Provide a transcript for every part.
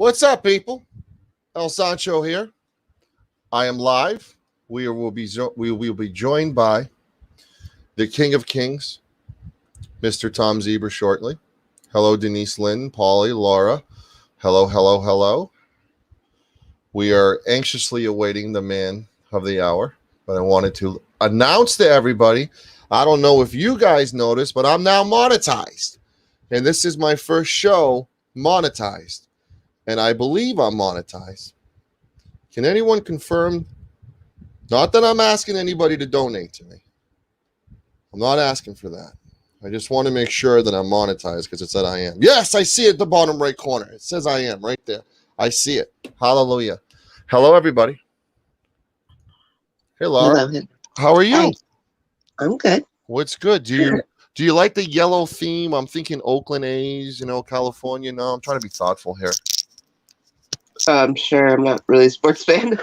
What's up, people? El Sancho here. I am live. We will be joined by the King of Kings, Mr. Tom Zebra, shortly. Hello, Denise Lynn, Paulie, Laura. Hello, hello, hello. We are anxiously awaiting the man of the hour, but I wanted to announce to everybody. I don't know if you guys noticed, but I'm now monetized, and this is my first show monetized. And I believe I'm monetized. Can anyone confirm? Not that I'm asking anybody to donate to me. I'm not asking for that. I just want to make sure that I'm monetized because it said I am. Yes, I see it at the bottom right corner. It says I am right there. I see it. Hallelujah. Hello, everybody. Hey, Laura. Hello. How are you? Hi. I'm good. What's good? Do you like the yellow theme? I'm thinking Oakland A's, California. No, I'm trying to be thoughtful here. I'm sure I'm not really a sports fan.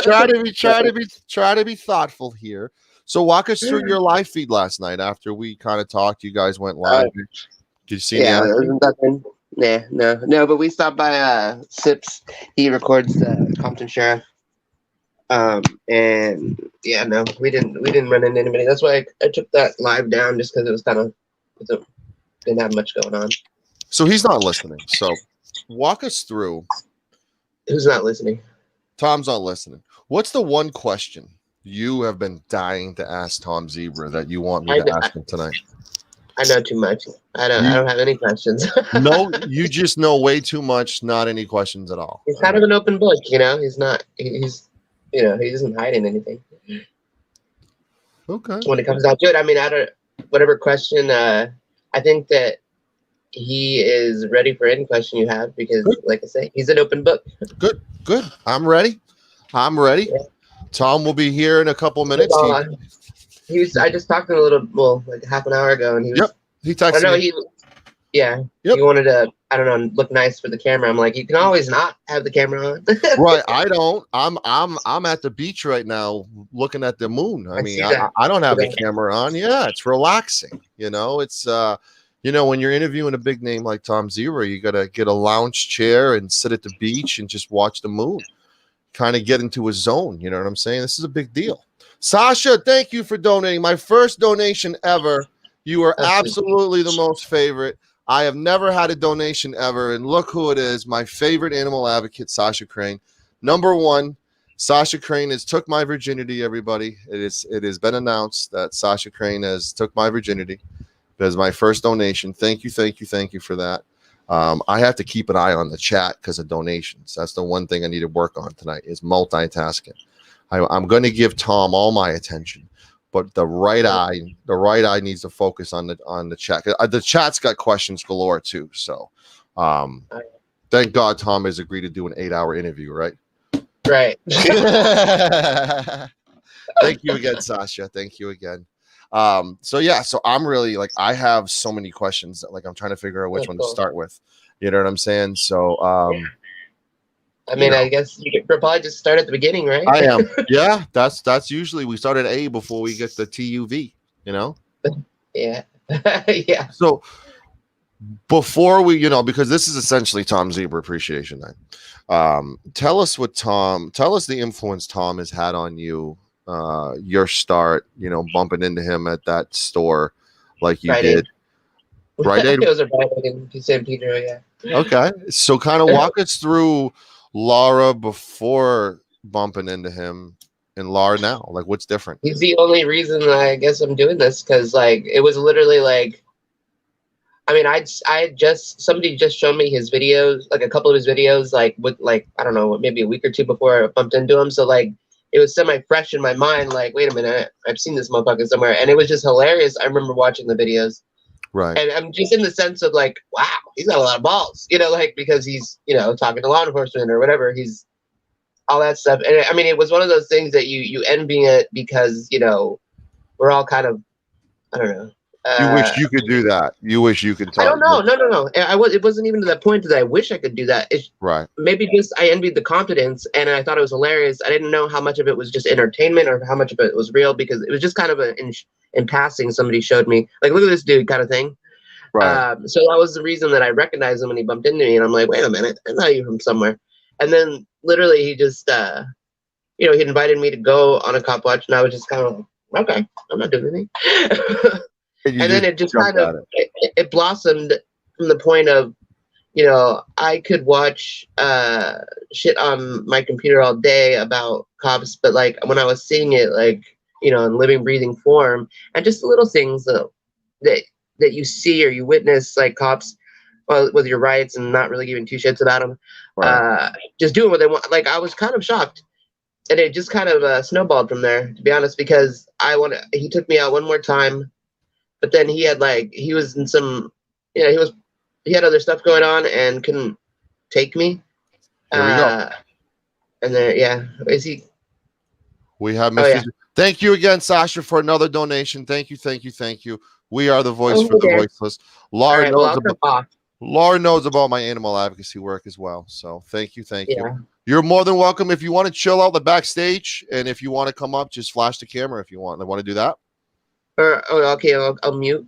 try to be thoughtful here. So walk us through your live feed last night after we kind of talked. You guys went live. Did you see yeah, the nothing. No. But we stopped by Sips. He records the Compton Sheriff. And yeah, no, we didn't run into anybody. That's why I took that live down just because it was kind of didn't have much going on. So he's not listening. So walk us through. Who's not listening? Tom's not listening. What's the one question you have been dying to ask Tom Zebra that you want me to ask him tonight? I know too much. I don't have any questions. No, you just know way too much. Not any questions at all. He's kind of an open book, He's not. He's he isn't hiding anything. Okay. When it comes down to it, I mean, whatever question. I think that he is ready for any question you have because, like I say, he's an open book. Good. I'm ready. Yeah. Tom will be here in a couple minutes. I just talked to him like half an hour ago, and he was. Yep. He texted me. He wanted to, look nice for the camera. I'm like, you can always not have the camera on. Right. I don't. I'm at the beach right now looking at the moon. I don't have the camera on. Yeah, it's relaxing. It's when you're interviewing a big name like Tom Zebra, you gotta get a lounge chair and sit at the beach and just watch the moon. Kind of get into a zone. You know what I'm saying? This is a big deal. Sasha, thank you for donating. My first donation ever. You are absolutely the most favorite. I have never had a donation ever, and look who it is, my favorite animal advocate, Sasha Crane. Number one, Sasha Crane has took my virginity, everybody. It has been announced that Sasha Crane has took my virginity. That is my first donation. Thank you for that. I have to keep an eye on the chat because of donations. That's the one thing I need to work on tonight is multitasking. I'm going to give Tom all my attention. But the right eye needs to focus on the chat. The chat's got questions galore too. So, thank God Tom has agreed to do an 8-hour interview. Right. Right. Thank you again, Sasha. Thank you again. So I'm really I have so many questions that I'm trying to figure out which one to start with. You know what I'm saying? So, I guess you could probably just start at the beginning, right? I am. Yeah, that's usually we start at A before we get the TUV, Yeah. Yeah. So before we, because this is essentially Tom Zebra Appreciation Night. Tell us the influence Tom has had on you, your start, bumping into him at that store like you did. Right. It was a Rite Aid in San Pedro, yeah. Okay. So kind of walk us through Laura before bumping into him and Laura now. What's different? He's the only reason I guess I'm doing this because it was literally somebody just showed me his videos, a couple of his videos, with I don't know, maybe a week or two before I bumped into him. So it was semi fresh in my mind. Wait a minute, I've seen this motherfucker somewhere, and it was just hilarious. I remember watching the videos. Right. And I'm just in the sense of wow, he's got a lot of balls, because he's, talking to law enforcement or whatever. He's all that stuff. And it was one of those things that you envy it because, we're all kind of, I don't know. You wish you could do that. You wish you could talk. I don't know. No. It wasn't even to that point that I wish I could do that. Right. Maybe just I envied the confidence and I thought it was hilarious. I didn't know how much of it was just entertainment or how much of it was real because it was just kind of in passing. Somebody showed me look at this dude kind of thing. Right. So that was the reason that I recognized him when he bumped into me, and I'm like, wait a minute, I know you from somewhere. And then literally he just, he invited me to go on a cop watch, and I was just kind of like, okay, I'm not doing anything. And you And then just it just jumped kind of at it. it blossomed from the point of, I could watch shit on my computer all day about cops, but like when I was seeing it, like, in living, breathing form, and just the little things that that you see or you witness, like cops, well, with your rights and not really giving two shits about them, Right. just doing what they want. Like I was kind of shocked, and it just kind of snowballed from there, to be honest. Because he took me out one more time, but then he was in some, he had other stuff going on and couldn't take me. Here we go. And then is he? We have Oh Mr. yeah. Thank you again, Sasha, for another donation. Thank you, thank you, thank you. We are the voice Oh, for the there. voiceless. All right. Well, I'll jump off. Laura knows about my animal advocacy work as well. So thank you, thank you. Yeah. You're more than welcome. If you want to chill out the backstage, and if you want to come up, just flash the camera if you want. I want to do that. Okay. I'll mute.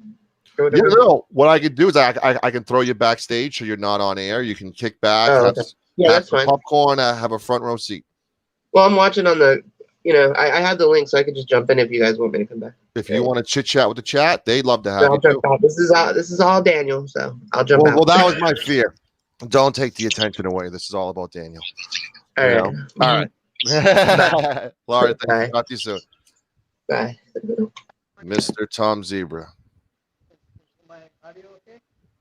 Yeah, no. What I could do is I can throw you backstage so you're not on air. You can kick back, Oh, okay. Yeah, have that's some fine. popcorn, have a front row seat. Well, I'm watching on the. I have the link, so I could just jump in if you guys want me to come back. If you want to chit chat with the chat, they'd love to have I'll you jump too. out. This is all Daniel, so I'll jump out. Well, that was my fear. Don't take the attention away. This is all about Daniel. All right. All right. Laura, thank you. Talk to you soon. Bye. Mr. Tom Zebra.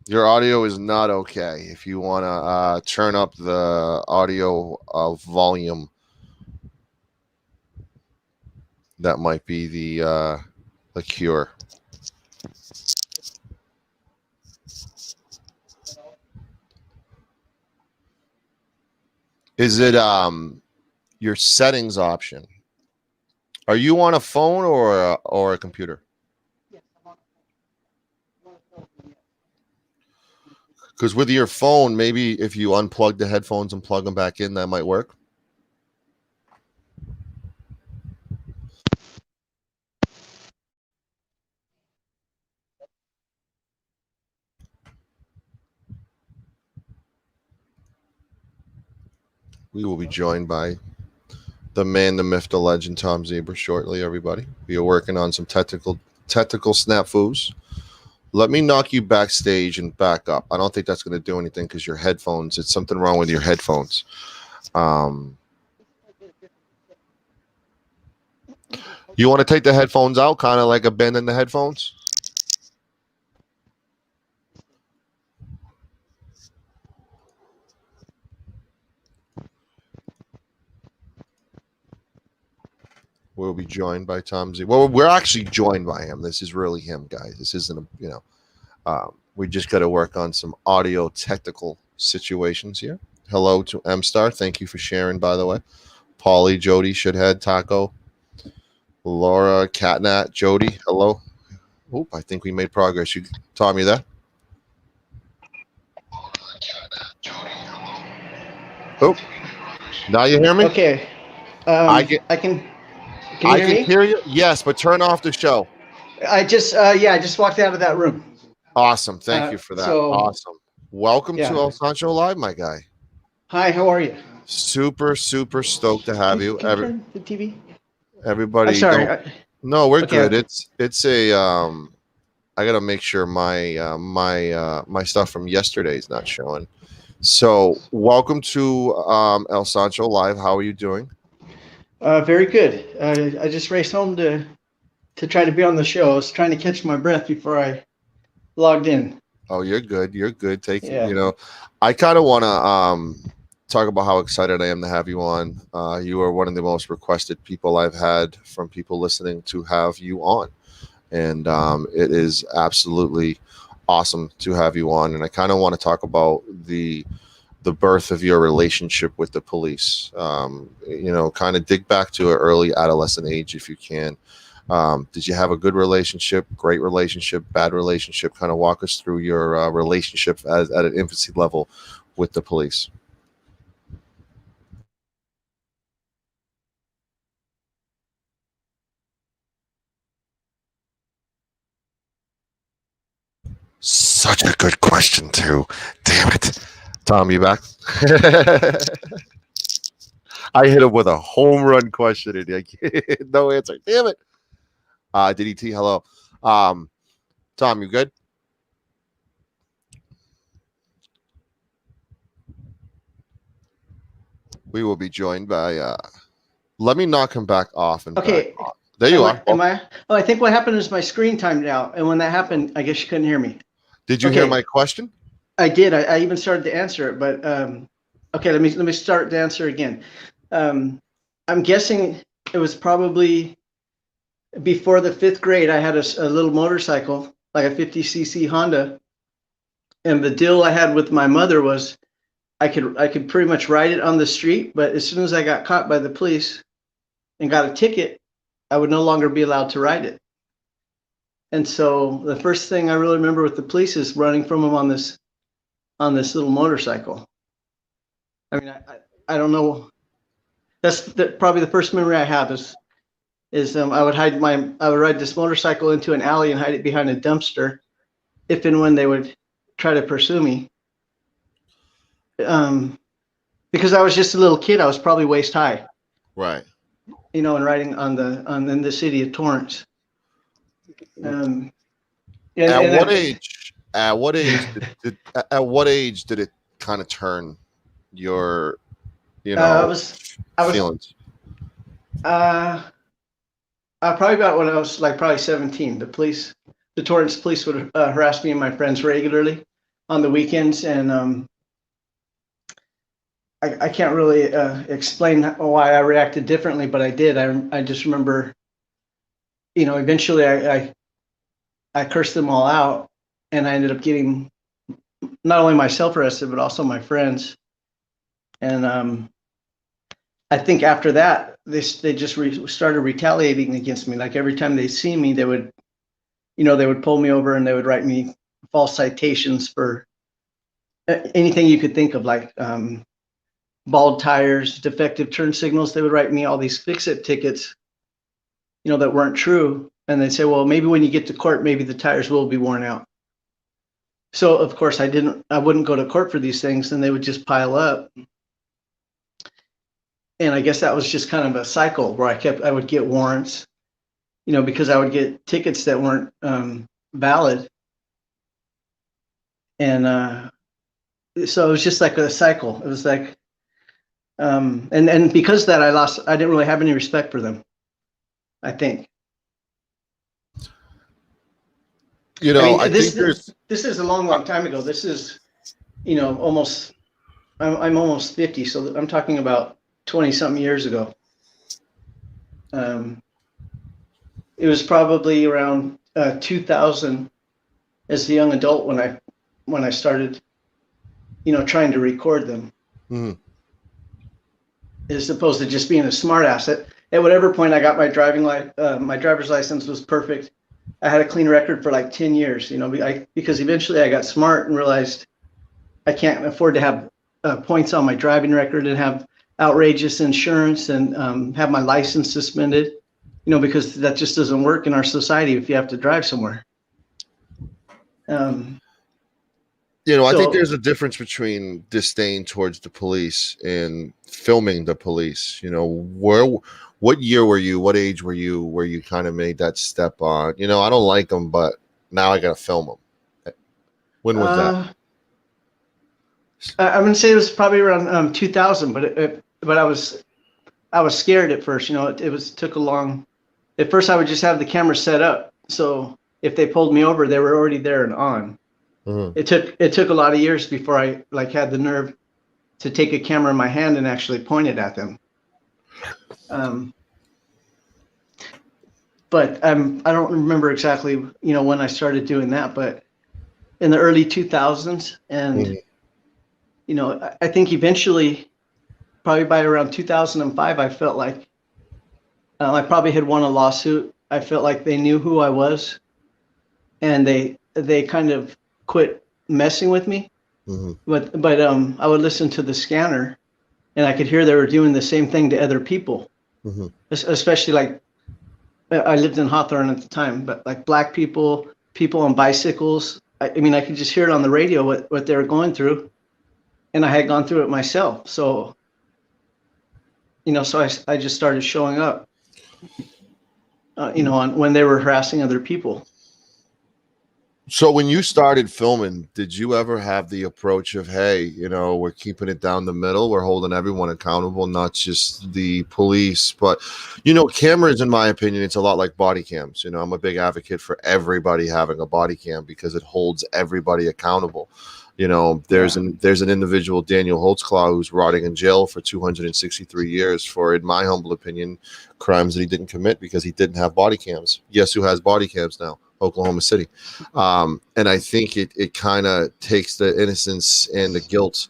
Your audio is not okay. If you want to turn up the audio volume, that might be the cure. Is it your settings option? Are you on a phone or a computer? Because with your phone, maybe if you unplug the headphones and plug them back in, that might work. We will be joined by the man, the myth, the legend, Tom Zebra shortly, everybody. We are working on some technical snafus. Let me knock you backstage and back up. I don't think that's going to do anything because your headphones, it's something wrong with your headphones. You want to take the headphones out, kind of like a bend in the headphones? We'll be joined by Tom Z. Well, we're actually joined by him. This is really him, guys. This isn't we just got to work on some audio technical situations here. Hello to M Star. Thank you for sharing, by the way. Paulie, Jody, Shithead, Taco, Laura, Catnat, Jody. Hello. Oop, I think we made progress. Tom, you there? Oh, now you hear me? Okay. I can. Can you hear me? Hear you. Yes, but turn off the show. I just walked out of that room. Awesome. Thank you for that. Awesome. Welcome to El Sancho Live, my guy. Hi, how are you? Super, super stoked to have you. Can you turn the TV? Everybody. I'm sorry. No, we're good. It's a I gotta make sure my my stuff from yesterday is not showing. So welcome to El Sancho Live. How are you doing? Very good. I just raced home to try to be on the show. I was trying to catch my breath before I logged in. Oh, you're good. You're good. I kind of want to talk about how excited I am to have you on. You are one of the most requested people I've had from people listening to have you on. And it is absolutely awesome to have you on. And I kind of want to talk about the birth of your relationship with the police. Kind of dig back to an early adolescent age if you can. Did you have a good relationship, great relationship, bad relationship? Kind of walk us through your relationship at an infancy level with the police. such a good question too. Damn it, Tom, you back? I hit him with a home run question and no answer. Damn it. DDT, hello. Tom, you good? We will be joined by. Let me knock him back off and okay. Back on. There you are. Am I? Oh, I think what happened is my screen timed out, and when that happened, I guess you couldn't hear me. Did you hear my question? I did. I even started to answer it, but okay. Let me start to answer again. I'm guessing it was probably before the 5th grade. I had a little motorcycle, like a 50cc Honda, and the deal I had with my mother was I could pretty much ride it on the street, but as soon as I got caught by the police and got a ticket, I would no longer be allowed to ride it. And so the first thing I really remember with the police is running from them on this little motorcycle. I mean, I don't know. That's probably the first memory I have is I would ride this motorcycle into an alley and hide it behind a dumpster, if and when they would try to pursue me. Because I was just a little kid, I was probably waist high. Right. And riding in the city of Torrance. At what age did it kind of turn your feelings? Probably about when I was probably 17. The Torrance police would harass me and my friends regularly on the weekends, and I can't really explain why I reacted differently, but I did. I just remember, eventually I cursed them all out, and I ended up getting not only myself arrested, but also my friends. And I think after that, they just started retaliating against me. Like every time they see me, they would pull me over and they would write me false citations for anything you could think of, like bald tires, defective turn signals. They would write me all these fix-it tickets, that weren't true. And they'd say, well, maybe when you get to court, maybe the tires will be worn out. So of course I wouldn't go to court for these things, and they would just pile up. And I guess that was just kind of a cycle where I would get warrants, because I would get tickets that weren't valid. And so it was just like a cycle. It was like, and because of that, I didn't really have any respect for them, I think. I think this is a long time ago. This is, almost, I'm almost 50. So I'm talking about 20 something years ago. It was probably around 2000 as a young adult when I started, trying to record them. Mm-hmm. As opposed to just being a smart ass. At whatever point I got my my driver's license was perfect. I had a clean record for 10 years, because eventually I got smart and realized I can't afford to have points on my driving record and have outrageous insurance and have my license suspended, because that just doesn't work in our society if you have to drive somewhere. I think there's a difference between disdain towards the police and filming the police. What year were you? What age were you where you kind of made that step on? I don't like them, but now I got to film them. When was that? I'm gonna say it was probably around 2000, but I was scared at first. It took a long. At first, I would just have the camera set up, so if they pulled me over, they were already there and on. Mm-hmm. It took a lot of years before I had the nerve to take a camera in my hand and actually point it at them. But I don't remember exactly, when I started doing that, but in the early 2000s, and mm-hmm. I think eventually, probably by around 2005, I felt like I probably had won a lawsuit. I felt like they knew who I was, and they kind of quit messing with me. Mm-hmm. But I would listen to the scanner, and I could hear they were doing the same thing to other people. Mm-hmm. Especially I lived in Hawthorne at the time, but black people on bicycles, I mean, I could just hear it on the radio what they were going through, and I had gone through it myself. So, so I just started showing up, when they were harassing other people. So when you started filming, did you ever have the approach of, hey, we're keeping it down the middle, we're holding everyone accountable, not just the police, but cameras, in my opinion, it's a lot like body cams. I'm a big advocate for everybody having a body cam because it holds everybody accountable. There's an individual, Daniel Holtzclaw, who's rotting in jail for 263 years for, in my humble opinion, crimes that he didn't commit because he didn't have body cams. Guess who has body cams now? Oklahoma City. And I think it kind of takes the innocence and the guilt,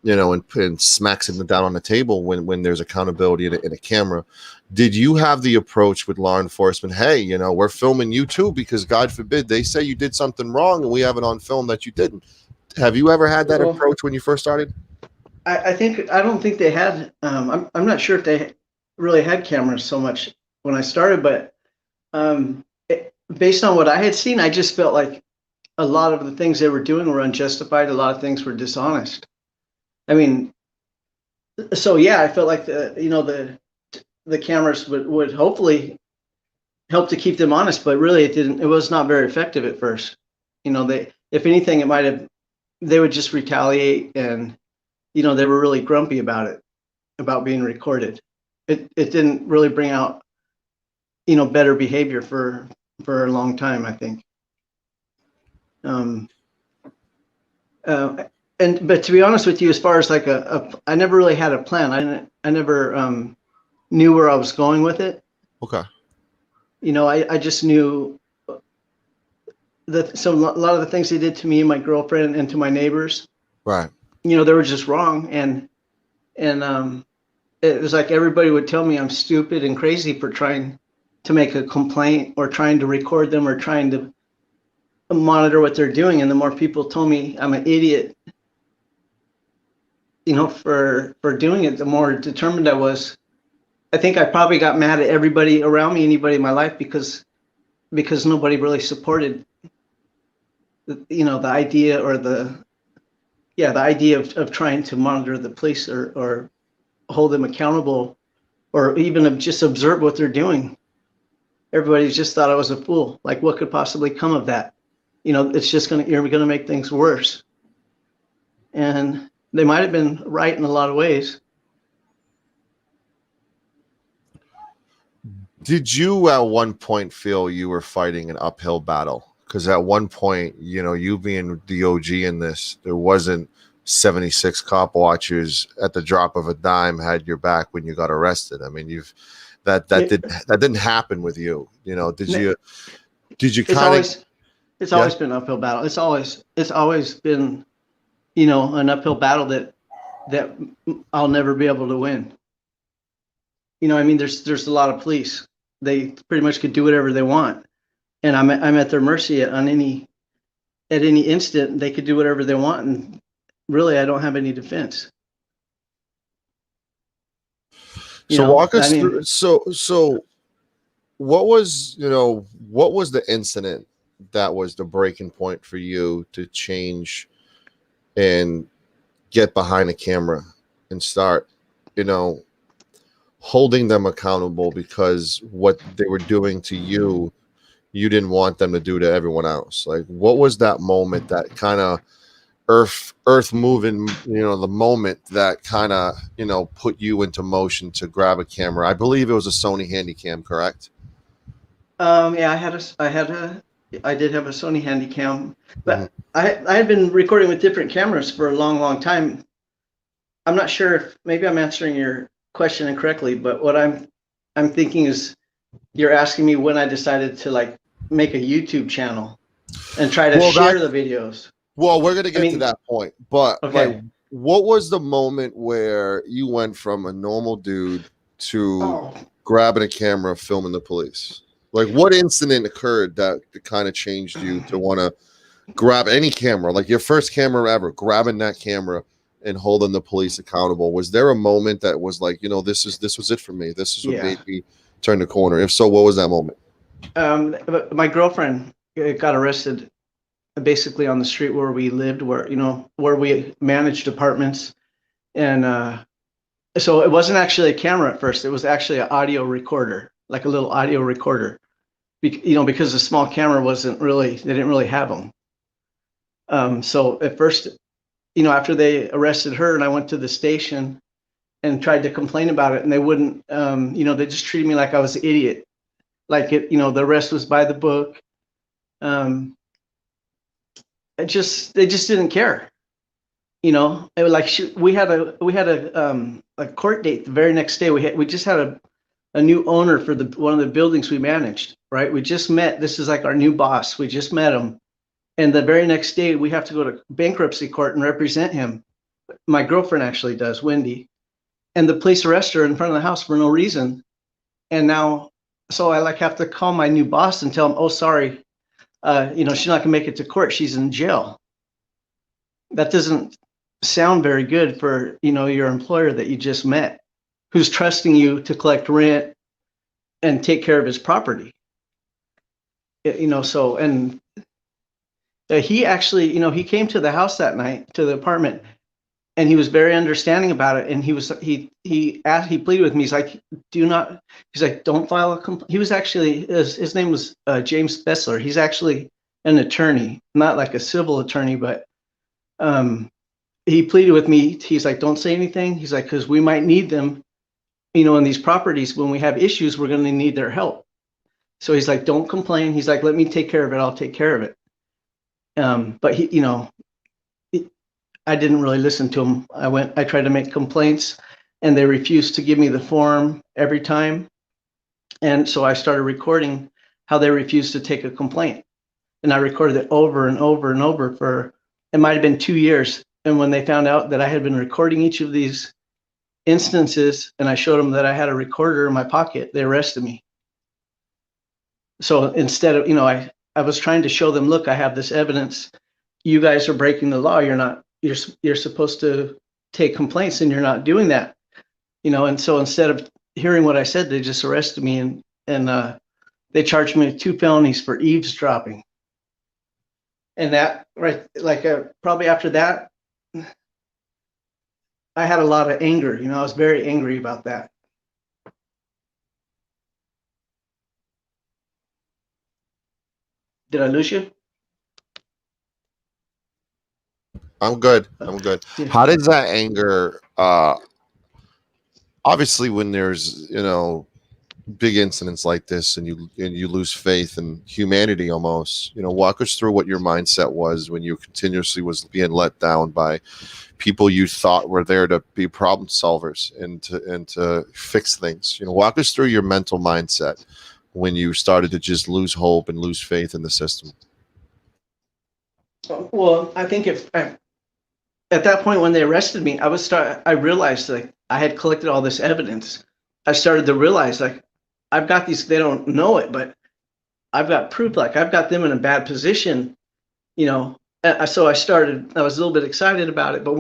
and smacks it down on the table when there's accountability in a camera. Did you have the approach with law enforcement? Hey, we're filming you too, because God forbid they say you did something wrong and we have it on film that you didn't. Have you ever had that approach when you first started? I don't think they had. I'm not sure if they really had cameras so much when I started, but based on what I had seen, I just felt like a lot of the things they were doing were unjustified. A lot of things were dishonest. I mean, so yeah, I felt like the cameras would hopefully help to keep them honest, but really it didn't. It was not very effective at first. If anything, they would just retaliate, and they were really grumpy about it, about being recorded. It didn't really bring out better behavior for a long time, I think. But to be honest with you, as far as like I never really had a plan. I never knew where I was going with it. Okay. I just knew that a lot of the things they did to me and my girlfriend and to my neighbors, right, they were just wrong. And it was like everybody would tell me I'm stupid and crazy for trying to make a complaint or trying to record them or trying to monitor what they're doing. And the more people told me I'm an idiot, for doing it, the more determined I was. I think I probably got mad at everybody around me, anybody in my life, because nobody really supported the idea or the idea of trying to monitor the police or hold them accountable or even just observe what they're doing. Everybody just thought I was a fool. Like, what could possibly come of that? It's just you're gonna make things worse. And they might have been right in a lot of ways. Did you at one point feel you were fighting an uphill battle? Because at one point, you being the OG in this, there wasn't 76 cop watchers at the drop of a dime had your back when you got arrested. I mean, that didn't happen with you. Did you kind of? It's always been an uphill battle. It's always been, an uphill battle that I'll never be able to win. There's a lot of police. They pretty much could do whatever they want, and I'm at their mercy at any instant. They could do whatever they want, and really, I don't have any defense. Walk us through. So what was the incident that was the breaking point for you to change and get behind a camera and start, holding them accountable because what they were doing to you didn't want them to do to everyone else? Like, what was that moment, that kind of earth moving, the moment that kind of, put you into motion to grab a camera? I believe it was a Sony Handycam, correct? Yeah, I did have a Sony Handycam, but I had been recording with different cameras for a long, long time. I'm not sure if maybe I'm answering your question incorrectly, but what I'm thinking is you're asking me when I decided to like make a YouTube channel and try to share the videos. Well, we're gonna get to that point, but okay. Like, what was the moment where you went from a normal dude to grabbing a camera, filming the police? Like, what incident occurred that kind of changed you to want to grab any camera, like your first camera ever, grabbing that camera and holding the police accountable? Was there a moment that was like, this was it for me? This is what made me turn the corner? If so, what was that moment? My girlfriend got arrested basically on the street where we lived, where where we managed apartments, and so it wasn't actually a camera at first. It was actually an audio recorder, like a little audio recorder. Because the small camera wasn't really, they didn't really have them. So at first, after they arrested her and I went to the station and tried to complain about it, and they wouldn't, they just treated me like I was an idiot. Like the arrest was by the book. They just didn't care. It was like we had a court date the very next day. We just had a new owner for one of the buildings we managed. Right, we just met. This is like our new boss. We just met him, and the very next day we have to go to bankruptcy court and represent him. My girlfriend actually does, Wendy, and the police arrest her in front of the house for no reason. And now, so I have to call my new boss and tell him, oh, sorry, she's not gonna make it to court. She's in jail. That doesn't sound very good for your employer that you just met, who's trusting you to collect rent and take care of his property. So, and he actually, he came to the house that night, to the apartment, and he was very understanding about it. And he pleaded with me. He's like, don't file a complaint. He was actually, his name was James Bessler. He's actually an attorney, not like a civil attorney, but he pleaded with me. He's like, don't say anything. He's like, because we might need them, in these properties. When we have issues, we're going to need their help. So he's like, don't complain. He's like, let me take care of it. I'll take care of it. But I didn't really listen to him. I tried to make complaints, and they refused to give me the form every time. And so I started recording how they refused to take a complaint. And I recorded it over and over and over for, it might've been 2 years. And when they found out that I had been recording each of these instances, and I showed them that I had a recorder in my pocket, they arrested me. So instead of, I was trying to show them, look, I have this evidence. You guys are breaking the law. You're supposed to take complaints, and you're not doing that. And so instead of hearing what I said, they just arrested me, and they charged me with 2 felonies for eavesdropping. And that, right, probably after that, I had a lot of anger. I was very angry about that. Did I lose you? I'm good. How does that anger, obviously when there's, big incidents like this and you lose faith in humanity almost, walk us through what your mindset was when you continuously was being let down by people you thought were there to be problem solvers and to fix things. Walk us through your mental mindset when you started to just lose hope and lose faith in the system. Well, I think at that point when they arrested me, I realized I had collected all this evidence. I started to realize I've got these, they don't know it, but I've got proof, I've got them in a bad position, So I was a little bit excited about it. But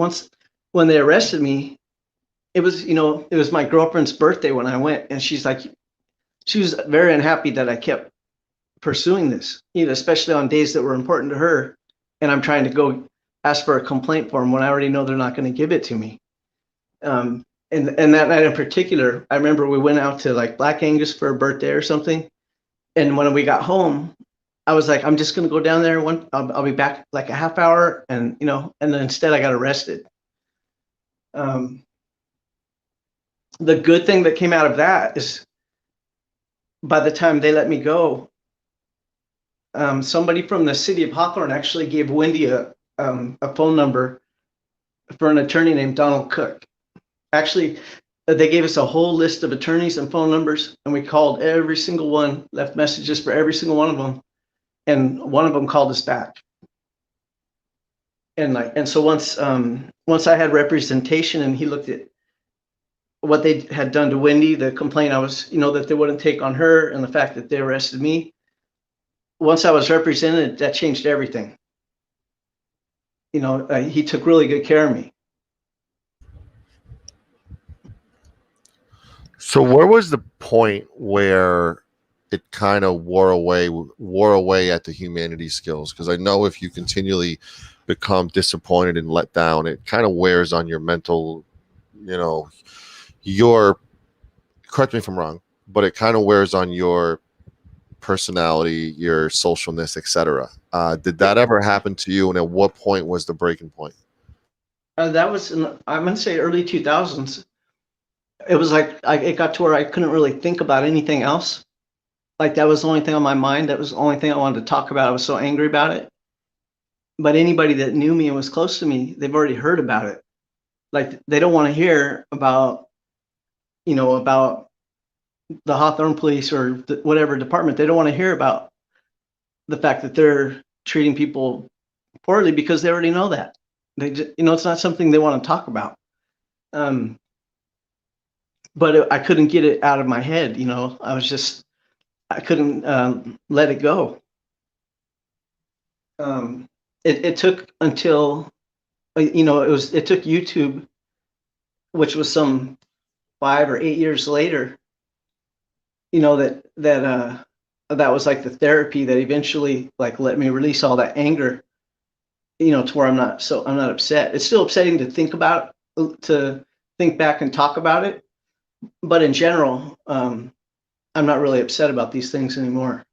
when they arrested me, it was my girlfriend's birthday when I went, and she was very unhappy that I kept pursuing this, especially on days that were important to her. And I'm trying to go ask for a complaint form when I already know they're not going to give it to me. And that night in particular, I remember we went out to Black Angus for a birthday or something. And when we got home, I was like, I'm just going to go down there. I'll be back a half hour. And, and then instead I got arrested. The good thing that came out of that is by the time they let me go, somebody from the city of Hawthorne actually gave Wendy a phone number for an attorney named Donald Cook. Actually, they gave us a whole list of attorneys and phone numbers, and we called every single one, left messages for every single one of them, and one of them called us back. And so once I had representation, and he looked at what they had done to Wendy, the complaint I was, that they wouldn't take on her, and the fact that they arrested me. Once I was represented, that changed everything. He took really good care of me. So where was the point where it kind of wore away at the humanity skills? Because I know if you continually become disappointed and let down, it kind of wears on your mental, your, correct me if I'm wrong, but it kind of wears on your personality, your socialness, etc. Did that ever happen to you? And at what point was the breaking point? That was I'm gonna say early 2000s. It was like it got to where I couldn't really think about anything else. Like that was the only thing on my mind. That was the only thing I wanted to talk about. I was so angry about it. But anybody that knew me and was close to me, they've already heard about it. Like they don't want to hear about, about the Hawthorne police or whatever department. They don't want to hear about the fact that they're treating people poorly because they already know that. They just, it's not something they want to talk about. But I couldn't get it out of my head. I couldn't let it go. It took until, it took YouTube, which was some 5 or 8 years later, that was like the therapy that eventually like let me release all that anger, to where I'm not upset. It's still upsetting to think about, to think back and talk about it. But in general, I'm not really upset about these things anymore.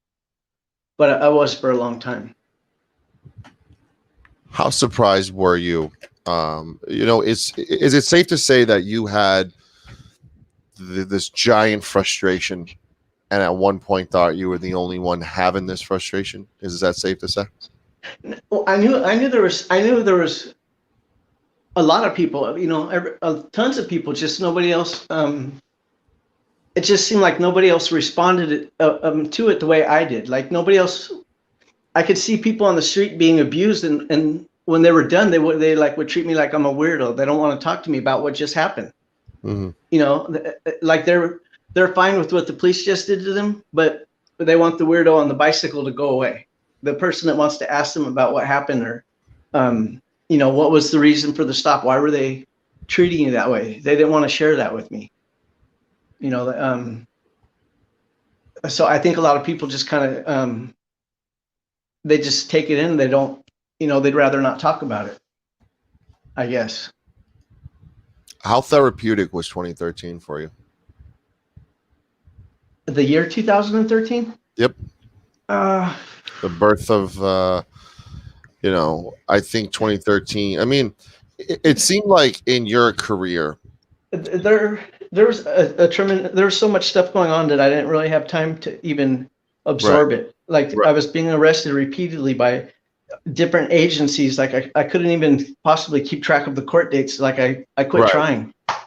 But I was for a long time. How surprised were you? Is it safe to say that you had this giant frustration, and at one point thought you were the only one having this frustration? Is that safe to say? Well, I knew there was a lot of people, tons of people, just nobody else. It just seemed like nobody else responded to it the way I did. Like nobody else. I could see people on the street being abused, and when they were done, they would treat me like I'm a weirdo. They don't want to talk to me about what just happened. Mm-hmm. Like they're fine with what the police just did to them, but they want the weirdo on the bicycle to go away. The person that wants to ask them about what happened, or what was the reason for the stop? Why were they treating you that way? They didn't want to share that with me. So I think a lot of people just kind of they just take it in. They don't, they'd rather not talk about it, I guess. How therapeutic was 2013 for you? The year 2013? Yep. The birth of, I think 2013. I mean, it seemed like in your career, there was there was so much stuff going on that I didn't really have time to even absorb it. Like I was being arrested repeatedly by different agencies. Like I couldn't even possibly keep track of the court dates. Like I quit trying. I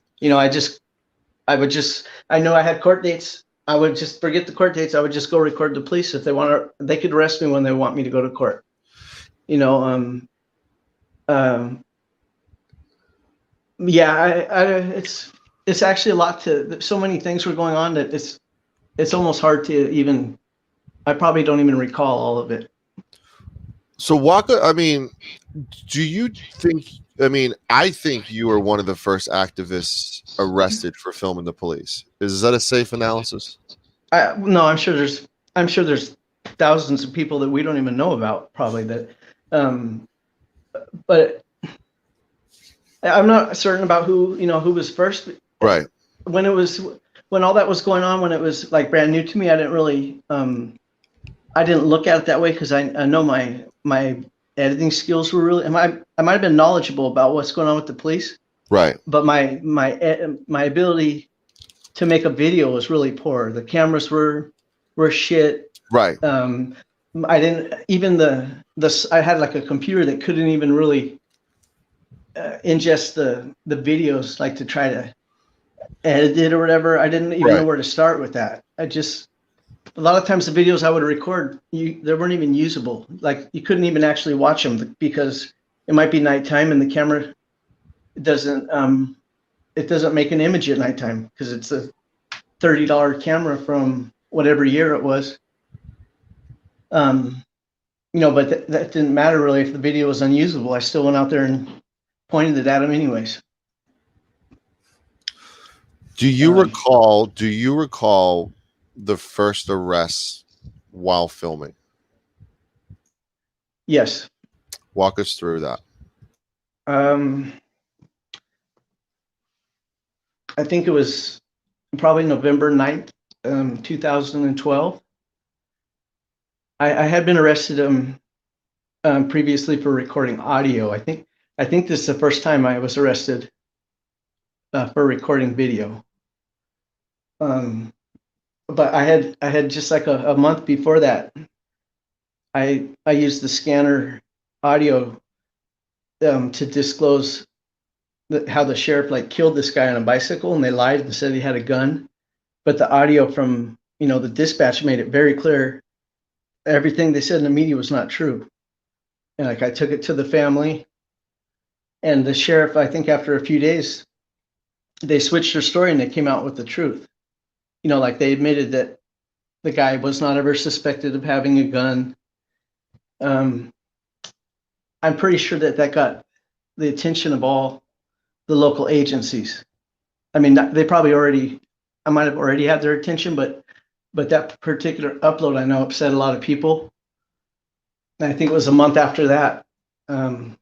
know I had court dates. I would just forget the court dates. I would just go record the police. If they could arrest me when they want me to go to court. It's actually a lot so many things were going on that it's almost hard to even, I probably don't even recall all of it. So do you think, I think you were one of the first activists arrested for filming the police. Is that a safe analysis? No, I'm sure there's thousands of people that we don't even know about, probably, that, but I'm not certain about who was first. Right. When all that was going on, when it was like brand new to me, I didn't really, I didn't look at it that way, because I know my editing skills were really, I might have been knowledgeable about what's going on with the police. Right. But my ability to make a video was really poor. The cameras were shit. Right. I didn't even I had like a computer that couldn't even really ingest the videos, like to try to edit it or whatever. I didn't even know where to start with that. A lot of times the videos I would record, they weren't even usable. Like you couldn't even actually watch them because it might be nighttime and the camera doesn't make an image at nighttime because it's a $30 camera from whatever year it was. But that didn't matter really if the video was unusable. I still went out there and pointed it at them anyways. Do you recall the first arrest while filming? Yes. Walk us through that. I think it was probably November 9th, 2012. I had been arrested previously for recording audio. I think this is the first time I was arrested for recording video. But I had just like a month before that, I used the scanner audio to disclose how the sheriff like killed this guy on a bicycle, and they lied and said he had a gun. But the audio from the dispatch made it very clear everything they said in the media was not true. And like I took it to the family, and the sheriff, I think after a few days, they switched their story and they came out with the truth. Like they admitted that the guy was not ever suspected of having a gun. I'm pretty sure that got the attention of all the local agencies. I mean, they probably I might have already had their attention, but that particular upload I know upset a lot of people. And I think it was a month after that. I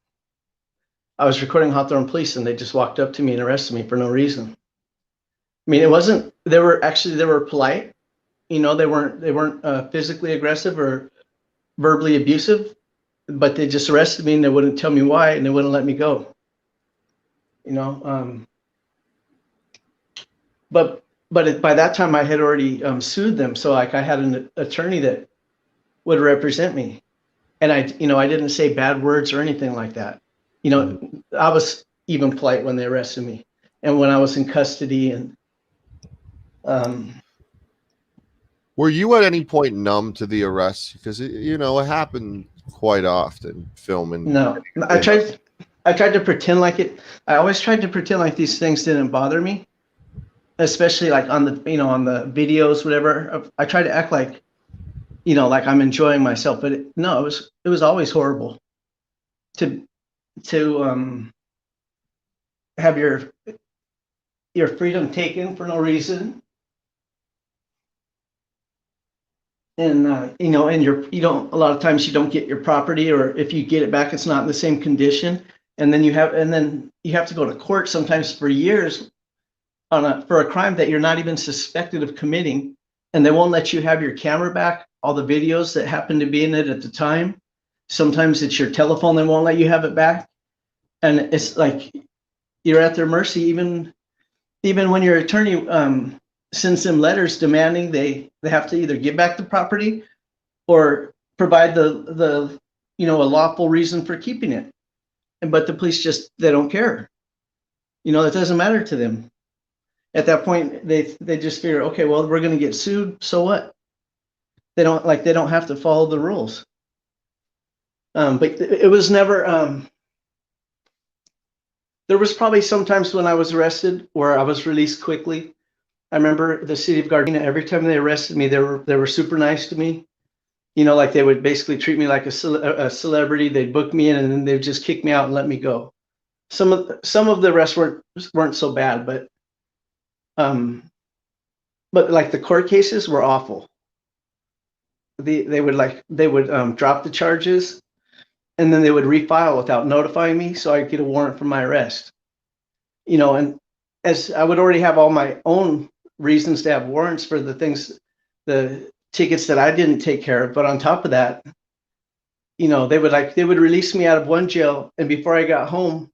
was recording Hawthorne Police, and they just walked up to me and arrested me for no reason. I mean, it wasn't. They were polite. They weren't physically aggressive or verbally abusive, but they just arrested me and they wouldn't tell me why, and they wouldn't let me go. But by that time I had already sued them, so like I had an attorney that would represent me, and I didn't say bad words or anything like that. I was even polite when they arrested me, and when I was in custody, and were you at any point numb to the arrest? Because it happened quite often filming. No, I tried to pretend like it. I always tried to pretend like these things didn't bother me, especially like on the on the videos, whatever. I tried to act like like I'm enjoying myself, but it was always horrible to have your freedom taken for no reason. And and a lot of times you don't get your property, or if you get it back, it's not in the same condition. And then you have to go to court sometimes for years for a crime that you're not even suspected of committing, and they won't let you have your camera back, all the videos that happen to be in it at the time. Sometimes it's your telephone, they won't let you have it back, and it's like you're at their mercy. Even when your attorney sends them letters demanding they have to either give back the property or provide the a lawful reason for keeping it. But the police they don't care. It doesn't matter to them. At that point, they just figure, okay, well, we're going to get sued, so what? They don't have to follow the rules. But it was never. There was probably sometimes when I was arrested where I was released quickly. I remember the city of Gardena, every time they arrested me, they were super nice to me. Like they would basically treat me like a celebrity. They'd book me in and then they'd just kick me out and let me go. Some of the arrests weren't so bad, but like the court cases were awful. They would drop the charges, and then they would refile without notifying me, so I'd get a warrant for my arrest. And as I would already have all my own reasons to have warrants for the tickets that I didn't take care of, but on top of that, they would release me out of one jail, and before I got home,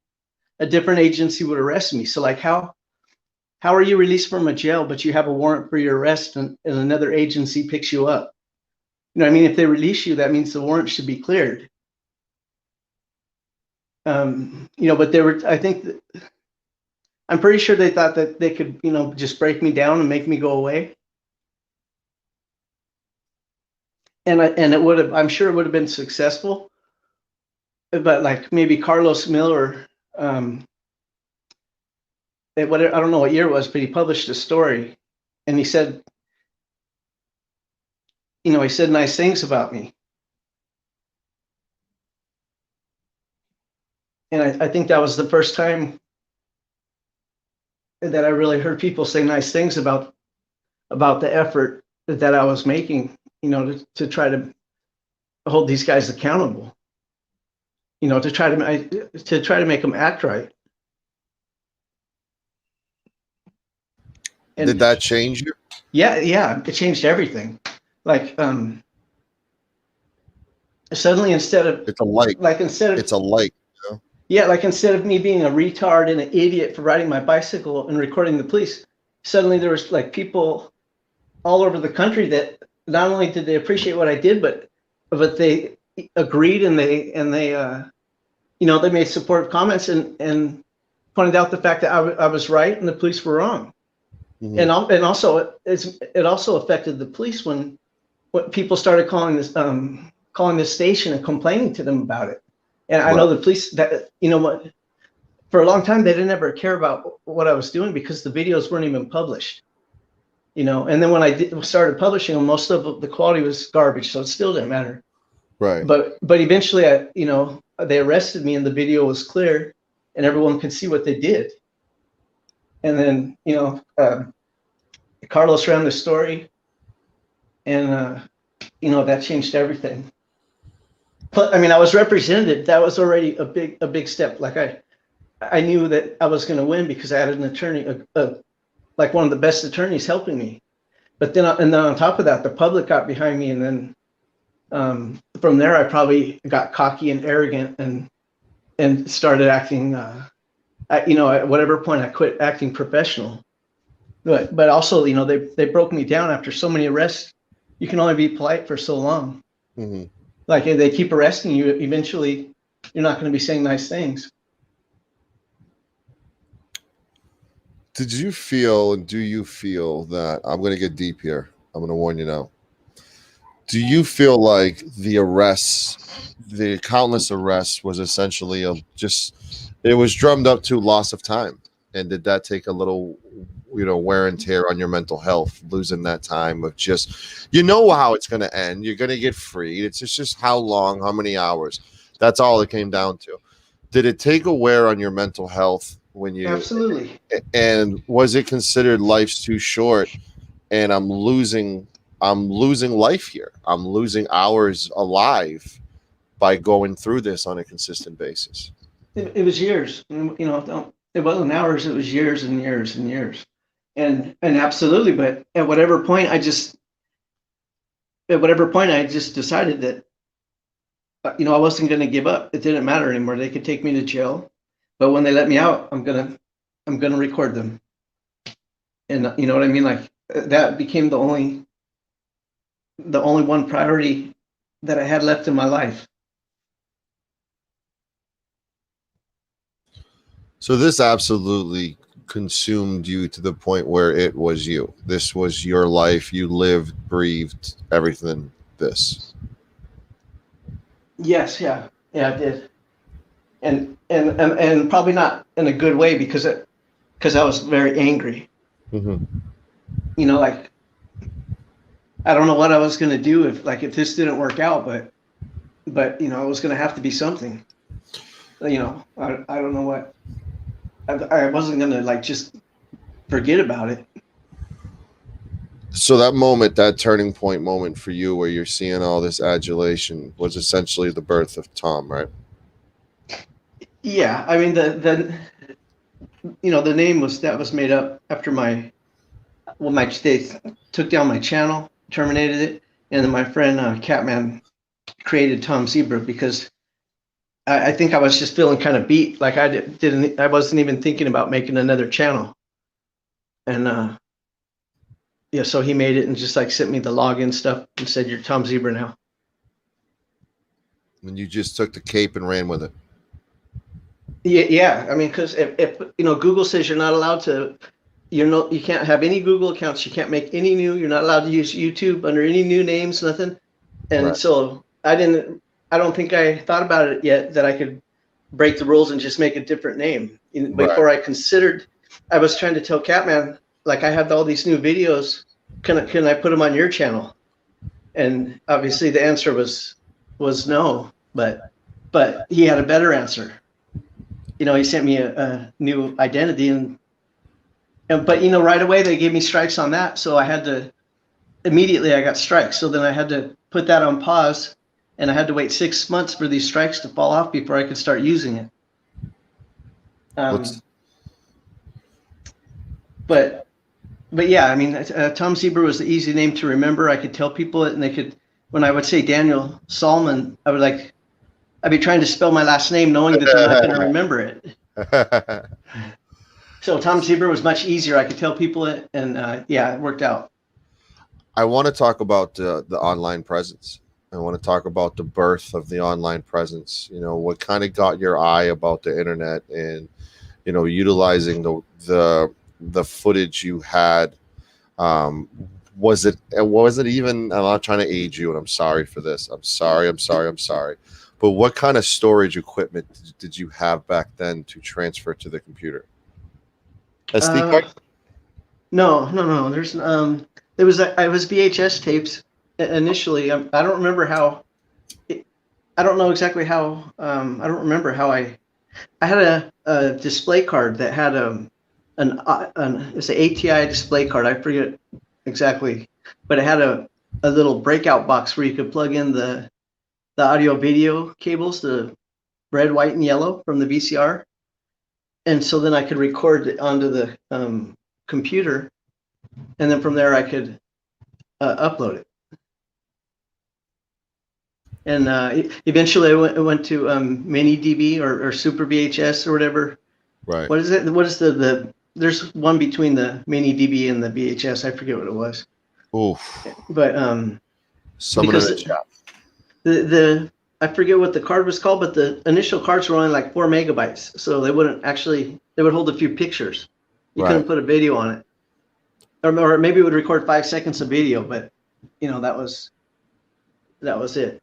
a different agency would arrest me. So like how are you released from a jail but you have a warrant for your arrest, and another agency picks you up? I mean, if they release you, that means the warrant should be cleared. But I'm pretty sure they thought that they could, just break me down and make me go away. And I'm sure it would have been successful. But like maybe Carlos Miller, I don't know what year it was, but he published a story, and he said, he said nice things about me. And I think that was the first time that I really heard people say nice things about the effort that I was making, to try to hold these guys accountable, to try to make them act right. And did that change you? Yeah, it changed everything. Like, suddenly it's a light. It's a light. Yeah, like instead of me being a retard and an idiot for riding my bicycle and recording the police, suddenly there was like people all over the country that not only did they appreciate what I did, but they agreed, and they they made supportive comments and pointed out the fact that I was right and the police were wrong. Mm-hmm. And also it also affected the police when people started calling this station and complaining to them about it. And I know the police that, for a long time, they didn't ever care about what I was doing because the videos weren't even published, and then when I started publishing them, most of the quality was garbage. So it still didn't matter. Right. But eventually they arrested me and the video was clear and everyone could see what they did. And then, Carlos ran the story and, that changed everything. But I mean, I was represented. That was already a big step. Like I knew that I was going to win because I had an attorney, like one of the best attorneys helping me. But then on top of that, the public got behind me, and then from there, I probably got cocky and arrogant and started acting. At whatever point, I quit acting professional. But also, they broke me down after so many arrests. You can only be polite for so long. Mm-hmm. Like if they keep arresting you, eventually you're not going to be saying nice things. Did you feel, and do you feel that, I'm going to get deep here, I'm going to warn you now. Do you feel like the arrests, the countless arrests, was essentially it was drummed up to loss of time? And did that take a little, wear and tear on your mental health, losing that time of just, how it's going to end. You're going to get freed. It's just how long, how many hours. That's all it came down to. Did it take a wear on your mental health when you? Absolutely. And was it considered life's too short and I'm losing life here? I'm losing hours alive by going through this on a consistent basis. It was years, it wasn't hours, it was years and years and years. And absolutely, but at whatever point I just decided that I wasn't going to give up. It didn't matter anymore. They could take me to jail, but when they let me out, I'm going to record them. And you know what I mean? Like that became the only one priority that I had left in my life. So this absolutely consumed you to the point where it was you. This was your life. You lived, breathed, everything. This. Yes, yeah, I did, and probably not in a good way because I was very angry. Mm-hmm. Like I don't know what I was going to do if this didn't work out, but it was going to have to be something. I don't know what. I wasn't going to just forget about it. So that moment, that turning point moment for you where you're seeing all this adulation was essentially the birth of Tom, right? Yeah. I mean, the name was made up after they took down my channel, terminated it. And then my friend, Catman, created Tom Zebra because I think I was just feeling kind of beat. Like I wasn't even thinking about making another channel. And, so he made it and just sent me the login stuff and said, "You're Tom Zebra now." And you just took the cape and ran with it. Yeah. I mean, because if Google says you're not allowed to, you can't have any Google accounts. You can't make any new. You're not allowed to use YouTube under any new names, nothing. And right. So I don't think I thought about it yet that I could break the rules and just make a different name. Before right. I was trying to tell Catman, I had all these new videos. Can I put them on your channel? And obviously the answer was no. But he had a better answer. He sent me a new identity but right away they gave me strikes on that, so I had to immediately I got strikes. So then I had to put that on pause, and I had to wait 6 months for these strikes to fall off before I could start using it. But yeah, I mean, Tom Zebra was the easy name to remember. I could tell people it, and they could. When I would say Daniel Salman, I'd be trying to spell my last name, knowing that they're not going to remember it. So Tom Zebra was much easier. I could tell people it, and yeah, it worked out. I want to talk about the online presence. I want to talk about the birth of the online presence. You know, what kind of got your eye about the internet, and you know, utilizing the footage you had. Was it even? I'm not trying to age you, and I'm sorry for this. I'm sorry. But what kind of storage equipment did you have back then to transfer to the computer? SD card? No. It was VHS tapes initially. I don't remember how. I don't know exactly how. I don't remember how I had a display card that had it's an ATI display card. I forget exactly, but it had a little breakout box where you could plug in the audio video cables, the red, white, and yellow from the VCR. And so then I could record it onto the computer, and then from there I could upload it. And eventually I went to Mini DV or Super VHS or whatever. Right. What is it? What is the there's one between the Mini DV and the VHS. I forget what it was. Oof. But Someone in the chat. The I forget what the card was called, but the initial cards were only like 4 megabytes, so they would hold a few pictures. You couldn't put a video on it, or maybe it would record 5 seconds of video, but you know that was it.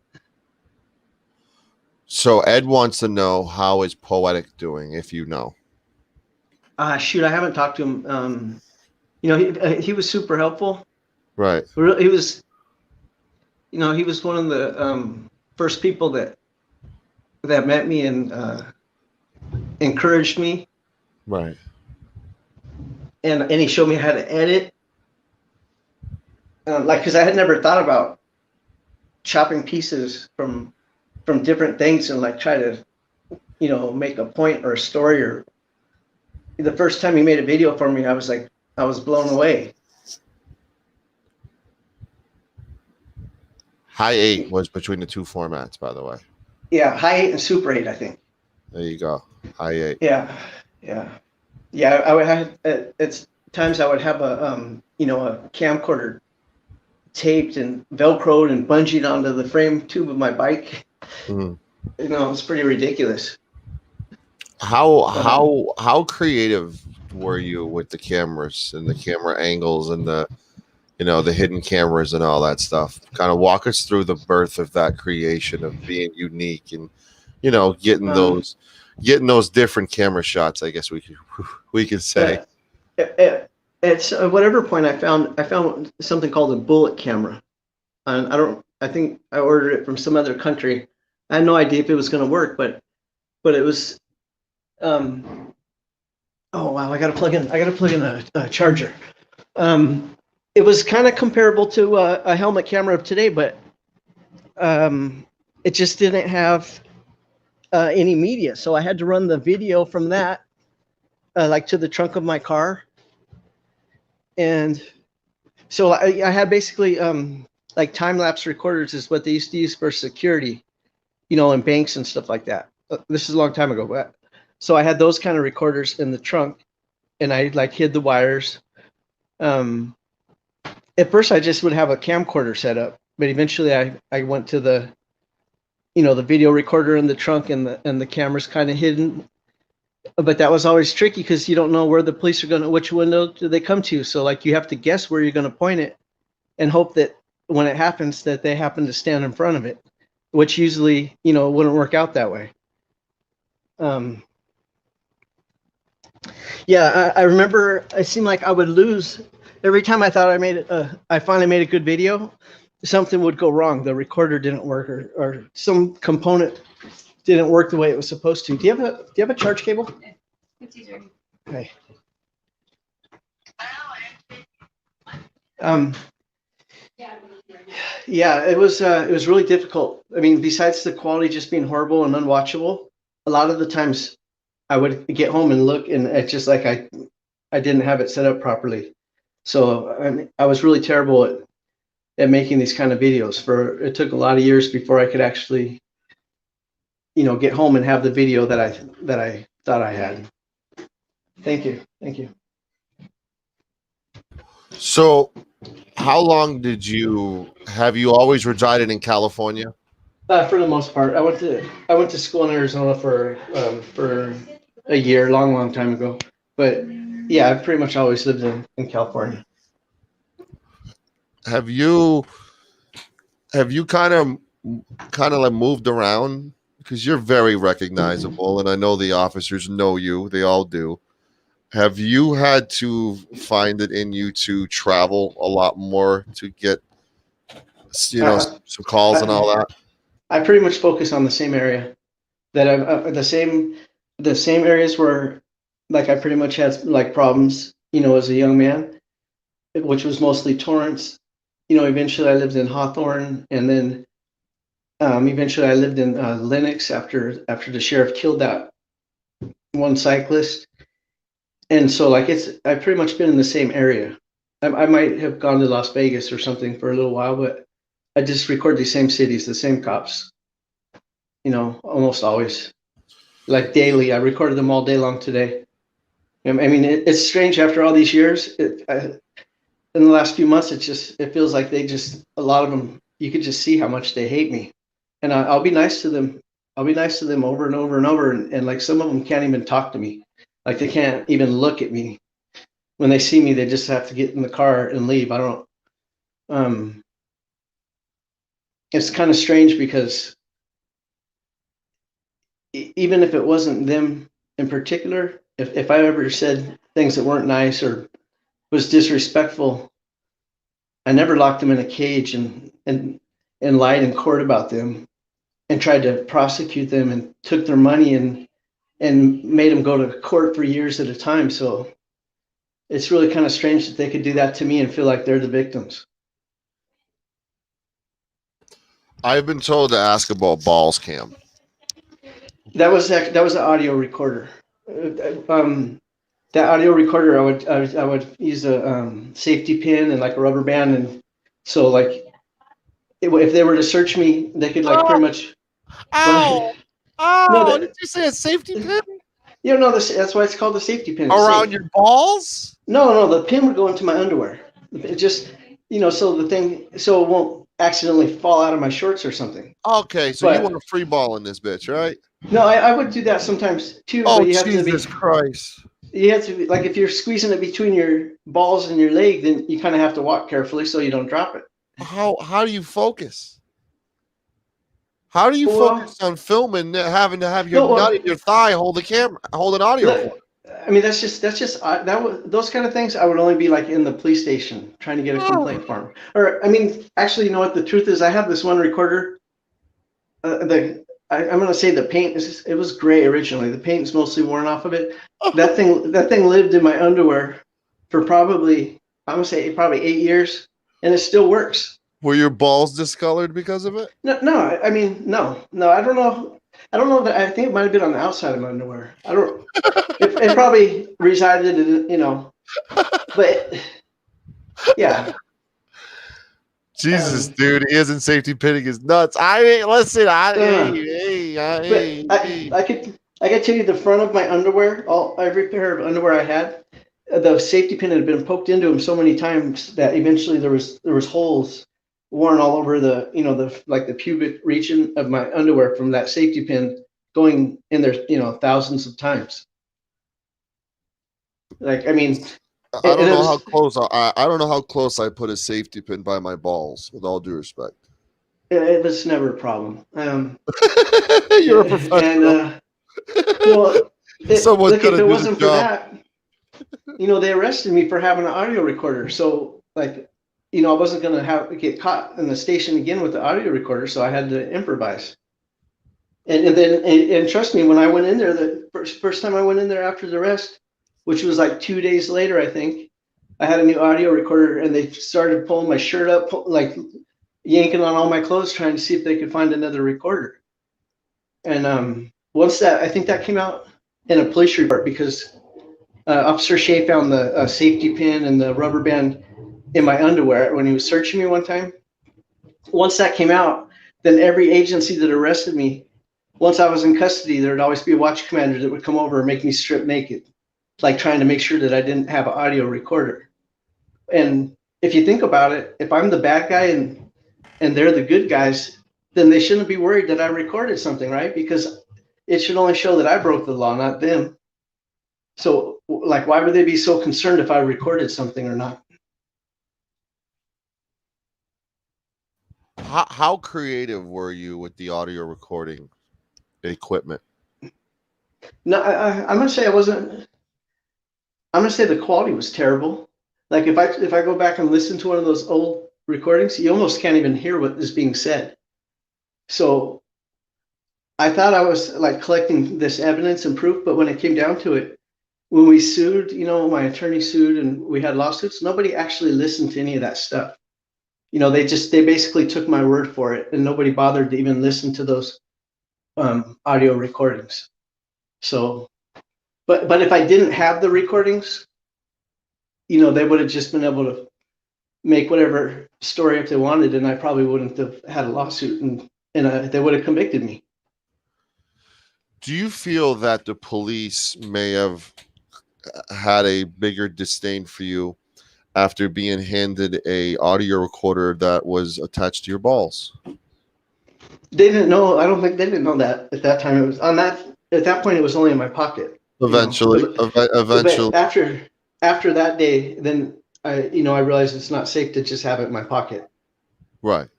So Ed wants to know, how is Poetic doing, if you know. Shoot, I haven't talked to him. You know, he was super helpful. Right. He was, you know, he was one of the first people that met me and encouraged me. Right. And he showed me how to edit. Because I had never thought about chopping pieces from different things and like try to, you know, make a point or a story. Or the first time he made a video for me, I was blown away. High 8 was between the two formats, by the way. Yeah, High 8 and Super 8, I think. There you go. High 8. Yeah. I would have at times I would have a you know, a camcorder taped and velcroed and bungeed onto the frame tube of my bike. You know, it's pretty ridiculous. How creative were you with the cameras and the camera angles and the, you know, the hidden cameras and all that stuff? Kind of walk us through the birth of that creation of being unique and, you know, getting those different camera shots, I guess we could say. It's whatever point I found something called a bullet camera, and I think I ordered it from some other country. I had no idea if it was going to work, but it was. Oh wow! I got to plug in a charger. It was kind of comparable to a helmet camera of today, but it just didn't have any media, so I had to run the video from that, like to the trunk of my car. And so I had basically like time-lapse recorders is what they used to use for security, you know, in banks and stuff like that. This is a long time ago, but so I had those kind of recorders in the trunk, and I like hid the wires. At first I just would have a camcorder set up, but eventually I went to the, you know, the video recorder in the trunk and the camera's kind of hidden. But that was always tricky because you don't know where the police are which window do they come to. So like you have to guess where you're going to point it and hope that when it happens that they happen to stand in front of it, which usually, you know, wouldn't work out that way. Yeah, I remember it seemed like I would lose every time I thought I finally made a good video. Something would go wrong. The recorder didn't work or some component didn't work the way it was supposed to. Do you have a charge cable? It's easier. Okay. Yeah, it was really difficult. I mean, besides the quality just being horrible and unwatchable, a lot of the times I would get home and look, and it's just like I didn't have it set up properly. So I was really terrible at making these kind of videos. It took a lot of years before I could actually, get home and have the video that I thought I had. Thank you. So, how long have you always resided in California? For the most part, I went to school in Arizona for a year, long time ago. But yeah, I've pretty much always lived in California. Have you kind of like moved around, because you're very recognizable, and I know the officers know you. They all do. Have you had to find it in you to travel a lot more to get, some calls and all that? I pretty much focus on the same area that I've the same areas where like I pretty much had like problems, as a young man, which was mostly Torrance. Eventually I lived in Hawthorne, and then eventually I lived in Lenox after the sheriff killed that one cyclist. And so like I've pretty much been in the same area. I might have gone to Las Vegas or something for a little while, but I just record these same cities, the same cops, almost always. Like daily, I recorded them all day long today. I mean, it's strange after all these years. In the last few months, it feels like a lot of them, you could just see how much they hate me. And I'll be nice to them. I'll be nice to them over and over and over. And like some of them can't even talk to me. Like they can't even look at me. When they see me, they just have to get in the car and leave. I don't, it's kind of strange because even if it wasn't them in particular, if I ever said things that weren't nice or was disrespectful, I never locked them in a cage and lied in court about them and tried to prosecute them and took their money and made them go to court for years at a time. So it's really kind of strange that they could do that to me and feel like they're the victims. I've been told to ask about balls cam. That was an audio recorder. That audio recorder, I would use a safety pin and like a rubber band, and so like if they were to search me, they could like pretty much. Ow! No, Did you say a safety pin? No, that's why it's called the safety pin. Around your balls? No, the pin would go into my underwear. It just, so so it won't accidentally fall out of my shorts or something. Okay, so you want a free ball in this bitch, right? No, I would do that sometimes too. Oh, but you have Jesus Christ. You have to be, like, if you're squeezing it between your balls and your leg, then you kind of have to walk carefully so you don't drop it. How do you focus? How do you focus on filming, having to have your nut in your thigh, hold an audio? I mean, those kind of things. I would only be like in the police station trying to get a complaint form. Or, I mean, actually, you know what? The truth is, I have this one recorder. I'm going to say the paint it was gray originally. The paint is mostly worn off of it. That thing lived in my underwear for probably 8 years, and it still works. Were your balls discolored because of it? No. I mean, no. I don't know. That I think it might have been on the outside of my underwear. I don't. It probably resided in, but yeah. Jesus, dude, he isn't safety pinning his nuts. I mean, listen, I could tell you the front of my underwear, every pair of underwear I had, the safety pin had been poked into them so many times that eventually there was holes worn all over the pubic region of my underwear from that safety pin going in there, thousands of times. Like, I mean, I don't know how close I don't know how close I put a safety pin by my balls, with all due respect. It was never a problem. You're a professional. If it wasn't for that, they arrested me for having an audio recorder. So, like, I wasn't going to get caught in the station again with the audio recorder, so I had to improvise. And trust me, when I went in there, the first time I went in there after the arrest, which was like 2 days later, I think, I had a new audio recorder, and they started pulling my shirt up, like yanking on all my clothes, trying to see if they could find another recorder. And once that, I think that came out in a police report because Officer Shea found the safety pin and the rubber band in my underwear when he was searching me one time. Once that came out, then every agency that arrested me, once I was in custody, there'd always be a watch commander that would come over and make me strip naked, like trying to make sure that I didn't have an audio recorder. And if you think about it, if I'm the bad guy and they're the good guys, then they shouldn't be worried that I recorded something, right? Because it should only show that I broke the law, not them. So, like, why would they be so concerned if I recorded something or not? How creative were you with the audio recording equipment? No, I'm gonna say I wasn't. I'm gonna say the quality was terrible. Like if I go back and listen to one of those old recordings, you almost can't even hear what is being said. So I thought I was like collecting this evidence and proof, but when it came down to it, when we sued, my attorney sued and we had lawsuits, nobody actually listened to any of that stuff. They basically took my word for it, and nobody bothered to even listen to those audio recordings. So, but if I didn't have the recordings, they would have just been able to make whatever story if they wanted, and I probably wouldn't have had a lawsuit, and they would have convicted me. Do you feel that the police may have had a bigger disdain for you after being handed a audio recorder that was attached to your balls? They didn't know. I don't think they didn't know that at that time. It was on that. At that point, it was only in my pocket. Eventually. But after that day, then I realized it's not safe to just have it in my pocket. Right.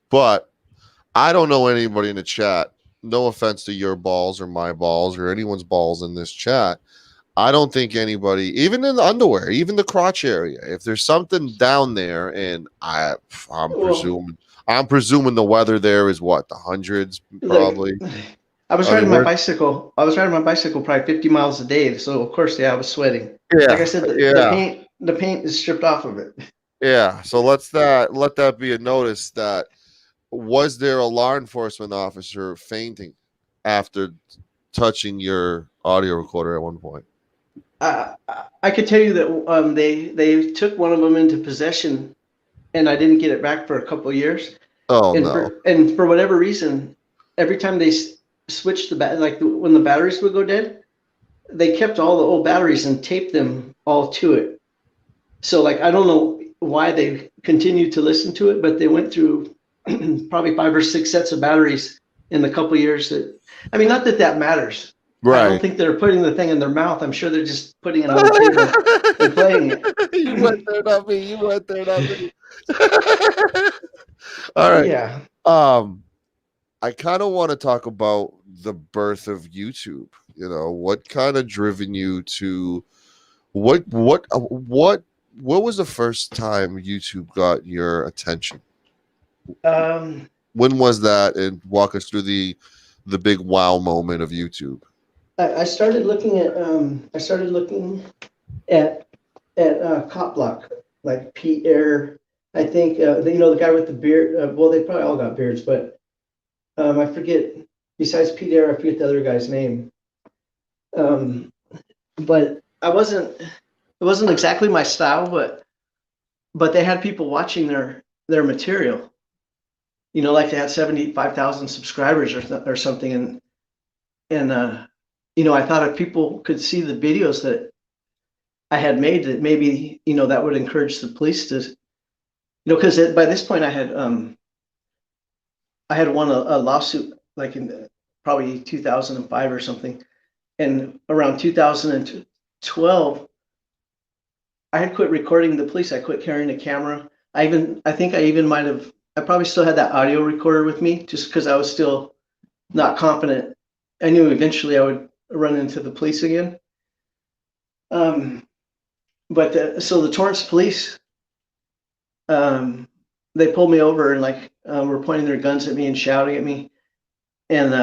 But I don't know anybody in the chat. No offense to your balls or my balls or anyone's balls in this chat. I don't think anybody, even in the underwear, even the crotch area, if there's something down there, and I'm presuming the weather there is what, the hundreds probably. I was riding my bicycle. I was riding my bicycle probably 50 miles a day, so of course, I was sweating. Yeah, like I said, the paint is stripped off of it. Yeah, so let that be a notice that was there a law enforcement officer fainting after touching your audio recorder at one point? I could tell you that they took one of them into possession, and I didn't get it back for a couple of years. Oh, no! For whatever reason, every time they switched when the batteries would go dead, they kept all the old batteries and taped them all to it. So I don't know why they continued to listen to it, but they went through probably 5 or 6 sets of batteries in the couple of years not that matters. Right. I don't think they're putting the thing in their mouth. I'm sure they're just putting it on the table and playing it. You went there, not me. You went there, not me. All right. Yeah. I kind of want to talk about the birth of YouTube. What kind of driven you to what was the first time YouTube got your attention? When was that? And walk us through the big wow moment of YouTube. I started looking at Cop Block, like Pete Air. I think the guy with the beard. Well, they probably all got beards, but I forget. Besides Pete Air, I forget the other guy's name. But it wasn't exactly my style, but they had people watching their material. Like they had 75,000 subscribers or something, and I thought if people could see the videos that I had made, that maybe that would encourage the police to, because by this point I had won a lawsuit like in probably 2005 or something, and around 2012 I had quit recording the police. I quit carrying a camera. I probably still had that audio recorder with me just because I was still not confident. I knew eventually I would run into the police again. So the Torrance police, they pulled me over and were pointing their guns at me and shouting at me. And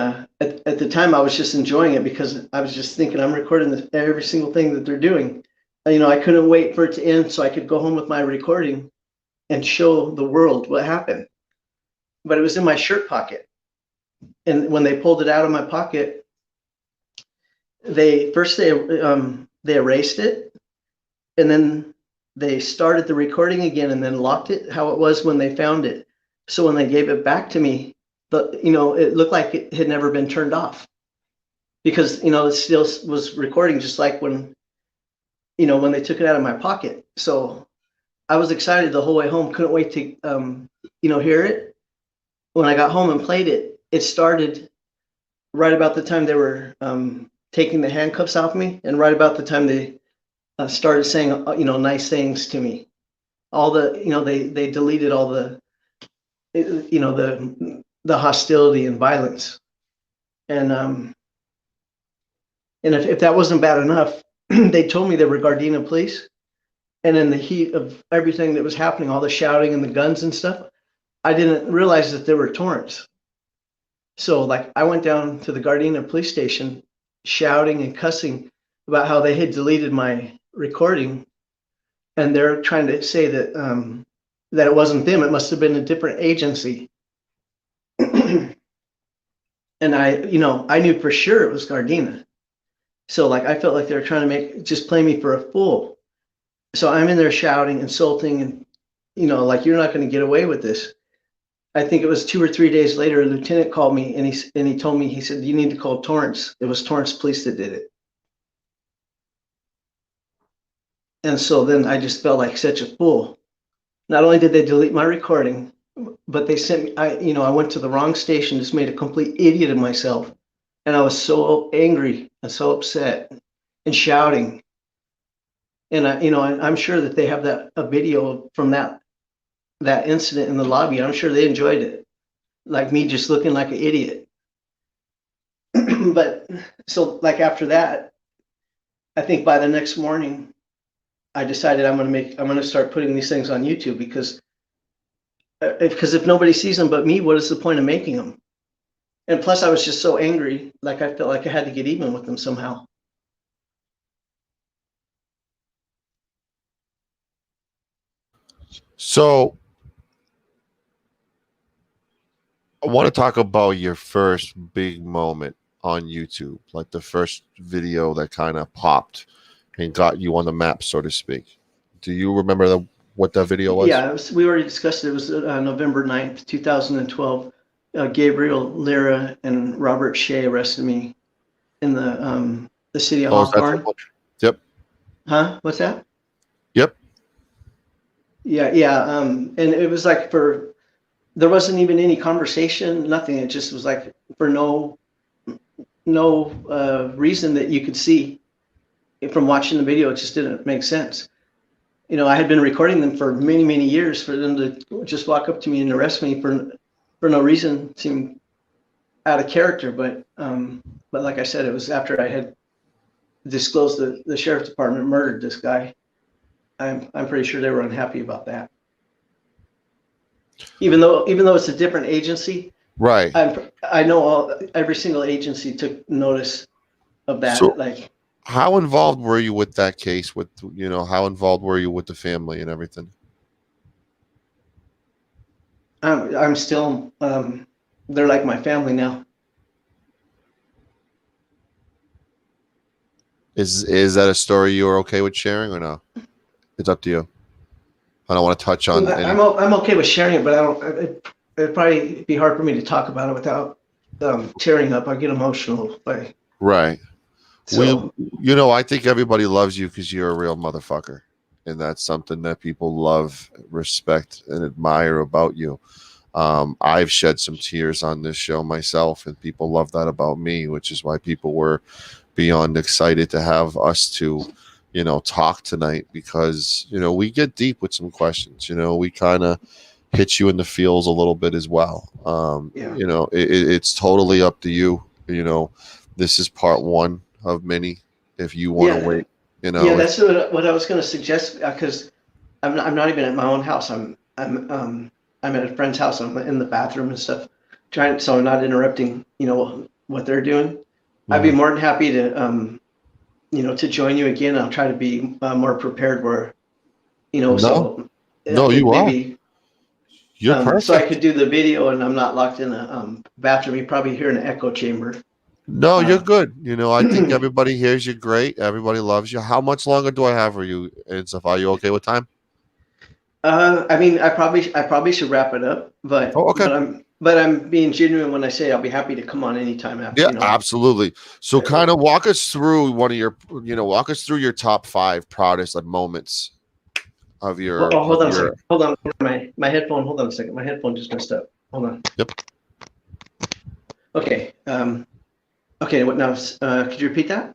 at the time I was just enjoying it because I was just thinking I'm recording every single thing that they're doing. I couldn't wait for it to end so I could go home with my recording and show the world what happened. But it was in my shirt pocket. And when they pulled it out of my pocket, they erased it, and then they started the recording again and then locked it how it was when they found it. So when they gave it back to me, it looked like it had never been turned off, because it still was recording, just like when they took it out of my pocket. So I was excited the whole way home, couldn't wait to hear it. When I got home and played it, it started right about the time they were taking the handcuffs off me, and right about the time they started saying nice things to me. All the they deleted all the the hostility and violence. And if that wasn't bad enough, they told me they were Gardena police, and in the heat of everything that was happening, all the shouting and the guns and stuff, I didn't realize that they were Torrance. So like I went down to the Gardena police station shouting and cussing about how they had deleted my recording, and they're trying to say that that it wasn't them, it must have been a different agency. And I knew for sure it was Gardena. So like I felt like they were trying to play me for a fool. So I'm in there shouting, insulting, and like, you're not going to get away with this. I think it was 2 or 3 days later, a lieutenant called me, and he told me, he said, you need to call Torrance. It was Torrance police that did it. And so then I just felt like such a fool. Not only did they delete my recording, but they sent me, I went to the wrong station, just made a complete idiot of myself. And I was so angry and so upset and shouting. And I'm sure that they have a video from that incident in the lobby. I'm sure they enjoyed it, like me just looking like an idiot. But so like after that, I think by the next morning, I decided I'm going to start putting these things on YouTube, because if nobody sees them but me, what is the point of making them? And plus, I was just so angry, like I felt like I had to get even with them somehow. So I want to talk about your first big moment on YouTube, like the first video that kind of popped and got you on the map, so to speak. Do you remember what that video was? Yeah, we already discussed it. It was November 9th, 2012. Gabriel Lira and Robert Shea arrested me in the city of Hawthorne. Yep. Huh? What's that? Yep. Yeah. And it was like there wasn't even any conversation, nothing. It just was like for no reason that you could see from watching the video. It just didn't make sense. I had been recording them for many, many years. For them to just walk up to me and arrest me for no reason seemed out of character. But like I said, it was after I had disclosed that the sheriff's department murdered this guy. I'm pretty sure they were unhappy about that. Even though it's a different agency, right? I know every single agency took notice of that. So, how involved were you with that case? How involved were you with the family and everything? I'm still. They're like my family now. Is that a story you're okay with sharing or no? It's up to you. I don't want to touch on. I'm okay with sharing it, but I don't. It'd probably be hard for me to talk about it without tearing up. I get emotional. Right. So, I think everybody loves you because you're a real motherfucker, and that's something that people love, respect, and admire about you. I've shed some tears on this show myself, and people love that about me, which is why people were beyond excited to have us to talk tonight, because we get deep with some questions. We kind of hit you in the feels a little bit as well. It's totally up to you. This is part one of many. If you want to wait, that's what I was going to suggest, because I'm not even at my own house. I'm at a friend's house. I'm in the bathroom and stuff, so I'm not interrupting what they're doing. Mm-hmm. I'd be more than happy to to join you again. I'll try to be more prepared. Where you are. You're So I perfect. could do the video and I'm not locked in a bathroom. You probably hear an echo chamber. No, you're good. I think everybody hears you great. Everybody loves you. How much longer do I have for you and stuff? Are you okay with time? I mean, I probably should wrap it up, but Oh, okay. I'm being genuine when I say I'll be happy to come on anytime after, Yeah, absolutely. So kind of walk us through walk us through your top 5 proudest like moments of Well, your oh, hold of on a second. your Hold on. My headphone. Hold on a second. My headphone just messed up. Hold on. Yep. Okay. Okay. What now? Could you repeat that?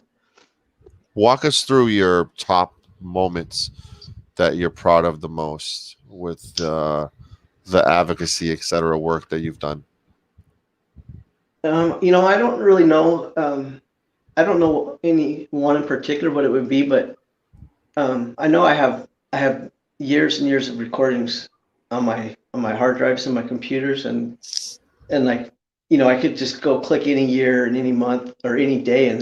Walk us through your top moments that you're proud of the most with the advocacy, etc. work that you've done. I don't really know. I don't know any one in particular what it would be, but I know I have years and years of recordings on my hard drives and my computers, and like I could just go click any year and any month or any day, and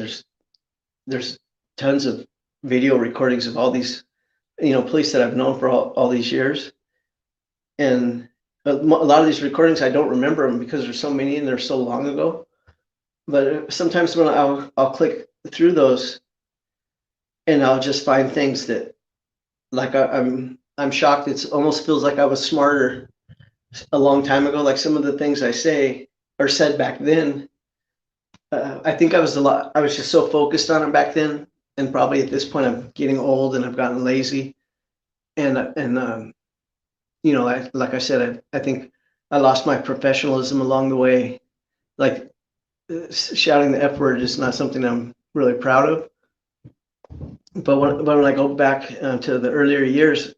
there's tons of video recordings of all these police that I've known for all these years, and a lot of these recordings I don't remember them because there's so many and they're so long ago. But sometimes when I'll click through those and I'll just find things that like I'm shocked. It almost feels like I was smarter a long time ago. Like some of the things I say or said back then, I think I was just so focused on it back then, and probably at this point I'm getting old and I've gotten lazy, and like I said, I think I lost my professionalism along the way. Like shouting the F word is not something I'm really proud of. But when I go back to the earlier years,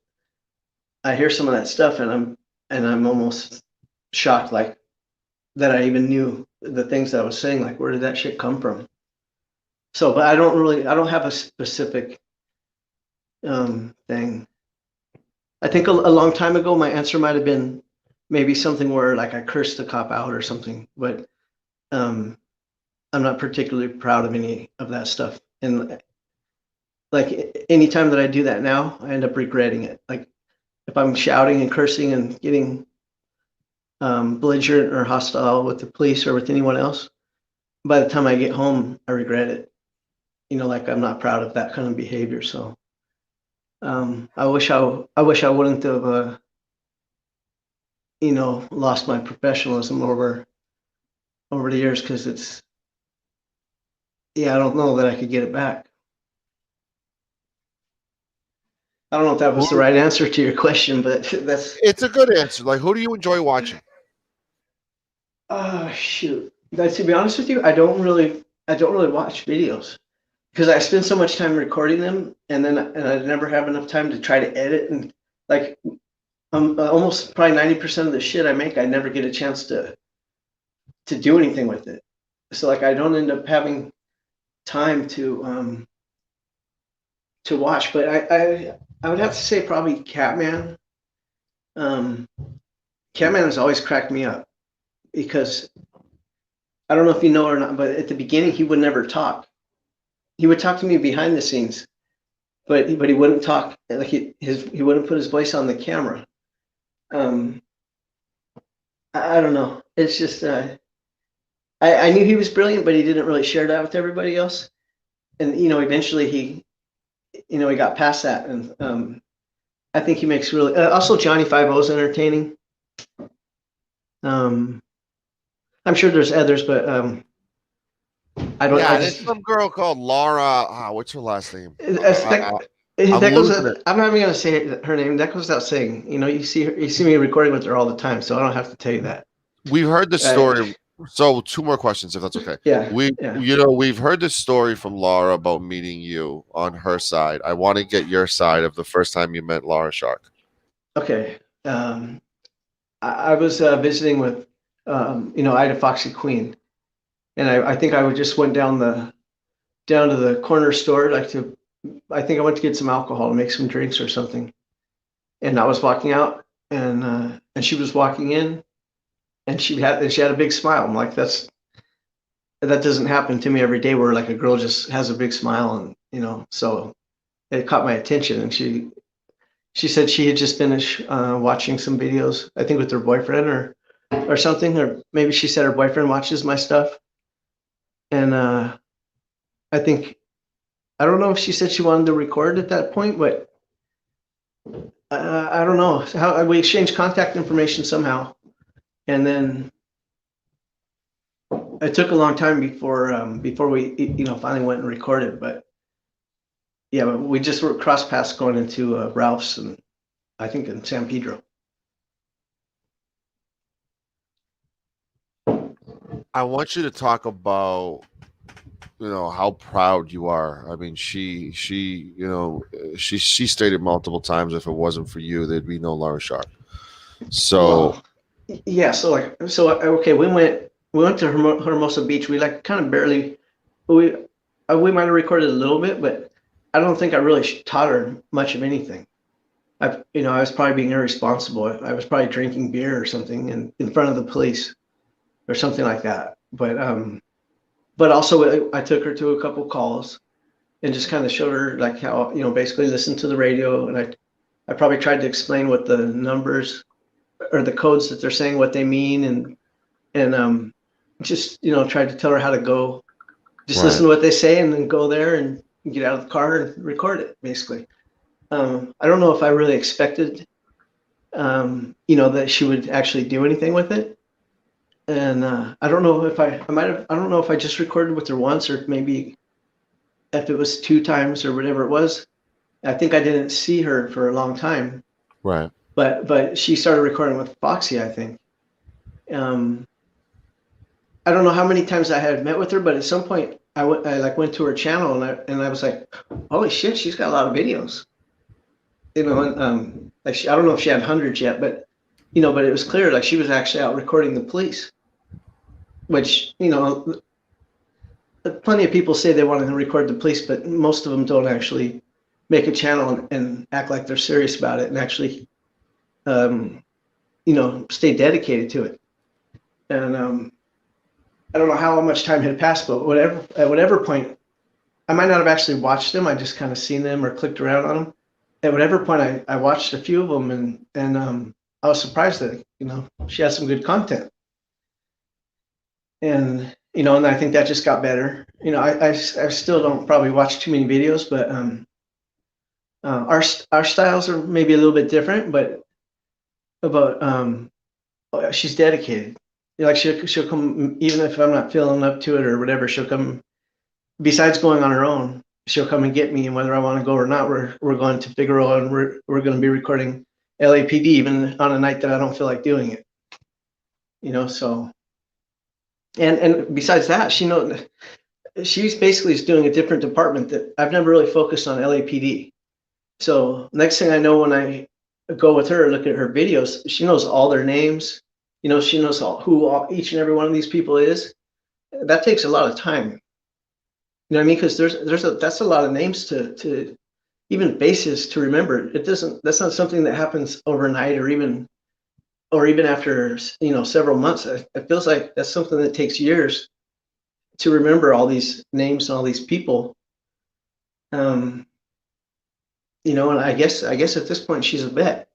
I hear some of that stuff, and I'm almost shocked, like that I even knew the things that I was saying. Like, where did that shit come from? So, but I don't have a specific thing. I think a long time ago, my answer might have been maybe something where like I cursed the cop out or something, but um, I'm not particularly proud of any of that stuff. And like anytime that I do that now, I end up regretting it. Like if I'm shouting and cursing and getting belligerent or hostile with the police or with anyone else, by the time I get home, I regret it. Like I'm not proud of that kind of behavior. So I wish I wouldn't have lost my professionalism over the years, because I don't know that I could get it back. I don't know if that was the right answer to your question, but It's a good answer. Like, who do you enjoy watching? Shoot. To be honest with you, I don't really watch videos because I spend so much time recording them, and I never have enough time to try to edit, and like almost probably 90% of the shit I make, I never get a chance to do anything with it. So like I don't end up having time to watch. But I would have to say probably Catman. Catman has always cracked me up because I don't know if you know or not, but at the beginning he would never talk. He would talk to me behind the scenes, but he wouldn't talk. Like he wouldn't put his voice on the camera. I don't know. It's just I knew he was brilliant, but he didn't really share that with everybody else. And eventually he got past that, and I think he makes really also Johnny 5 is entertaining. I'm sure there's others, but I don't. Yeah, there's some girl called Laura. What's her last name? I'm not even gonna say her name. That goes without saying. You see me recording with her all the time, so I don't have to tell you that. We've heard the story. So 2 more questions, if that's okay. Yeah. We've heard the story from Laura about meeting you on her side. I want to get your side of the first time you met Laura Shark. Okay. I was visiting with Ida Foxy Queen, and I think I just went down to the corner store, I think I went to get some alcohol to make some drinks or something, and I was walking out, and she was walking in, and she had a big smile. I'm like, that doesn't happen to me every day, where like a girl just has a big smile, and so it caught my attention, and she said she had just finished watching some videos, I think with her boyfriend or something, or maybe she said her boyfriend watches my stuff. And I think, I don't know if she said she wanted to record at that point, but I don't know how we exchanged contact information somehow. And then it took a long time before we, finally went and recorded, but yeah, we just were cross paths going into Ralph's, and I think in San Pedro. I want you to talk about, how proud you are. I mean, she stated multiple times, if it wasn't for you, there'd be no Laura Sharp. So, well, yeah. So okay, we went to Hermosa Beach. We kind of barely, we might have recorded a little bit, but I don't think I really taught her much of anything. I was probably being irresponsible. I was probably drinking beer or something in front of the police or something like that. But also I took her to a couple calls and just kind of showed her like how, basically listen to the radio. And I probably tried to explain what the numbers or the codes that they're saying, what they mean. And just, tried to tell her how to go, just right. listen to what they say and then go there and get out of the car and record it basically. I don't know if I really expected, that she would actually do anything with it. And I don't know if I don't know if I just recorded with her once or maybe if it was 2 times or whatever it was. I think I didn't see her for a long time. Right. But she started recording with Foxy, I think. I don't know how many times I had met with her, but at some point I went to her channel and I was like, holy shit, she's got a lot of videos. I don't know if she had hundreds yet, but but it was clear like she was actually out recording the police, which plenty of people say they want to record the police, but most of them don't actually make a channel and act like they're serious about it and actually stay dedicated to it. And I don't know how much time had passed, but at whatever point, I might not have actually watched them. I just kind of seen them or clicked around on them. At whatever point, I watched a few of them, and I was surprised that she had some good content. And and I think that just got better. I still don't probably watch too many videos, but our styles are maybe a little bit different. But she's dedicated. Like she'll come even if I'm not feeling up to it or whatever. She'll come. Besides going on her own, she'll come and get me, and whether I want to go or not, we're going to Figueroa, and we're going to be recording LAPD even on a night that I don't feel like doing it. So. And besides that, she's basically doing a different department that I've never really focused on LAPD. So next thing I know, when I go with her, look at her videos, she knows all their names. She knows who each and every one of these people is. That takes a lot of time. You know what I mean? Because that's a lot of names to even faces to remember. That's not something that happens overnight or even after several months. It feels like that's something that takes years to remember all these names and all these people. And I guess at this point she's a vet,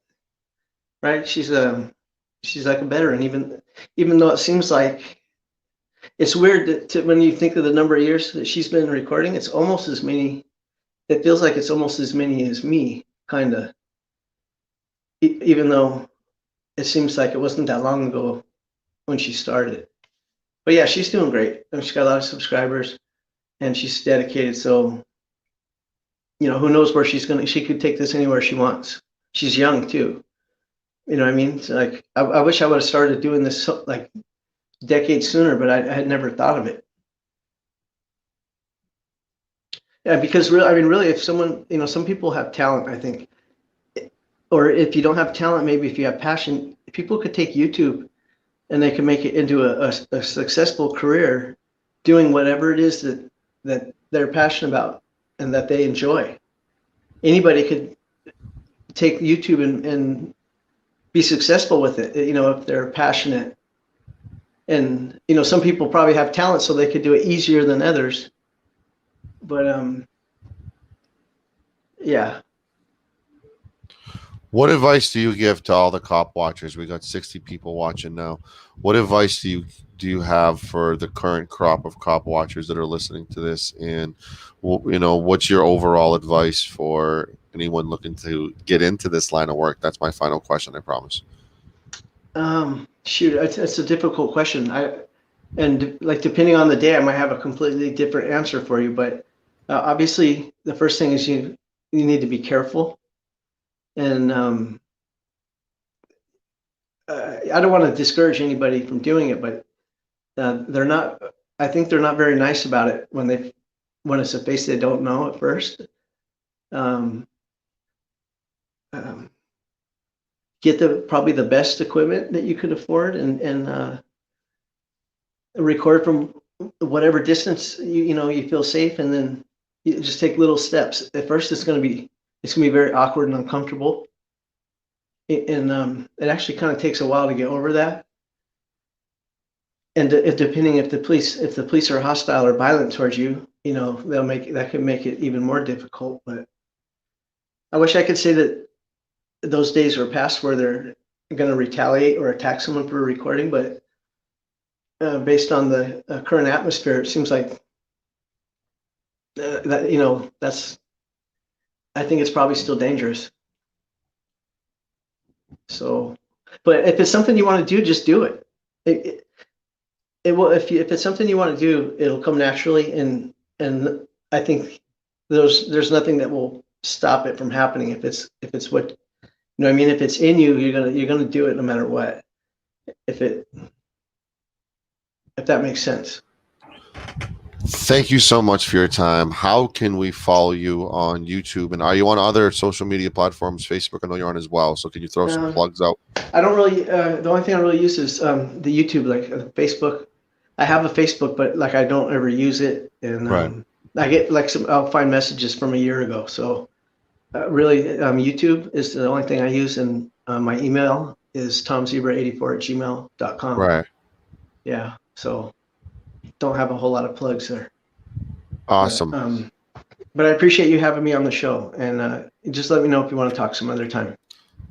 right? She's like a veteran, even though it seems like it's weird when you think of the number of years that she's been recording. It's almost as many. It feels like it's almost as many as me, kind of. Even though it seems like it wasn't that long ago when she started. But yeah, she's doing great. She's got a lot of subscribers and she's dedicated. So, who knows where she could take this anywhere she wants. She's young too. You know what I mean? So like, I wish I would have started doing this like decades sooner, but I had never thought of it. Yeah, because really, if someone, some people have talent, I think, or if you don't have talent, maybe if you have passion, people could take YouTube and they can make it into a successful career doing whatever it is that they're passionate about and that they enjoy. Anybody could take YouTube and be successful with it, if they're passionate. And, some people probably have talent so they could do it easier than others. But, yeah. What advice do you give to all the cop watchers? We got 60 people watching now. What advice do you have for the current crop of cop watchers that are listening to this? And what's your overall advice for anyone looking to get into this line of work? That's my final question, I promise. Shoot, it's a difficult question. And like depending on the day, I might have a completely different answer for you. But obviously, the first thing is you need to be careful. And I don't want to discourage anybody from doing it, but they're not. I think they're not very nice about it when it's a face they don't know at first. Um, um, get probably the best equipment that you could afford, and record from whatever distance you feel safe, and then you just take little steps. At first, it's gonna be very awkward and uncomfortable, and it actually kind of takes a while to get over that. And depending if the police are hostile or violent towards you, that can make it even more difficult. But I wish I could say that those days are past where they're going to retaliate or attack someone for recording, but based on the current atmosphere, it seems like that's. I think it's probably still dangerous. So, but if it's something you want to do, just do it. It will. If it's something you want to do, it'll come naturally, and I think there's nothing that will stop it from happening. If it's what I mean, if it's in you, you're gonna do it no matter what. If that makes sense. Thank you so much for your time. How can we follow you on YouTube? And are you on other social media platforms? Facebook, I know you're on as well. So can you throw some plugs out? I don't really. The only thing I really use is the YouTube, like Facebook. I have a Facebook, but like I don't ever use it, and right. I get like I'll find messages from a year ago. So really, YouTube is the only thing I use, and my email is tomzebra84@gmail.com. Right. Yeah. So don't have a whole lot of plugs there. Awesome. But I appreciate you having me on the show, and just let me know if you want to talk some other time.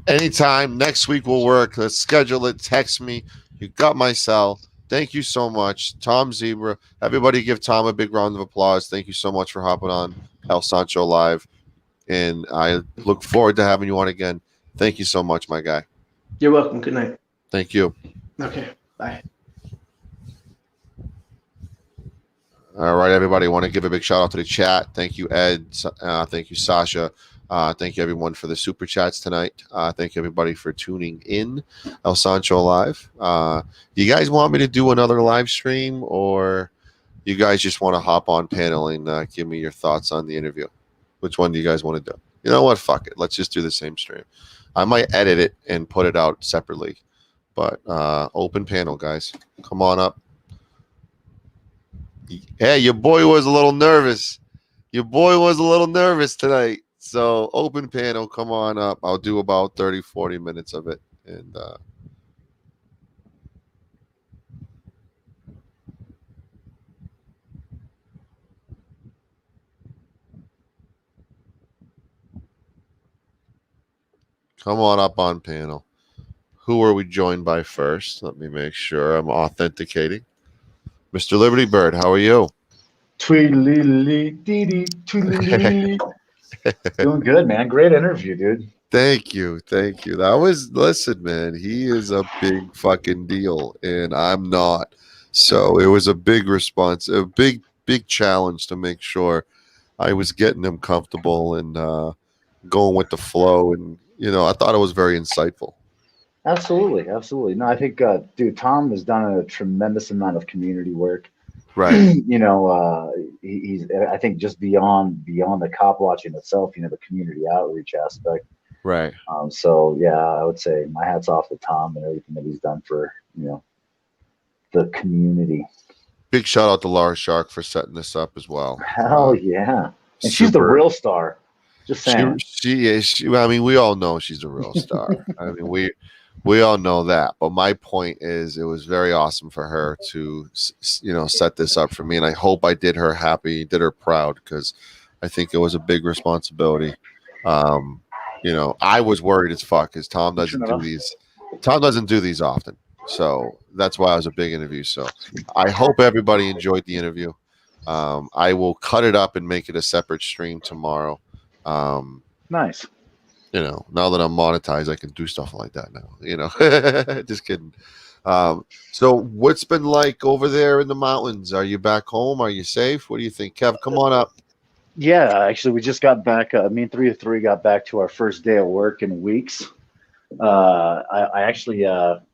Anytime. Next week will work. Let's schedule it. Text me. You got my cell. Thank you so much, Tom Zebra. Everybody give Tom a big round of applause. Thank you so much for hopping on El Sancho Live. And I look forward to having you on again. Thank you so much, my guy. You're welcome. Good night. Thank you. Okay. Bye. All right, everybody. I want to give a big shout out to the chat. Thank you, Ed. Thank you, Sasha. Thank you, everyone, for the super chats tonight. Thank you, everybody, for tuning in. El Sancho Live. You guys want me to do another live stream, or you guys just want to hop on panel and give me your thoughts on the interview? Which one do you guys want to do? You know what? Fuck it. Let's just do the same stream. I might edit it and put it out separately. But open panel, guys. Come on up. Hey, your boy was a little nervous. Your boy was a little nervous tonight. So open panel, come on up. I'll do about 30, 40 minutes of it. And come on up on panel. Who are we joined by first? Let me make sure I'm authenticating. Mr. Liberty Bird, how are you? Tweedly dee tweedly. Doing good, man. Great interview, dude. Thank you. Listen, man, he is a big fucking deal, and I'm not. So it was a big response, a big challenge to make sure I was getting him comfortable and going with the flow. And, I thought it was very insightful. Absolutely. No, I think, dude, Tom has done a tremendous amount of community work. Right. He's, I think, just beyond the cop watching itself, the community outreach aspect. Right. So yeah, I would say my hat's off to Tom and everything that he's done for, the community. Big shout out to Laura Shark for setting this up as well. Hell yeah. And she's the real star. Just saying. She is. I mean, we all know she's a real star. I mean, we all know that. But my point is, it was very awesome for her to, set this up for me. And I hope I did her happy, did her proud, because I think it was a big responsibility. You know, I was worried as fuck because Tom doesn't do these. Tom doesn't do these often, so that's why it was a big interview. So I hope everybody enjoyed the interview. I will cut it up and make it a separate stream tomorrow. Nice. You know, now that I'm monetized, I can do stuff like that now. You know, just kidding. So what's been like over there in the mountains? Are you back home? Are you safe? What do you think, Kev? Come on up. Yeah, actually, we just got back. Me and 3 of 3 got back to our first day of work in weeks. I actually,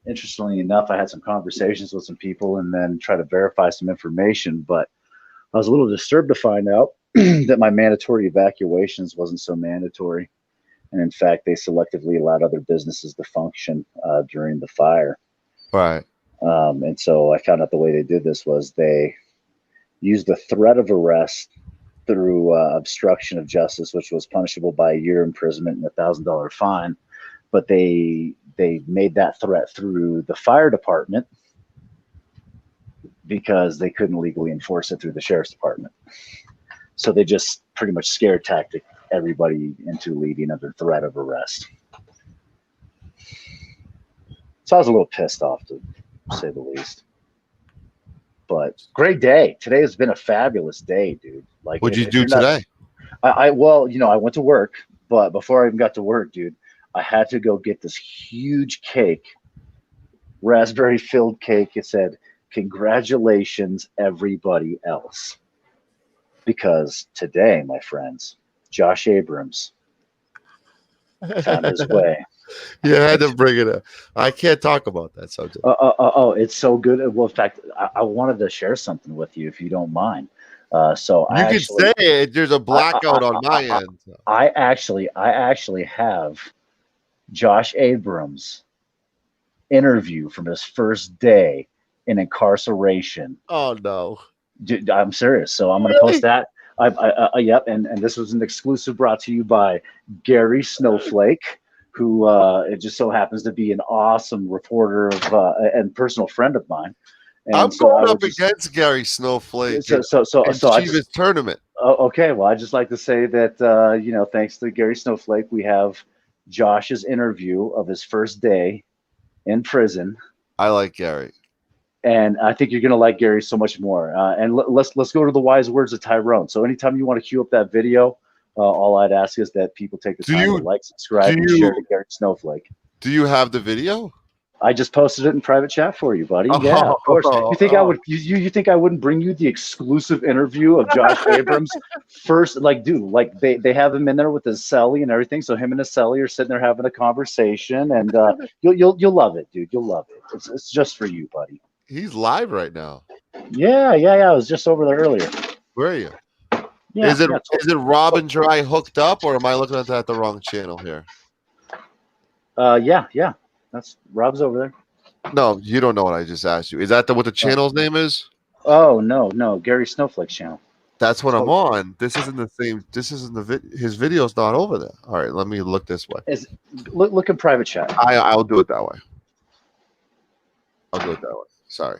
interestingly enough, I had some conversations with some people and then try to verify some information, but I was a little disturbed to find out that my mandatory evacuations wasn't so mandatory. And in fact, they selectively allowed other businesses to function during the fire. Right. And so I found out the way they did this was they used the threat of arrest through obstruction of justice, which was punishable by a year imprisonment and $1,000 fine. But they made that threat through the fire department because they couldn't legally enforce it through the sheriff's department. So they just pretty much scare tactic everybody into leaving under threat of arrest. So I was a little pissed off, to say the least. But great day. Today has been a fabulous day, dude. Like, what'd you do today? Well, you know, I went to work, but before I even got to work, dude, I had to go get this huge cake, raspberry filled cake. It said, "Congratulations, everybody else." Because today, my friends, Josh Abrams found his way. You had to bring it up. I can't talk about that subject. Oh, it's so good. Well, in fact, I wanted to share something with you, if you don't mind. So you can say it. There's a blackout on my end. I actually have Josh Abrams' interview from his first day in incarceration. Oh no. Dude, I'm serious. So I'm going to post that. Yep. And this was an exclusive brought to you by Gary Snowflake, who it just so happens to be an awesome reporter of and personal friend of mine. And I'm going up against Gary Snowflake. So Chivas tournament. Okay. Well, I just like to say that you know, thanks to Gary Snowflake, we have Josh's interview of his first day in prison. I like Gary. And I think you're going to like Gary so much more. And let's go to the wise words of Tyrone. So anytime you want to cue up that video, all I'd ask is that people take the time to like, subscribe, and share to Gary Snowflake. Do you have the video? I just posted it in private chat for you, buddy. Yeah, of course. You think I would? You think I wouldn't bring you the exclusive interview of Josh Abrams first? Like, dude, like they have him in there with his celly and everything. So him and his celly are sitting there having a conversation, and you'll love it, dude. You'll love it. It's just for you, buddy. He's live right now. Yeah. I was just over there earlier. Where are you? Yeah, is it Robin Dry hooked up, or am I looking at that the wrong channel here? Yeah. That's Rob's over there. No, you don't know what I just asked you. Is that what the channel's name is? Oh no, Gary Snowflake's channel. That's what I'm on. This isn't the same. This isn't his video's not over there. All right, let me look this way. Look in private chat. I'll do it that way. I'll do it that way. Sorry.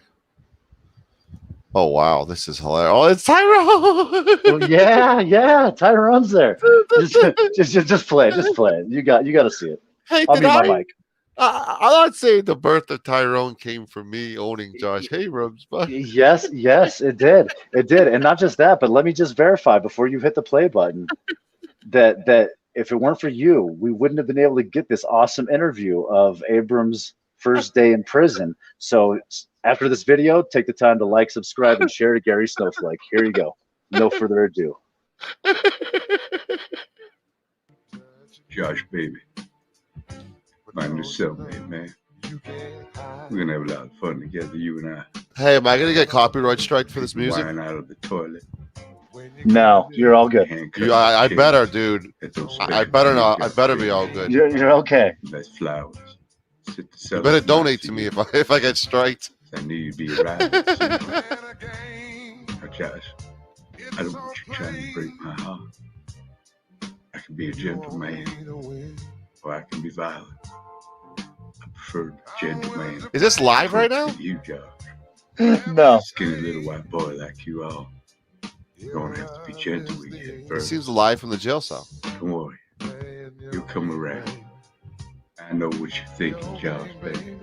Oh wow, this is hilarious. Oh, it's Tyrone. Yeah, Tyrone's there. just play it. You got to see it. Hey, I'll mute my mic. I'm not saying the birth of Tyrone came from me owning Josh Abrams, but yes, it did, and not just that, but let me just verify before you hit the play button that if it weren't for you, we wouldn't have been able to get this awesome interview of Abrams' first day in prison. So after this video, take the time to like, subscribe, and share to Gary Snowflake. Here you go. No further ado. Josh, baby. My new cellmate, man. We're gonna have a lot of fun together, you and I. Hey, am I gonna get copyright strike for this music? Wine out of the toilet. No, you're all good. I better, dude. I better not. I better be all good. You're okay. That's flowers. You better donate to me if I get striked. I knew you'd be around. Now, Josh, I don't want you trying to break my heart. I can be a gentleman, or I can be violent. I prefer the gentleman. Is this live right now? You, Josh. No. Skinny little white boy like you are. You're gonna have to be gentle with you at It first. seems live from the jail cell. Don't worry. You'll come around. I know what you're thinking, Charles, baby.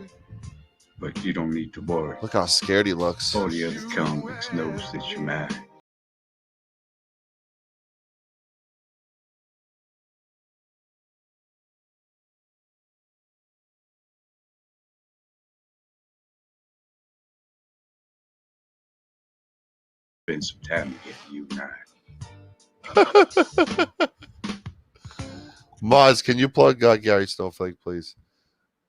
But you don't need to worry. Look how scared he looks. All the other convicts knows that you're mad. Been some time to get you and I. Maz, can you plug Gary Snowflake, please?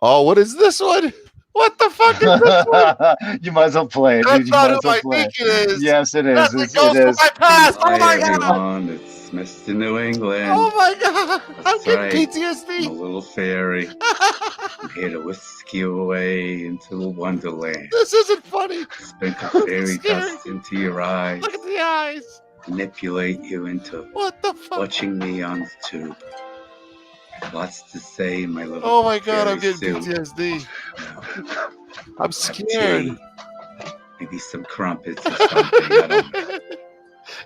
Oh, what is this one? What the fuck is this one? You might as well play it, dude. That's You not might who as well I play think it is. Yes, it is. That's It the ghost is. from my past. Oh Hi, my god. everyone. It's Mr. New England. Oh my god. I'm That's getting right. PTSD. I'm a little fairy. I'm here to whisk you away into a wonderland. This isn't funny. Sprinkle fairy Scary. dust into your eyes. Look at the eyes. Manipulate you into What the fuck? watching me on the tube. Lots to say, my little. Oh my god, I'm fairy getting suit. PTSD. I'm Have scared. tea, maybe some crumpets or something. I don't know.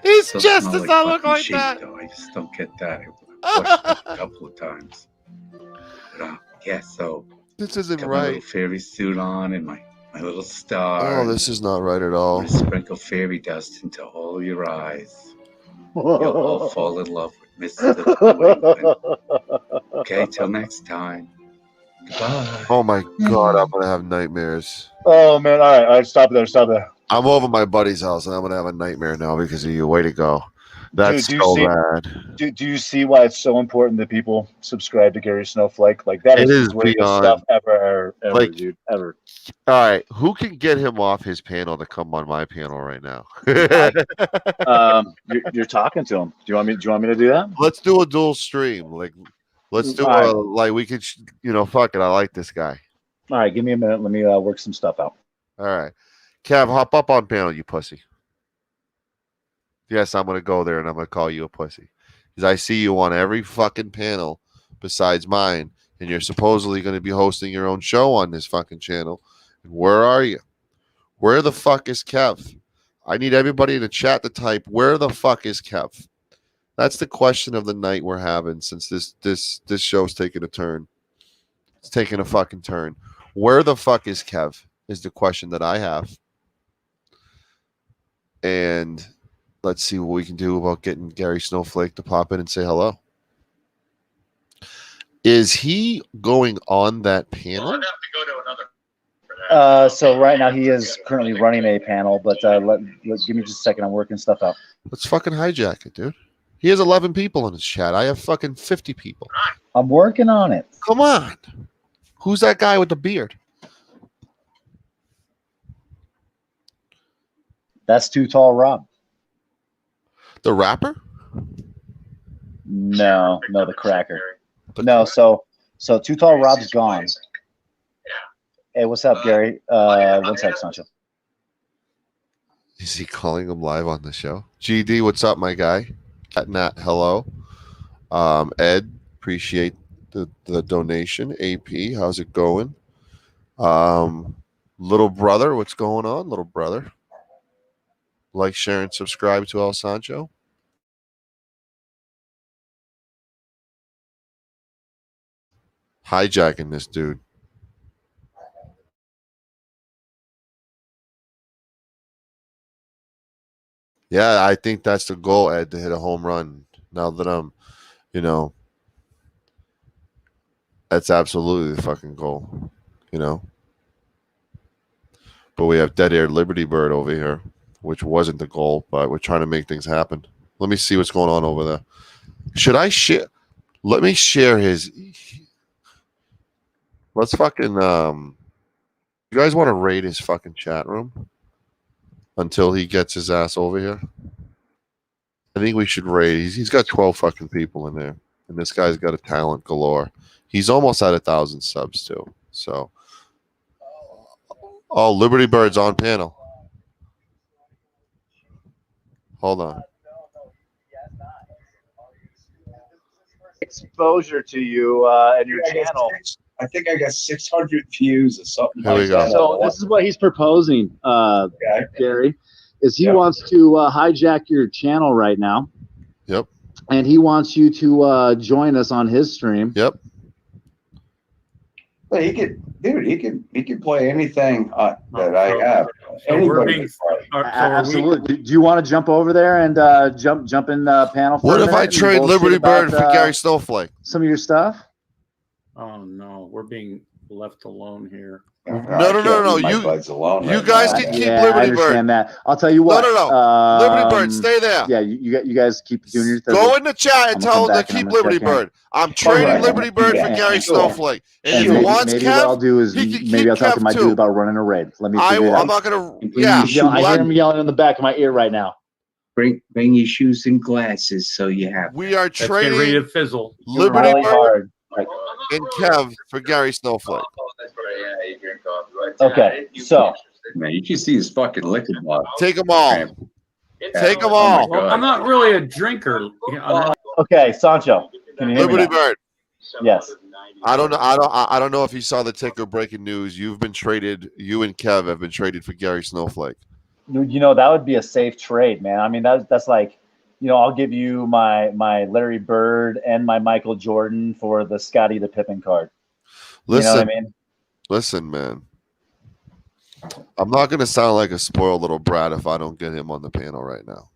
His Still chest smell does not look fucking like sheep, that. though. I just don't get that. I watched that a couple of times. But yeah, so This isn't got my little right. fairy suit on and my little star. Oh, this is not right at I'm all. gonna sprinkle fairy dust into all your eyes. You'll all fall in love with Mr. New England. Okay, till next time. Goodbye. Oh my god, I'm gonna have nightmares. Oh man! All right, stop there. I'm over my buddy's house and I'm gonna have a nightmare now because of you. Way to go. That's Dude, so bad. Do you see why it's so important that people subscribe to Gary Snowflake? Like that It is is the greatest beyond. stuff ever, Like- dude, ever. All right, who can get him off his panel to come on my panel right now? You're talking to him. Do you want me to do that? Let's do a dual stream. Like, let's do All right. like we could, fuck it. I like this guy. All right, give me a minute. Let me work some stuff out. All right, Kev, hop up on panel, you pussy. Yes, I'm gonna go there and I'm gonna call you a pussy because I see you on every fucking panel besides mine, and you're supposedly going to be hosting your own show on this fucking channel. And where are you? Where the fuck is Kev? I need everybody in the chat to type, where the fuck is Kev? That's the question of the night we're having since this show's taking a turn. It's taking a fucking turn. Where the fuck is Kev is the question that I have. And let's see what we can do about getting Gary Snowflake to pop in and say hello. Is he going on that panel? I'd have to go to another for that. So right now he is currently running a panel, but give me just a second. I'm working stuff out. Let's fucking hijack it, dude. He has 11 people in his chat. I have fucking 50 people. I'm working on it. Come on. Who's that guy with the beard? That's Too Tall Rob. The rapper? No, the cracker. The No, so Too Tall Rob's gone. Yeah. Hey, what's up, Gary? One sec, Sancho. Is he calling him live on the show? GD, what's up, my guy? Cat Nat, hello. Ed, appreciate the donation. AP, how's it going? Little brother, what's going on, little brother? Like, share, and subscribe to El Sancho. Hijacking this dude. Yeah, I think that's the goal, Ed, to hit a home run. Now that I'm, that's absolutely the fucking goal, But we have Dead Air Liberty Bird over here, which wasn't the goal, but we're trying to make things happen. Let me see what's going on over there. Should I share? Let me share his. Let's fucking. You guys want to raid his fucking chat room until he gets his ass over here? I think we should raid. He's got 12 fucking people in there, and this guy's got a talent galore. He's almost at 1,000 subs too. So, oh, Liberty Bird's on panel. Hold on. Exposure to you and your channel. I think I got 600 views or something Here we like go. that. So this is what he's proposing, Okay. Gary, is he Yeah. wants to hijack your channel right now. Yep. and he wants you to join us on his stream. Yep. Well, he could play anything that I have. So we're Anybody being. can play. Absolutely. Do you want to jump over there and jump in the panel? For What a if I minute and trade bullshit Liberty Bird about, for Gary Snowflake? some of your stuff? Oh no, we're being left alone here. No. My buds alone. You right guys now. can keep Yeah, Liberty I understand Bird. that. I'll tell you what. No. Liberty Bird, stay there. Yeah, you guys keep doing your thing. Go in the chat and tell them to keep Liberty Bird. I'm trading right. Liberty Bird for Yeah, Gary sure. Snowflake. And And if he maybe, wants maybe Kev, what I'll do is he can maybe keep I'll talk to Kev my too. dude about running a raid. Let me figure it out. I'm not gonna. I hear him yelling in the back of my ear right now. Bring your shoes and glasses so you have. We are Let's get ready trading to fizzle. Liberty Really Bird hard. Like, and Kev for Gary Snowflake. okay, so Man, you can see his fucking liquor bottle. Take them all. Take them Oh all. my God. I'm not really a drinker. okay, Sancho, can you hear Liberty me now? Bird. Yes. I don't know if you saw the ticker breaking news. You've been traded. You and Kev have been traded for Gary Snowflake. You know, that would be a safe trade, man. I mean, that's like, you know, I'll give you my Larry Bird and my Michael Jordan for the Scottie the Pippen card. Listen, You know what I mean? Listen, man. I'm not gonna sound like a spoiled little brat if I don't get him on the panel right now.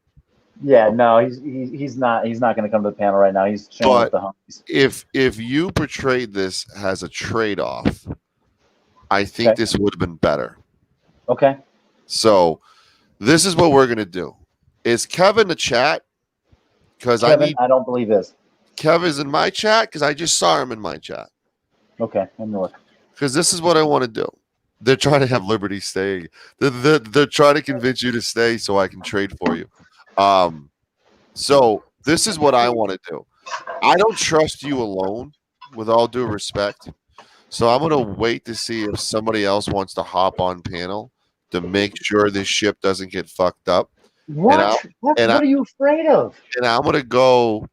Yeah, no, he's not going to come to the panel right now. He's chilling with the homies. If you portrayed this as a trade-off, I think this would have been better. Okay. So this is what we're gonna do. Is Kev in the chat? Because I don't believe this. Kev is in my chat because I just saw him in my chat. Okay, let me look. Because this is what I want to do. They're trying to have Liberty stay. They're trying to convince you to stay so I can trade for you. So this is what I want to do. I don't trust you alone, with all due respect. So I'm gonna wait to see if somebody else wants to hop on panel to make sure this ship doesn't get fucked up. What? What are you afraid of? And I'm gonna go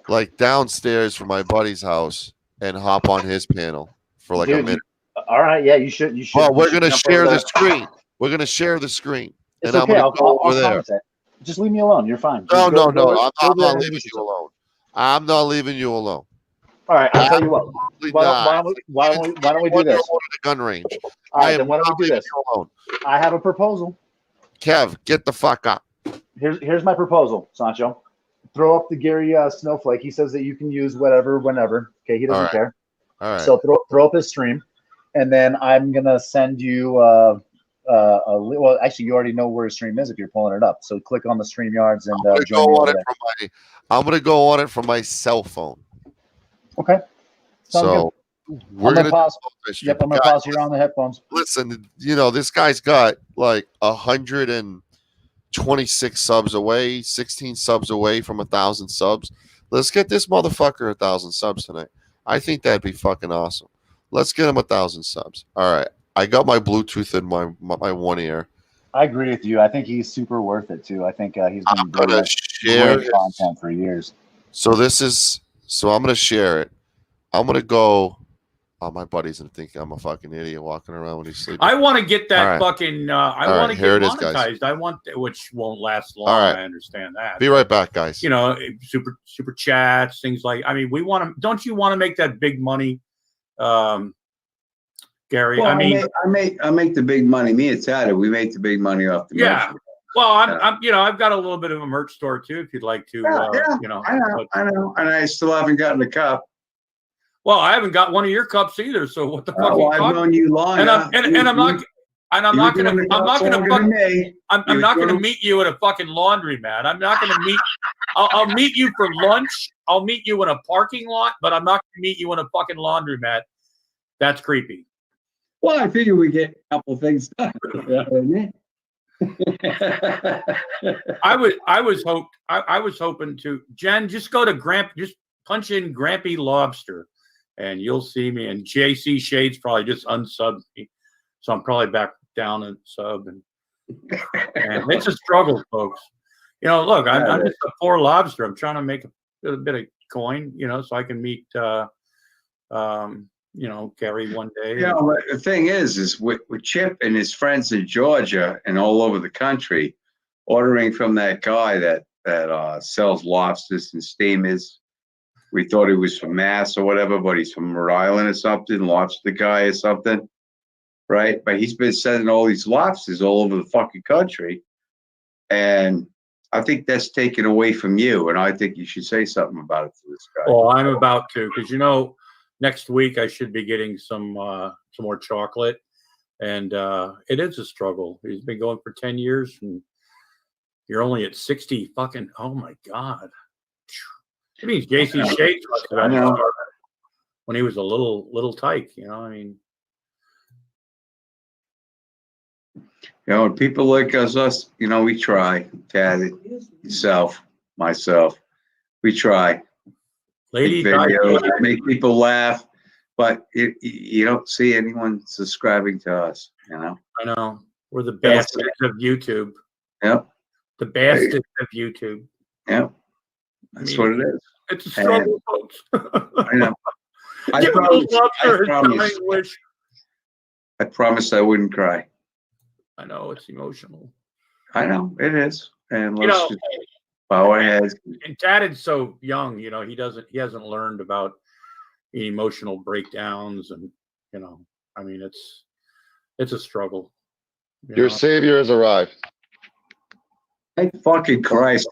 like downstairs from my buddy's house and hop on his panel for like a minute. All right, yeah, you should. Well, we're gonna share the screen. We're gonna share the screen, It's and okay. I'm gonna go over there. Just leave me alone. You're fine. No. Go I'm not leaving you alone. I'm not leaving you alone. All right, I'll tell you what. Why don't we do this? The gun range. All right, then why don't we do this? I have a proposal. Kev, get the fuck up. Here's my proposal, Sancho. Throw up the Gary Snowflake. He says that you can use whatever, whenever. Okay, he doesn't care. All right. So throw up his stream, and then I'm gonna send you. Well, actually, you already know where his stream is if you're pulling it up. So click on the StreamYards and join me over there. I'm gonna go on it from my cell phone. Okay. So we're gonna pause. Yep, I'm gonna pause here on the headphones. Listen, you know this guy's got like 126 subs away, 16 subs away from 1,000 subs. Let's get this motherfucker 1,000 subs tonight. I think that'd be fucking awesome. Let's get him 1,000 subs. All right. I got my Bluetooth in my one ear. I agree with you. I think he's super worth it too. I think he's been doing great content for years. So I'm gonna share it. I'm gonna go. Oh, my buddy's gonna think I'm a fucking idiot walking around when he's sleeping. I want to get that fucking. I want to get monetized. I want, which won't last long. All right. I understand that. Be right back, guys. You know, super chats, things like. I mean, we want to. Don't you want to make that big money, Gary? Well, I mean, I make the big money. Me and Tata, we make the big money off the merch. Well, I'm I've got a little bit of a merch store too. If you'd like to, you know, I know, and I still haven't gotten a cup. Well, I haven't got one of your cups either. So what the fuck? Well, I've known you long, and I'm not gonna meet you at a fucking laundromat. I'm not gonna meet. I'll meet you for lunch. I'll meet you in a parking lot, but I'm not gonna meet you in a fucking laundromat. That's creepy. Well, I figure we get a couple things done. I was hoping to Jen, just go to just punch in Grampy Lobster and you'll see me. And JC Shades probably just unsubbed me. So I'm probably back down and sub and it's a struggle, folks. You know, look, I'm just a poor lobster. I'm trying to make a bit of coin, you know, so I can meet you know, Gary one day. Yeah, but the thing is with Chip and his friends in Georgia and all over the country, ordering from that guy that that sells lobsters and steamers. We thought he was from Mass or whatever, but he's from Rhode Island or something, lobster guy or something, right? But he's been sending all these lobsters all over the fucking country, and I think that's taken away from you, and I think you should say something about it to this guy. Well, I'm about to, because next week I should be getting some more chocolate, and it is a struggle. He's been going for 10 years, and you're only at 60 fucking. Oh my god! It means JC Shades must have started when he was a little tyke. I mean. And people like us, we try. Tad, yourself, myself, we try. Ladies, make videos, make people laugh, but you don't see anyone subscribing to us. I know we're the bastards of YouTube. Yep. The bastards of YouTube. Yep. That's what it is. It's a struggle, folks. I know. I promised I wouldn't cry. I know it's emotional. I know it is, and let's just bow our heads. And Tad is so young, he hasn't learned about emotional breakdowns, and I mean, it's a struggle. Your savior has arrived. Thank fucking Christ!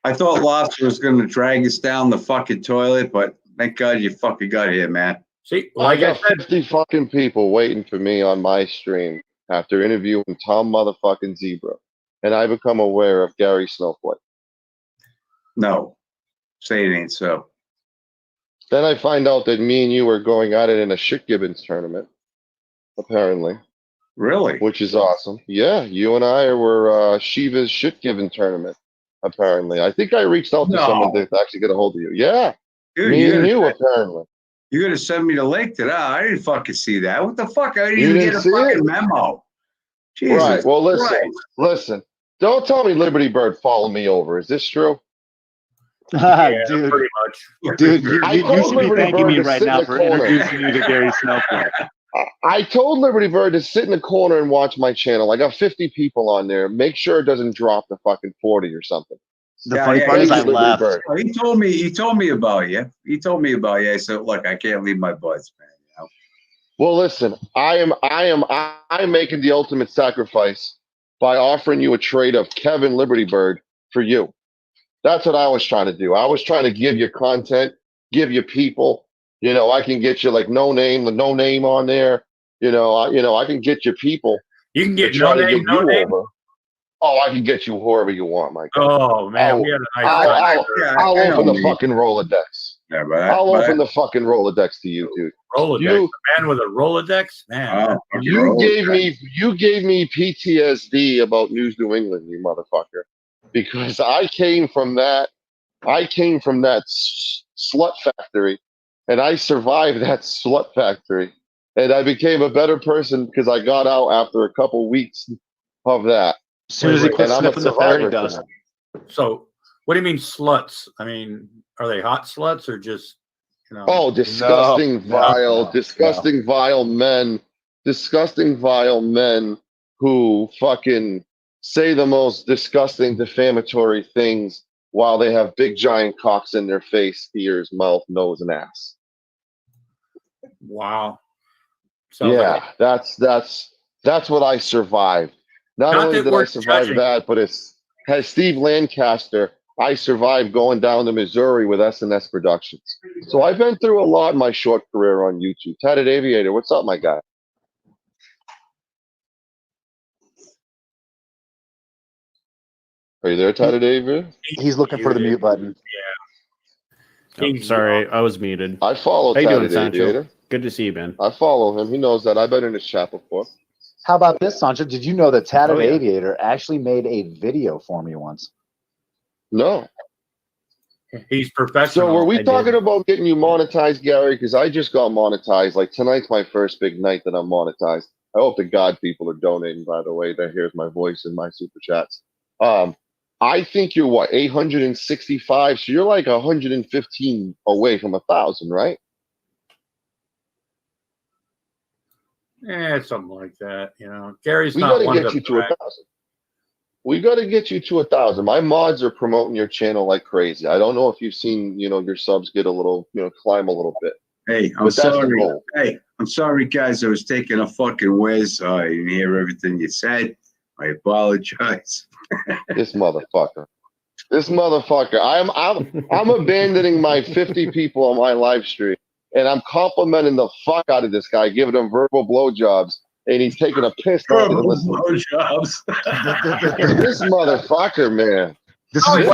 I thought Lobster was going to drag us down the fucking toilet, but thank God you fucking got here, man. See, I got 50 fucking people waiting for me on my stream after interviewing Tom motherfucking Zebra, and I become aware of Gary Snowflake. No, say it ain't so. Then I find out that me and you were going at it in a shit Gibbons tournament, apparently. Really? Which is awesome. Yeah, you and I were Shiva's shit Gibbon tournament, apparently. I think I reached out to someone to actually get a hold of you. Yeah, dude, me and you, apparently. You're going to send me the link to that? I didn't fucking see that. What the fuck? I didn't even get a fucking memo. Jesus right. Well, Christ. listen. Don't tell me Liberty Bird followed me over. Is this true? Yeah, dude, pretty much. Dude, you should be thanking me right now for introducing you to Gary Snowflake. I told Liberty Bird to sit in the corner and watch my channel. I got 50 people on there. Make sure it doesn't drop to fucking 40 or something. The funny part is I left. He told me about you. He told me about you. I said, look, I can't leave my buds, man. Well, listen, I'm making the ultimate sacrifice by offering you a trade of Kevin Liberty Bird for you. That's what I was trying to do. I was trying to give you content, give you people. I can get you like no name on there. I can get you people. You can get no name. Oh, I can get you whoever you want, Mike. Oh man, we had a nice I'll open the fucking Rolodex. Yeah, I'll open the fucking Rolodex to you, dude. Rolodex, a man with a Rolodex, man. You gave me PTSD about News New England, you motherfucker, because I came from that slut factory, and I survived that slut factory, and I became a better person because I got out after a couple weeks of that. As soon as he quit sniffing the fairy dust. So, what do you mean sluts? I mean, are they hot sluts or just, Oh, disgusting, vile men. Disgusting, vile men who fucking say the most disgusting, defamatory things while they have big, giant cocks in their face, ears, mouth, nose, and ass. Wow. That's what I survived. Not only did I survive that, but as Steve Lancaster, I survived going down to Missouri with S&S Productions. So I've been through a lot in my short career on YouTube. Tatted Aviator, what's up, my guy? Are you there, Tatted Aviator? He's looking for the mute button. Yeah. Oh, sorry, I was muted. I follow Tatted Aviator. Good to see you, Ben. I follow him. He knows that. I've been in his chat before. How about this, Sancho? Did you know that Tatted Aviator actually made a video for me once? No. He's professional. So were we talking about getting you monetized, Gary? Because I just got monetized. Like tonight's my first big night that I'm monetized. I hope to God people are donating, by the way. That hears my voice in my super chats. I think you're what, 865? So you're like 115 away from 1,000, right? Yeah, something like that. Gary's we not gotta one get of you to 1,000. We got to get you to 1,000. My mods are promoting your channel like crazy. I don't know if you've seen, your subs get a little, climb a little bit. Hey, I'm sorry. Hey, I'm sorry, guys. I was taking a fucking whiz. I didn't hear everything you said. I apologize. This motherfucker. I'm abandoning my 50 people on my live stream, and I'm complimenting the fuck out of this guy, giving him verbal blowjobs, and he's taking a piss. Verbal blowjobs. This motherfucker, man. This is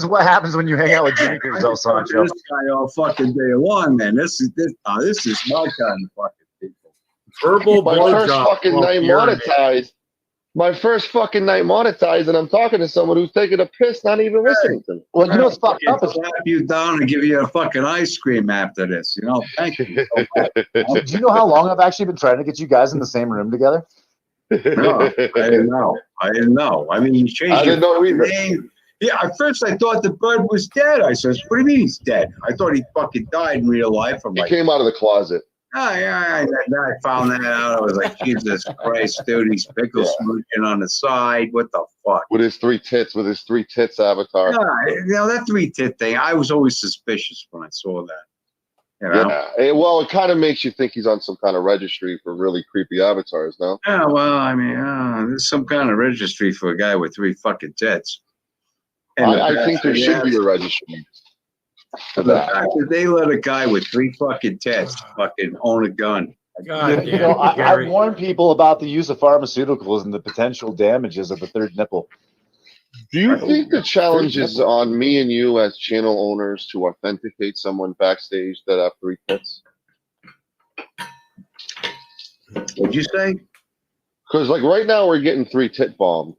what happens when you hang out with drinkers, El Sancho. This guy all fucking day long, man. This is my kind of fucking people. Verbal blowjobs. My first fucking night monetized, and I'm talking to someone who's taking a piss, not even listening to me. Well, you know what's fucked up? Slap you down and give you a fucking ice cream after this. Thank you. Do you know how long I've actually been trying to get you guys in the same room together? No, I didn't know. I mean, you changed your name. Yeah, at first I thought the bird was dead. I says, what do you mean he's dead? I thought he fucking died in real life. He came out of the closet. Oh, yeah. Then I found that out. I was like, Jesus Christ, dude, he's pickle smooching on the side. What the fuck? With his three tits avatar. That 3-tit thing, I was always suspicious when I saw that. Yeah. Well, it kind of makes you think he's on some kind of registry for really creepy avatars, no? Yeah, well, I mean, there's some kind of registry for a guy with 3 fucking tits. And I think there should be a registry. The fact that they let a guy with 3 fucking tits fucking own a gun. God, I warn people about the use of pharmaceuticals and the potential damages of the third nipple. Do you think the challenge is on me and you as channel owners to authenticate someone backstage that have 3 tits? What'd you say? Because like right now we're getting 3 tit bombed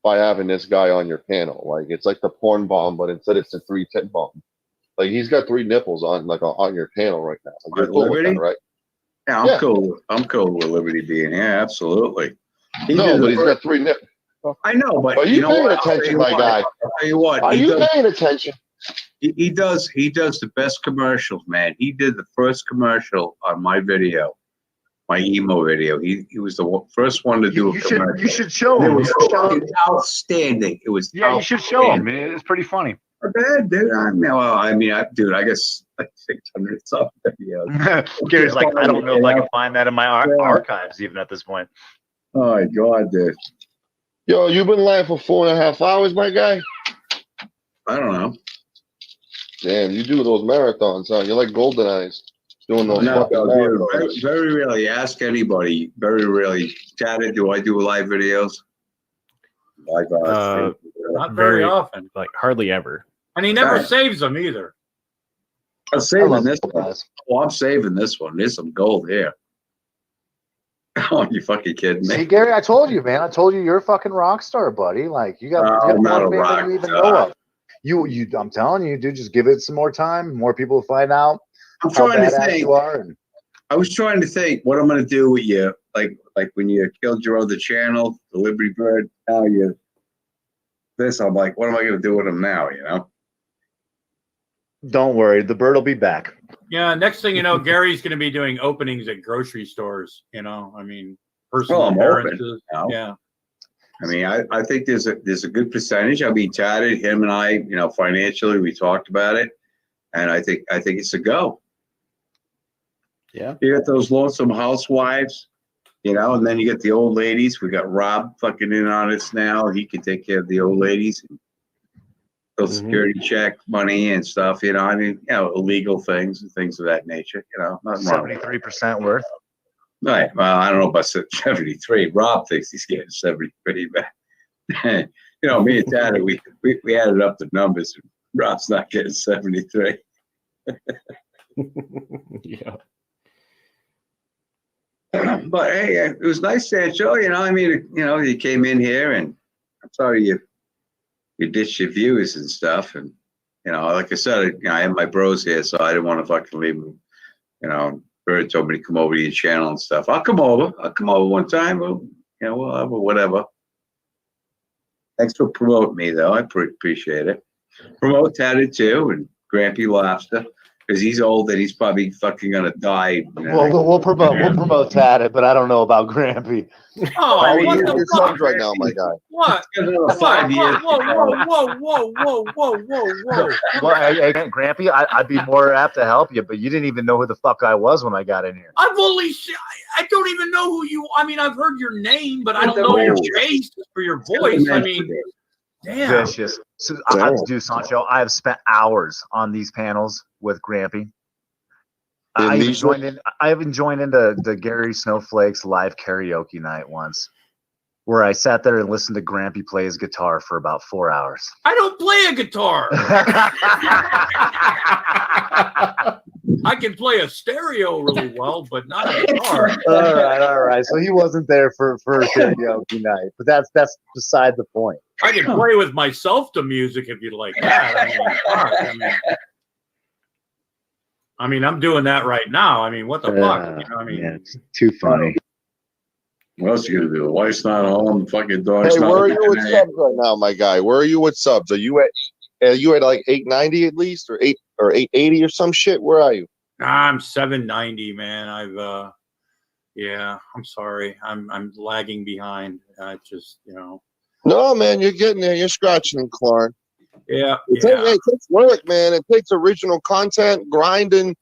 by having this guy on your panel. Like it's like the porn bomb, but instead it's a 3 tit bomb. Like he's got 3 nipples on your panel right now. Like, you're cool with that, right? Yeah, I'm cool. I'm cool with Liberty being here. Absolutely. But he's got 3 nipples. I know, but are you paying attention, my guy? I'll tell you what. Are you paying attention? He does the best commercials, man. He did the first commercial on my video, my emo video. He was the first one to do a commercial. You should show him. It was outstanding. It was you should show him. It's pretty funny. Bad, dude. I guess like 600 something videos. Gary's like, I don't know if I can find that in my archives even at this point. Oh my God, dude. Yo, you've been live for 4.5 hours, my guy? I don't know. Damn, you do those marathons, huh? You're like Golden Eyes doing those fucking marathons. Very rarely. Ask anybody. Very rarely. Chatted, do I do live videos? Not very often. Like hardly ever. And he never saves them either. I'm saving this one. Oh, I'm saving this one. There's some gold here. Oh, you fucking kidding me? See, Gary, I told you, man. I told you you're a fucking rock star, buddy. Like you got more fans than you even know of. You, I'm telling you, dude. Just give it some more time. More people will find out I'm how trying to badass think. you are. And I was trying to think what I'm going to do with you, like when you killed your other channel, the Liberty Bird. Now you this. I'm like, what am I going to do with him now? don't worry, the bird will be back. Yeah, next thing you know, Gary's going to be doing openings at grocery stores. Personal appearances. Yeah. I mean, I think there's a good percentage. I mean, tatted him and I, financially, we talked about it, and I think it's a go. Yeah. You got those lonesome housewives, and then you get the old ladies. We got Rob fucking in on us now. He can take care of the old ladies. Social security check money and stuff, illegal things and things of that nature, nothing wrong. 73% worth. Right. Well, I don't know about 73. Rob thinks he's getting 73 back. Me and Tanner, we added up the numbers. And Rob's not getting 73. Yeah. But hey, it was nice, Sancho. You came in here, and I'm sorry you ditched your viewers and stuff. And like I said, I have my bros here, so I didn't want to fucking leave them. Bird told me to come over to your channel and stuff. I'll come over one time. We'll have whatever. Thanks for promoting me, though. I appreciate it. Promote Tatted too, and Grampy Lobster. because he's old and he's probably fucking gonna die. Well, we'll promote Tad, but I don't know about Grampy. Oh, How what old are the your fuck? sons right now, my guy? What? Another 5 years. Whoa. Well, hey, Grampy, I'd be more apt to help you, but you didn't even know who the fuck I was when I got in here. I've only I don't even know who you. I mean, I've heard your name, but I don't know your face or your voice. I mean, damn. Vicious. So, dude, Sancho, I have spent hours on these panels with Grampy. I even joined into the Gary Snowflake's live karaoke night once, where I sat there and listened to Grampy play his guitar for about 4 hours. I don't play a guitar. I can play a stereo really well, but not a guitar. All right. So he wasn't there for karaoke night, but that's beside the point. I can play with myself to music if you like that. I mean, I'm doing that right now. I mean, what the fuck? You know, I mean, yeah, it's too funny. What else you gonna do? The wife's not home. Fucking dog's Hey, not. where are you with subs right now, my guy? Where are you with subs? Are you at like 890 at least, or 880 or some shit? Where are you? I'm 790, man. I'm sorry. I'm lagging behind. Just, you know. No, man, you're getting there. You're scratching and clawing. Yeah. It takes work, man. It takes original content, grinding,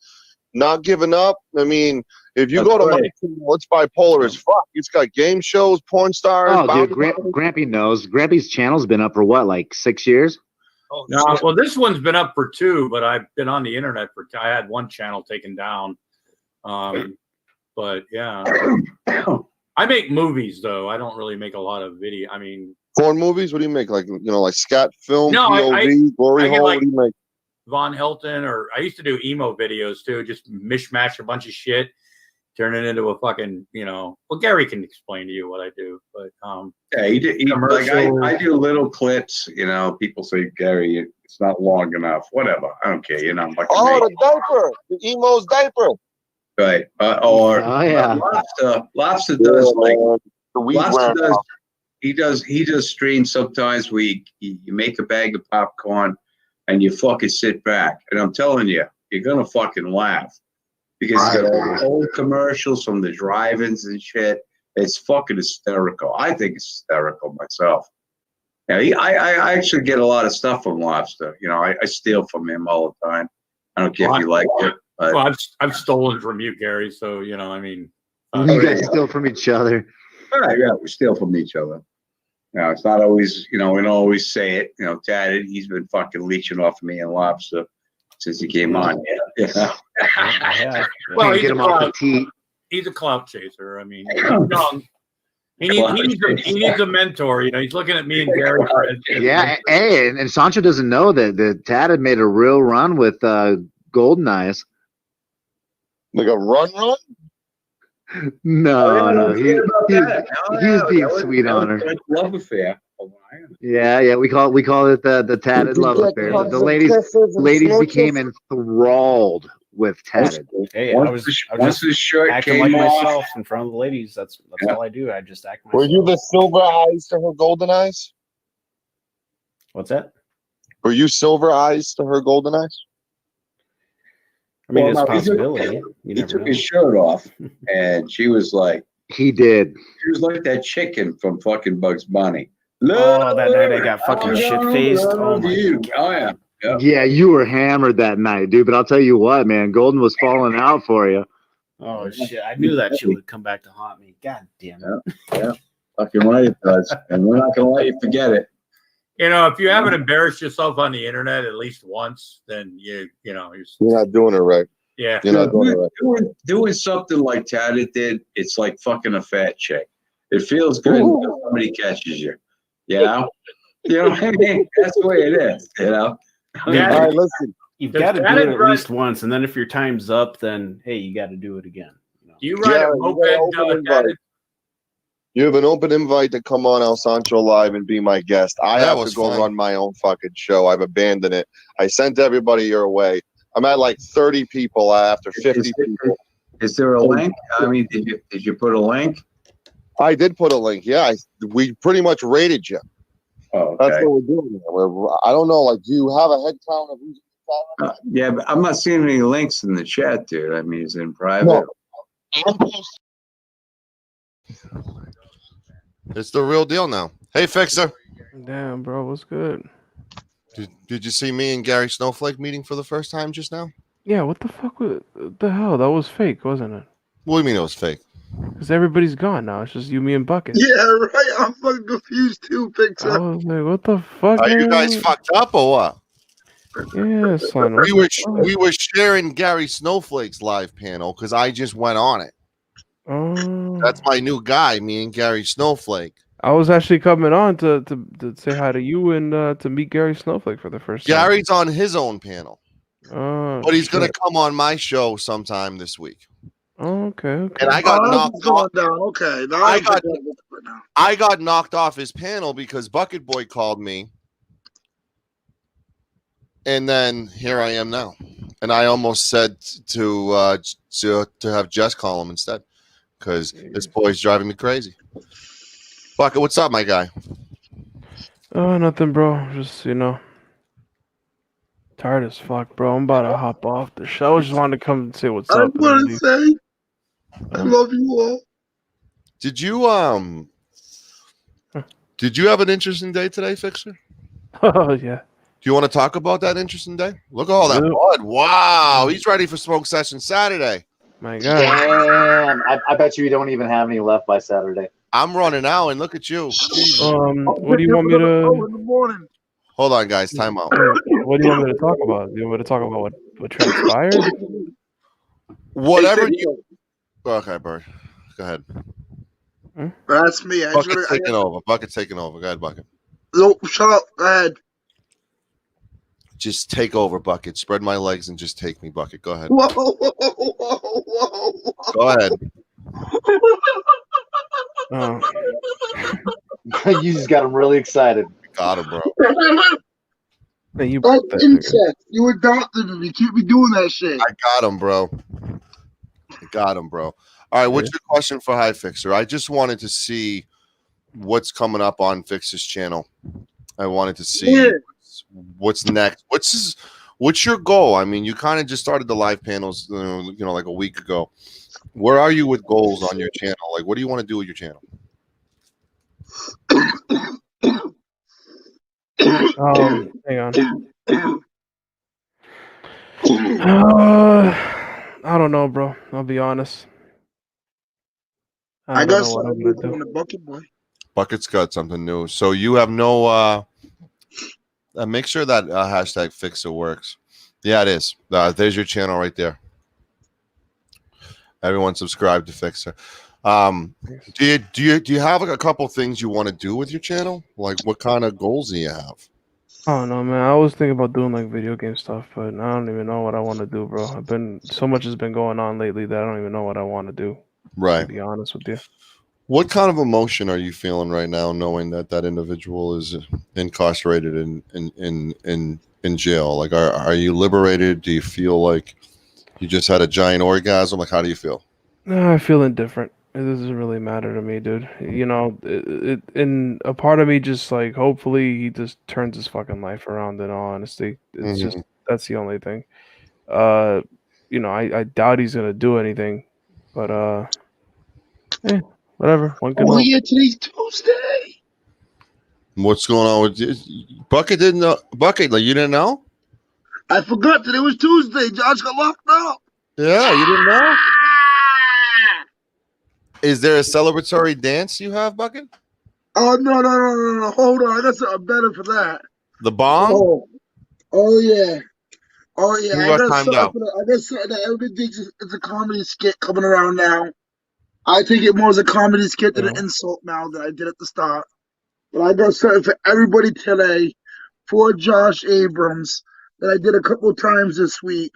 not giving up. I mean, if you go to my channel, it's bipolar as fuck. It's got game shows, porn stars. Oh, dude, Grampy knows. Grampy's channel's been up for what, like 6 years? Oh, no, well, this one's been up for 2, but I've been on the internet I had one channel taken down. But yeah, I make movies though. I don't really make a lot of video. I mean, porn movies. What do you make? Like, like scat film, no, POV, glory hole. Like what do you make? Von Helton, or I used to do emo videos too. Just mishmash a bunch of shit, turn it into a fucking, well, Gary can explain to you what I do, but yeah, I do little clips. People say, Gary, it's not long enough. Whatever, I don't care. The diaper, the emo's diaper. Right, Lobster does he does streams sometimes where you make a bag of popcorn and you fucking sit back, and I'm telling you, you're gonna fucking laugh because he's got all the old commercials from the drive-ins and shit. It's fucking hysterical. I think it's hysterical myself. Yeah, I actually get a lot of stuff from Lobster. I steal from him all the time. I don't care if you like it. But. Well, I've stolen from you, Gary. So I mean, you guys steal from each other. All right, yeah, we steal from each other. It's not always, we don't always say it. Tad, he's been fucking leeching off me and Lobster since he came on. Yeah. Well, get him off the tee. He's a clout chaser. I mean, he's young. He needs a mentor. He's looking at me and Gary. Yeah, hey, and Sancho doesn't know that Tad had made a real run with Golden Eyes. Like a run? No. He was being sweet on her. Love affair. Yeah. We call it the tatted love affair. The ladies became enthralled with tatted. Hey, I was his shirt acting like myself in front of the ladies. That's all I do. I just act myself. Were you the silver eyes to her golden eyes? What's that? Were you silver eyes to her golden eyes? I mean, it's a possibility. He took his shirt off, and she was like, he did. She was like that chicken from fucking Bugs Bunny. Oh, that night I got fucking shit-faced. Oh, my God. Yeah, you were hammered that night, dude. But I'll tell you what, man, Golden was falling out for you. Oh, shit. I knew that shit would come back to haunt me. God damn it. Yeah. Fucking right it does. And we're not going to let you forget it. If you haven't embarrassed yourself on the internet at least once, then you're not doing it right. Yeah, you're not doing it right. Doing something like Tata did, it's like fucking a fat chick. It feels good when somebody catches you. You know what I mean? That's the way it is. All right, listen. You've got to do it at least once, and then if your time's up, then hey, you got to do it again. You ride a moped. You have an open invite to come on El Sancho Live and be my guest. I have to go run my own fucking show. I've abandoned it. I sent everybody your way. I'm at like 30 people after 50 people. Is there a link? I mean, did you put a link? I did put a link. Yeah, we pretty much rated you. Oh, okay. That's what we're doing here. I don't know. Like, do you have a head count of who's Yeah, but I'm not seeing any links in the chat, dude. I mean, it's in private. No. It's the real deal now. Hey, Fixer. Damn, bro, what's good? Did you see me and Gary Snowflake meeting for the first time just now? Yeah, what the fuck was the hell? That was fake, wasn't it? What do you mean it was fake? Because everybody's gone now. It's just you, me, and Bucket. Yeah, right. I'm fucking confused too, I Pixar. was like, what the fuck, Are man? you guys fucked up or what? Yeah, son. We were sharing Gary Snowflake's live panel because I just went on it. That's my new guy, me and Gary Snowflake. I was actually coming on to say hi to you and to meet Gary Snowflake for the first time. Gary's on his own panel. But he's going to come on my show sometime this week. Oh, okay. And I got knocked off. Down. Okay, now I got knocked off his panel because Bucket Boy called me. And then here I am now. And I almost said to have Jess call him instead because this boy's driving me crazy. Bucket, what's up, my guy? Oh, nothing, bro. Just, tired as fuck, bro. I'm about to hop off the show. I just wanted to come and say what's up. I want to say I love you all. Did you have an interesting day today, Fixer? Oh, yeah. Do you want to talk about that interesting day? Look at all that blood. Wow. He's ready for Smoke Session Saturday. My God. Damn. I bet you don't even have any left by Saturday. I'm running out, and look at you. What do you want me to... In the morning. Hold on, guys. Time out. What do you want me to talk about? Do you want me to talk about what transpired? Whatever you... Okay, Bird. Go ahead. That's me. Bucket's taking over. Bucket's taking over. Go ahead, Bucket. No, shut up. Go ahead. Just take over, Bucket. Spread my legs and just take me, Bucket. Go ahead. Whoa. Go ahead. You just got him really excited. Got him, bro. Hey, you incest. You adopted me. You can't be doing that shit. I got him, bro. All right, what's your question for High Fixer? I just wanted to see what's coming up on Fixer's channel. I wanted to see what's next. What's your goal? I mean, you kind of just started the live panels, like a week ago. Where are you with goals on your channel? Like, what do you want to do with your channel? Hang on. I don't know, bro. I'll be honest. I got something new on the Bucket Boy. Bucket's got something new. So you have no make sure that hashtag Fixer works. Yeah, it is. There's your channel right there. Everyone subscribe to Fixer. Do you have like a couple things you want to do with your channel? Like, what kind of goals do you have? Oh no, man. I was thinking about doing like video game stuff, but I don't even know what I want to do, bro. So much has been going on lately that I don't even know what I want to do. Right. To be honest with you. What kind of emotion are you feeling right now, knowing that individual is incarcerated in jail? Like, are you liberated? Do you feel like you just had a giant orgasm? Like, how do you feel? No, I feel indifferent. It doesn't really matter to me, dude. And a part of me just like, hopefully he just turns his fucking life around. In all honesty, it's just that's the only thing. I doubt he's gonna do anything, but whatever. One can hope. Yeah, today's Tuesday. What's going on with you? Bucket? Didn't know. Bucket, like, you didn't know? I forgot today was Tuesday. Josh got locked up. Yeah, you didn't know? Is there a celebratory dance you have, Bucket? Oh, no. Hold on. I got something better for that. The bomb? Oh yeah. I got timed out. something that everybody thinks it's a comedy skit coming around now. I take it more as a comedy skit than an insult now that I did at the start. But I got something for everybody today for Josh Abrams that I did a couple times this week.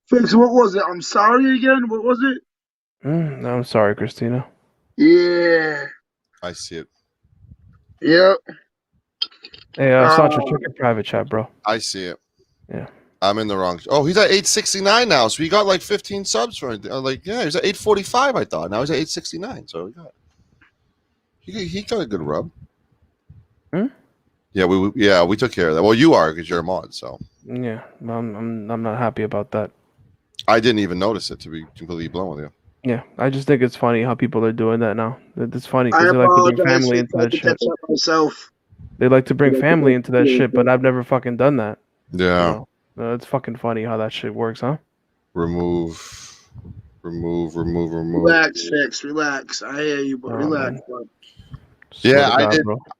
Fix, what was it? I'm sorry again? What was it? I'm sorry, Christina. Yeah. I see it. Yep. Hey, Sancho, check your private chat, bro. I see it. Yeah. I'm in the wrong. Oh, he's at 869 now, so he got like 15 subs for it. He was at 845, I thought. Now he's at 869, so he got a good rub. Yeah, we took care of that. Well, you are because you're a mod, so. Yeah, I'm not happy about that. I didn't even notice it, to be completely blunt with you. Yeah, I just think it's funny how people are doing that now. It's funny I because they like to bring apologize family for into trying that to shit. catch up myself. They like to bring family into that shit, but I've never fucking done that. Yeah. It's fucking funny how that shit works, huh? Remove. Relax, Fix. Relax. I hear you, but relax, bud. Yeah,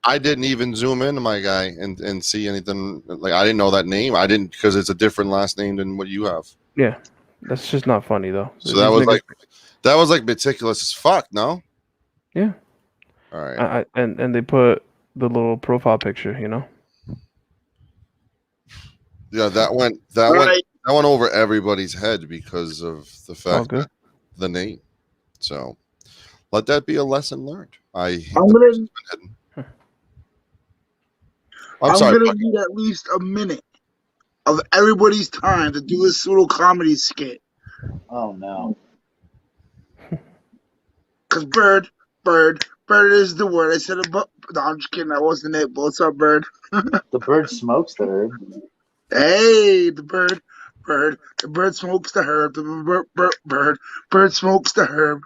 I didn't even zoom into my guy and see anything. Like, I didn't know that name. I didn't, because it's a different last name than what you have. Yeah, that's just not funny though. So that was like meticulous as fuck. No. Yeah. All right. And they put the little profile picture, Yeah, that went over everybody's head because of the fact that the name. So let that be a lesson learned. I'm sorry. Gonna need at least a minute of everybody's time to do this little comedy skit. Oh no. Cause bird is the word. I said it, but no, I'm just kidding. That wasn't it. But what's up, bird? The bird smokes the herb. Hey, the bird, the bird smokes the herb. The bird smokes the herb.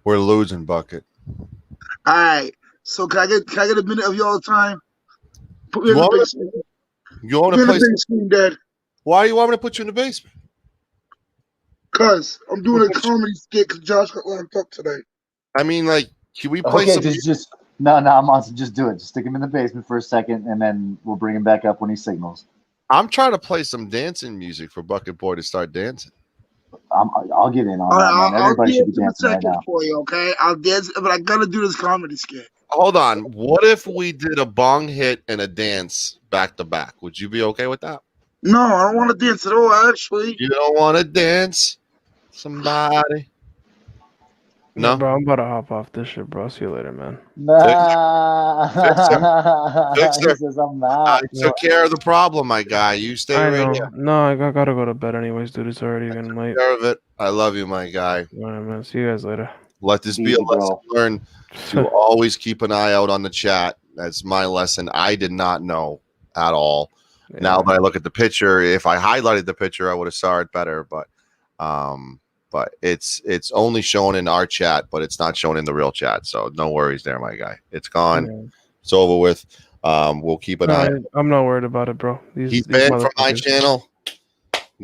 We're losing, Bucket. All right. So can I get a minute of y'all time? Put me in the basement. You want to play? Basement, Dad. Why do you want me to put you in the basement? Cause I'm doing a comedy skit. Cause Josh got locked up today. I mean, like, can we play some? Just no, Monson, just do it. Just stick him in the basement for a second, and then we'll bring him back up when he signals. I'm trying to play some dancing music for Bucket Boy to start dancing. I'll get in on that, man. Everybody should be dancing right now. For you, okay? I'll dance, but I gotta do this comedy skit. Hold on. What if we did a bong hit and a dance back to back? Would you be okay with that? No, I don't want to dance at all. Actually, you don't want to dance, somebody. No, bro, I'm about to hop off this shit, bro. See you later, man. Nah. Fixer. I took care of the problem, my guy. You stay right here. No, I gotta go to bed anyways, dude. It's already getting late. Take care of it. I love you, my guy. All right, man. See you guys later. Let this be a lesson learned to always keep an eye out on the chat. That's my lesson. I did not know at all. Yeah. Now that I look at the picture, if I highlighted the picture, I would have saw it better. But it's only shown in our chat, but it's not shown in the real chat. So no worries there, my guy. It's gone. Yeah. It's over with. We'll keep an eye. I'm not worried about it, bro. He's banned from my channel.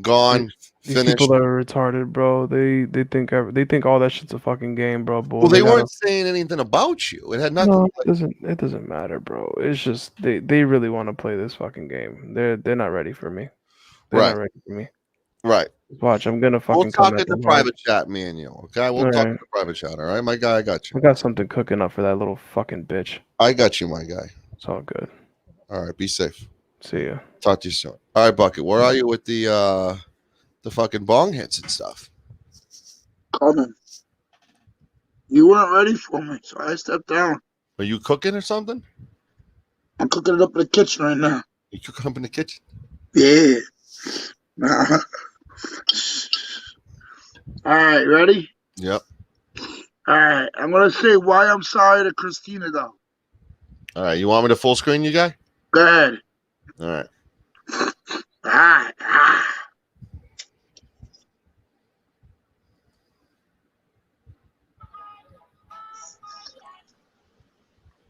Gone. These people that are retarded, bro. They think all that shit's a fucking game, bro. But well, they weren't saying anything about you. It had nothing. No, it doesn't matter, bro. It's just they really want to play this fucking game. They're not ready for me. They're not ready for me. Right. Watch, I'm gonna fucking. We'll talk in the private chat, me and you. Okay, we'll talk in the private chat. All right, my guy, I got you. I got something cooking up for that little fucking bitch. I got you, my guy. It's all good. All right, be safe. See ya. Talk to you soon. All right, Bucket. Where are you with the fucking bong hits and stuff? Coming. You weren't ready for me, so I stepped down. Are you cooking or something? I'm cooking it up in the kitchen right now. You cooking up in the kitchen? Yeah. All right, ready? Yep. All right, I'm gonna say why I'm sorry to Christina though. All right, you want me to full screen you, guy? Go ahead. All right.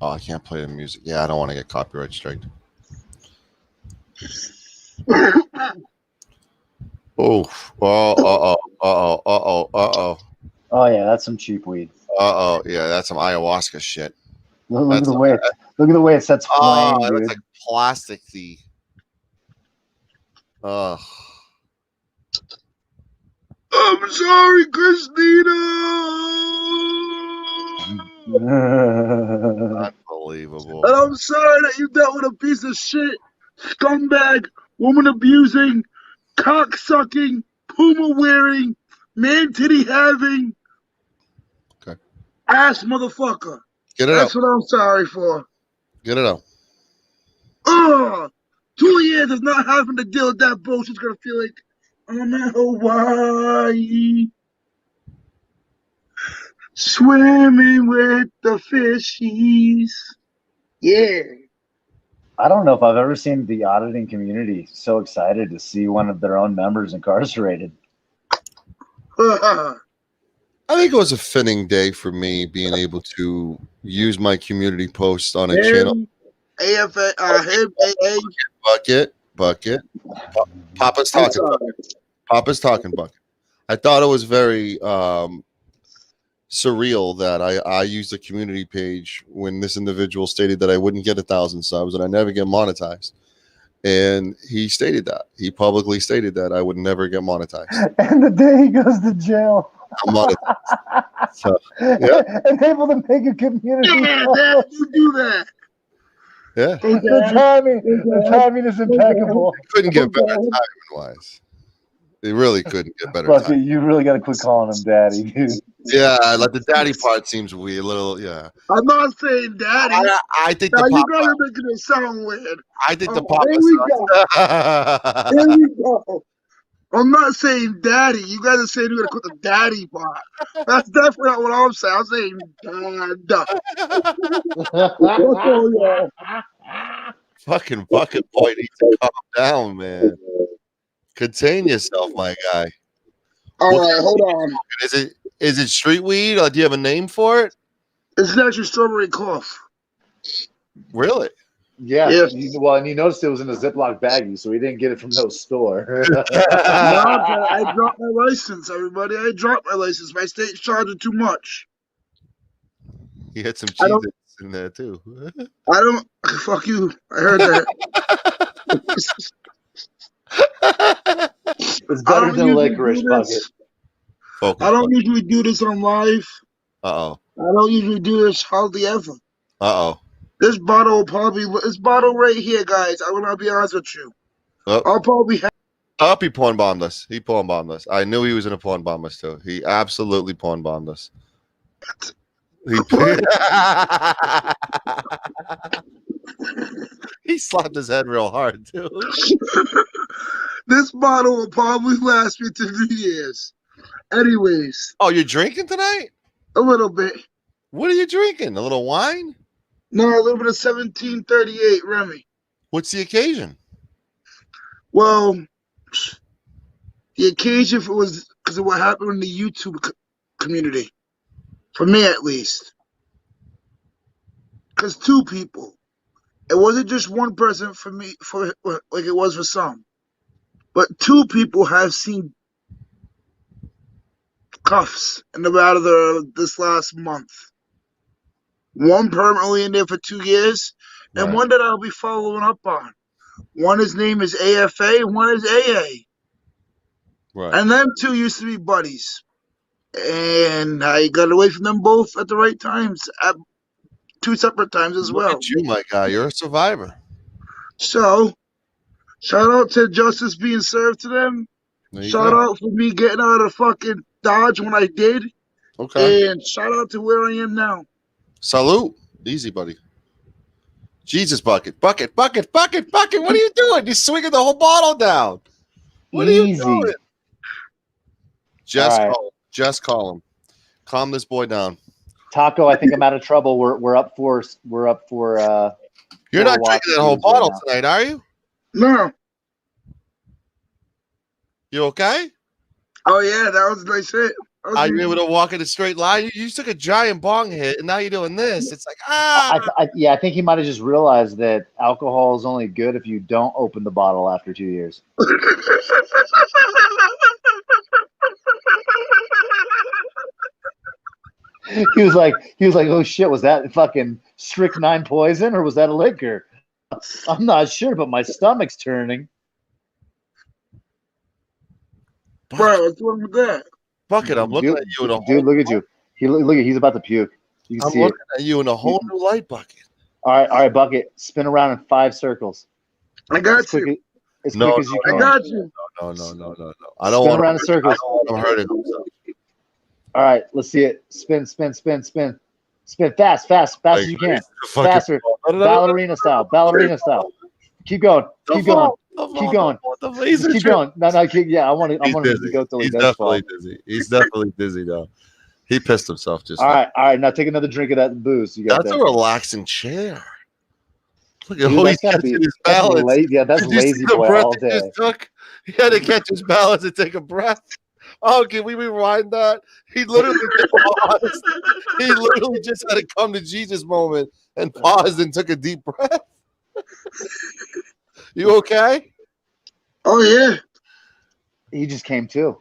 Oh, I can't play the music. Yeah, I don't want to get copyright striked. Oh, Oh yeah, that's some cheap weed. Yeah, that's some ayahuasca shit. Look at the way it sets flame, dude. It's like plasticky. Ugh. I'm sorry, Christina. Unbelievable. And I'm sorry that you dealt with a piece of shit, scumbag, woman abusing, cock sucking, puma wearing, man titty having, ass motherfucker. Get it That's out. what I'm sorry for. Get it out. 2 years of not having to deal with that bullshit's gonna feel like I'm in Hawaii, swimming with the fishies. Yeah. I don't know if I've ever seen the auditing community so excited to see one of their own members incarcerated. I think it was a fitting day for me being able to use my community post on a channel. AFA, AA. Bucket. Papa's talking. Papa's talking. Bucket. I thought it was very surreal that I used a community page when this individual stated that I wouldn't get 1,000 subs and I never get monetized. And he stated that. He publicly stated that I would never get monetized. And the day he goes to jail, I'm monetized. So, yeah. and able to make a community. Yeah, Dad, you do that. Yeah. The timing is impeccable. Couldn't get better timing wise. They really couldn't get better Bucket, timing. you really got to quit calling him daddy, dude. Yeah, like the daddy part seems weird. A little, yeah. I'm not saying daddy. I think now the you papa. gotta make it sound weird. I think the papa. Here we go. I'm not saying daddy. You guys are saying you gotta quit the daddy part. That's definitely not what I'm saying. I'm saying dad. Fucking bucket boy needs to calm down, man. Contain yourself, my guy. All right, hold on. Is it street weed or do you have a name for it? It's actually strawberry cough. Really? Yeah. Yes. Well, and you noticed it was in a Ziploc baggie, so we didn't get it from no store. No, I dropped my license, everybody. I dropped my license. My state's charging too much. He had some cheese in there too. I don't. Fuck you. I heard that. It's better than licorice, Bucket. I don't usually do this on live. Uh-oh. I don't usually do this hardly ever. Uh-oh. This bottle will probably, this bottle right here, guys, I will not be honest with you. Oh. I'll probably have. Up, he pawn bombed us. He pawn bombed us. I knew he was going to pawn bomb us too. He absolutely pawn bombed us. He slapped his head real hard too. This bottle will probably last me 2 years. Anyways. Oh, you're drinking tonight? A little bit. What are you drinking? A little wine? No, a little bit of 1738 Remy. What's the occasion? Well, the occasion was because of what happened in the YouTube community. For me, at least. Because 2 people. It wasn't just one person for me, for like it was for some. But 2 people have seen cuffs in Nevada this last month. One permanently in there for 2 years, and one that I'll be following up on. One, his name is AFA, and one is AA. Right. And them 2 used to be buddies. And I got away from them both at the right times, at 2 separate times as well. Look at you, my guy. You're a survivor. So, shout out to justice being served to them. Shout out for me getting out of fucking Dodge when I did. Okay. And shout out to where I am now. Salute. Easy, buddy. Jesus, Bucket. Bucket. What are you doing? You're swinging the whole bottle down. What are you doing? Just call him. Calm this boy down. Taco, I think I'm out of trouble. We're up for. You're not drinking that whole bottle tonight, are you? No. You okay? Oh yeah, that was a nice hit. Are you able to walk in a straight line? You took a giant bong hit, and now you're doing this. It's like I think he might have just realized that alcohol is only good if you don't open the bottle after 2 years. He was like, oh shit, was that fucking strychnine poison or was that a liquor? I'm not sure, but my stomach's turning. Bro, what's wrong with that? Bucket, I'm looking at you in a whole look at you. He's about to puke. You can I'm see looking at you in a whole new light, Bucket. All right, Bucket. Spin around in 5 circles. I got you. As quick as you can. I got you. No. I don't want around in circles. I don't want him hurting himself. All right, let's see it. Spin. Spin fast as you can. Faster. Ballerina style. Keep going. Keep going. No, yeah, I want him to go till he does fall. He's definitely dizzy though. He pissed himself just all right. Now take another drink of that booze. That's a relaxing chair. Look at how he's catching his balance. That's Did you see lazy the boy breath all he day. just took? He had to catch his balance and take a breath. Oh, can we rewind that? He literally just paused. He literally just had a come to Jesus moment and paused and took a deep breath. You okay? Oh yeah. He just came too.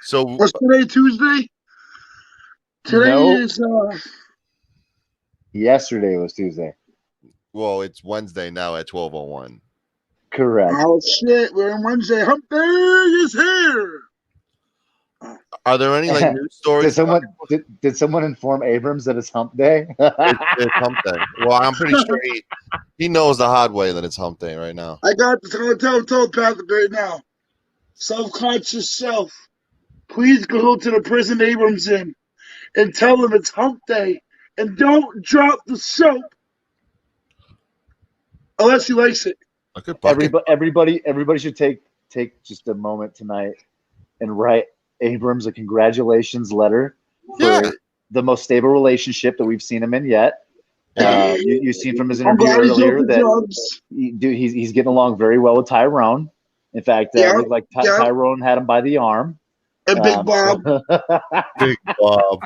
So what's today? Tuesday. Today is. Yesterday was Tuesday. Well, it's Wednesday now at 12:01. Correct. Oh shit! We're on Wednesday. Hump Day is here. Are there any like news stories? Did someone inform Abrams that it's Hump Day? It's Hump Day. Well, I'm pretty sure he knows the hard way that it's Hump Day right now. I got to tell Patrick right now. Self-conscious self. Please go to the prison Abrams in and tell them it's Hump Day, and don't drop the soap unless he likes it. Everybody should take just a moment tonight and write Abrams a congratulations letter for the most stable relationship that we've seen him in yet. You've seen from his interview earlier that he's getting along very well with Tyrone. In fact, it looked like Tyrone had him by the arm. And Big Bob. Big Bob.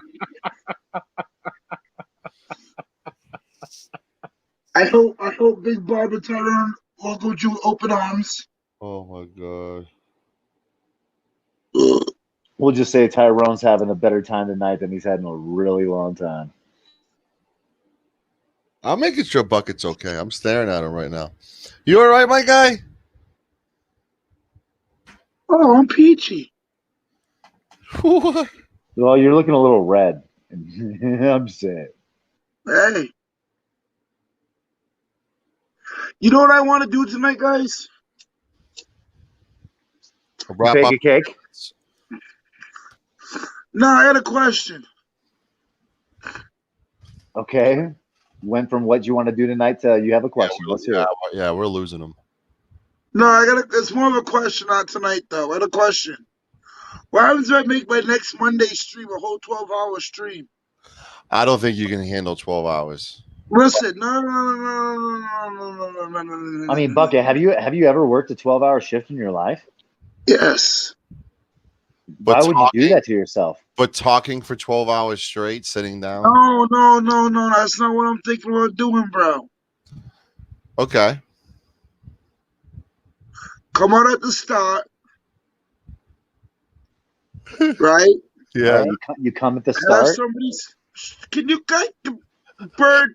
I hope Big Bob and Tyrone welcome you with open arms. Oh my god. We'll just say Tyrone's having a better time tonight than he's had in a really long time. I'm making sure Bucket's okay. I'm staring at him right now. You all right, my guy? Oh, I'm peachy. Well, you're looking a little red. I'm saying. Hey. You know what I want to do tonight, guys? Bake a cake? No, I had a question. Okay. Went from what you want to do tonight to you have a question. Let's hear it. Yeah, we're losing him. No, it's more of a question, not tonight, though. I had a question. What happens if I make my next Monday stream a whole 12-hour stream? I don't think you can handle 12 hours. Listen, no. I mean, Bucket, have you ever worked a 12-hour shift in your life? Yes. Why would you do that to yourself? But talking for 12 hours straight, sitting down? No. That's not what I'm thinking about doing, bro. Okay. Come out at the start. Right? Yeah. You come at the start. Can you guys, bird?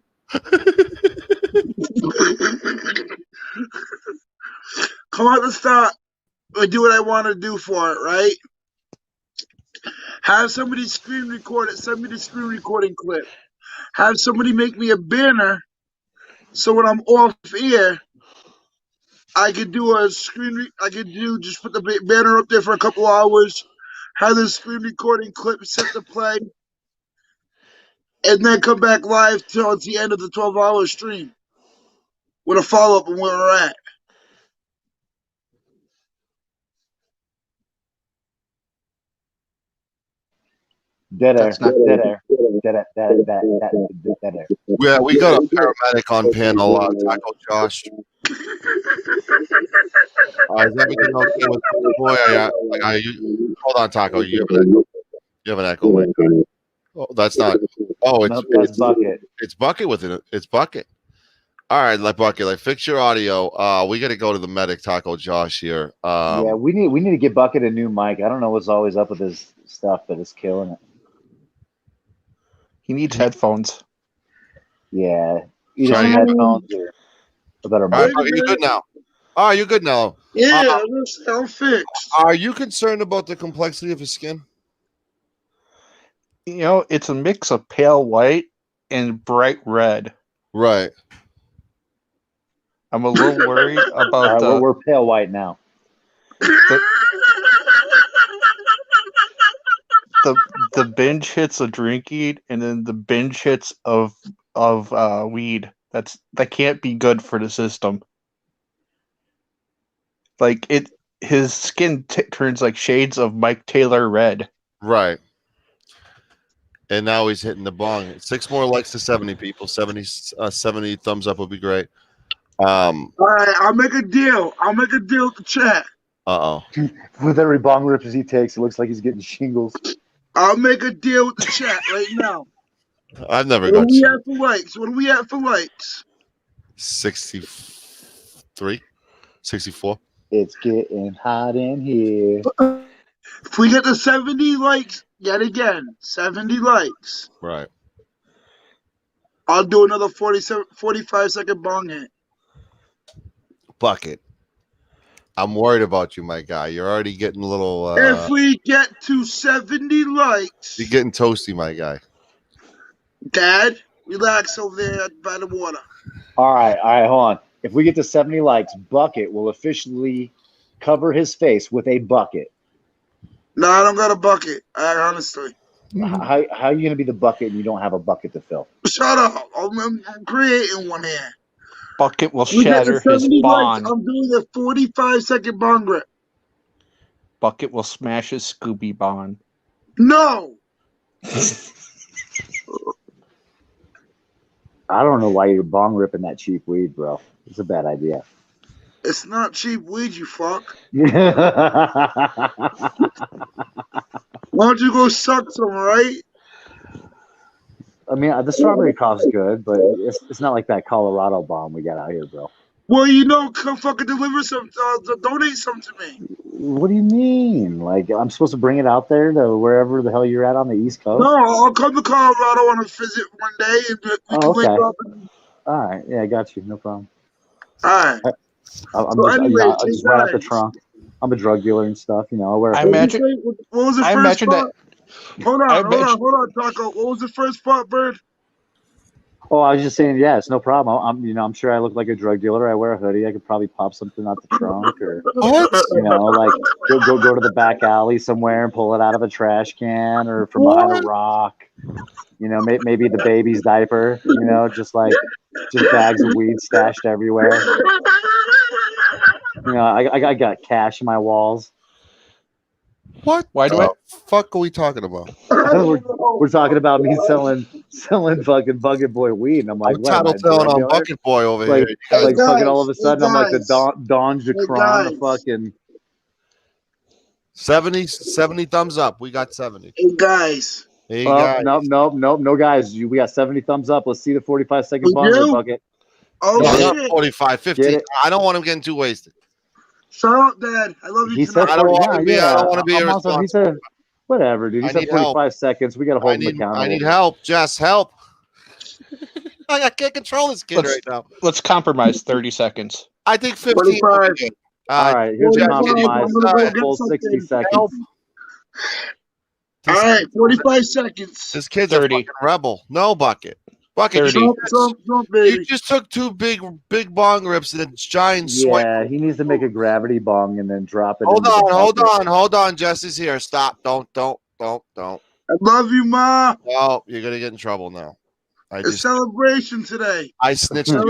Come out the start and do what I want to do for it, right? Have somebody screen record it. Send me the screen recording clip. Have somebody make me a banner so when I'm off air, I could do a just put the banner up there for a couple hours, have the screen recording clip set to play, and then come back live till it's the end of the 12-hour stream with a follow-up on where we're at. Dead air. Yeah, we got a paramedic on panel, Taco Josh. Is everything okay with the boy? Hold on, Taco. You have an echo. My God. Oh, that's not. Oh, it's Bucket. It's Bucket with it. It's Bucket. All right, Bucket. Fix your audio. We got to go to the medic, Taco Josh here. Yeah, we need to get Bucket a new mic. I don't know what's always up with his stuff, but it's killing it. He needs headphones. Yeah, either headphones or a better mic. All right, you good now? All right, you're good now. Yeah, I'm fixed. Are you concerned about the complexity of his skin? You know, it's a mix of pale white and bright red. Right. I'm a little worried about we're pale white now. The binge hits of drinking and then the binge hits of weed. That can't be good for the system. His skin turns like shades of Mike Taylor red. Right. And now he's hitting the bong. 6 more likes to 70 people. 70 thumbs up would be great. All right, I'll make a deal. I'll make a deal with the chat. With every bong rip as he takes, it looks like he's getting shingles. I'll make a deal with the chat right now. I've never What got do we at for likes? What do we at for likes? 63, 64. It's getting hot in here. If we get to 70 likes, yet again, 70 likes, Right. I'll do another 45-second bong hit. Bucket. I'm worried about you, my guy. You're already getting a little. If we get to 70 likes, You're getting toasty, my guy. Dad, relax over there by the water. All right, hold on. If we get to 70 likes, Bucket will officially cover his face with a bucket. No, I don't got a bucket. Honestly. How are you gonna be the bucket and you don't have a bucket to fill? Shut up! I'm creating one here. Bucket will shatter his bond. I'm doing a 45-second bong rip. Bucket will smash his Scooby bond. No. I don't know why you're bong ripping that cheap weed, bro. It's a bad idea. It's not cheap weed, you fuck. Why don't you go suck some, right? I mean, the strawberry costs good, but it's not like that Colorado bomb we got out here, bro. Well, you know, come fucking deliver some, donate some to me. What do you mean? Like, I'm supposed to bring it out there to wherever the hell you're at on the East Coast? No, I'll come to Colorado on a visit one day, and we can okay. link up. All right, yeah, I got you. No problem. All right. I just right out the trunk. I'm a drug dealer and stuff, you know. What was the first part? Hold on, Taco. What was the first part, Bird? Oh, I was just saying, yeah, it's no problem. I'm sure I look like a drug dealer. I wear a hoodie. I could probably pop something out the trunk, or like go to the back alley somewhere and pull it out of a trash can, or from behind a rock. You know, maybe the baby's diaper. You know, just bags of weed stashed everywhere. You know, I got cash in my walls. What? Why do fuck are we talking about? we're talking about me selling fucking Bucket Boy weed, and I'm like, I'm tattletailing on Bucket Boy over here. Like fucking all of a sudden, I'm like the Don Jacron of fucking 70 thumbs up. We got 70. Hey guys. Hey guys. No guys. We got 70 thumbs up. Let's see the 45-second bong Bucket. Oh no, shit. 45, 50. I don't want him getting too wasted. Shut up, Dad. I love you. I don't want to be. I don't want to be irresponsible. He said, whatever, dude. He said 45 seconds. We got to hold him accountable. I need help. Jess, help. I can't control this kid right now. Let's compromise 30 seconds. I think 15. All right, here's a compromise. Full 60 seconds. All right, 45 seconds. This kid's a fucking rebel. No, Bucket. Bucket, you just took two big bong rips and a giant swipe. Yeah, he needs to make a gravity bong and then drop it. Hold on. Jess is here. Stop. Don't. I love you, Ma. Well, you're gonna get in trouble now. It's celebration today. I snitched you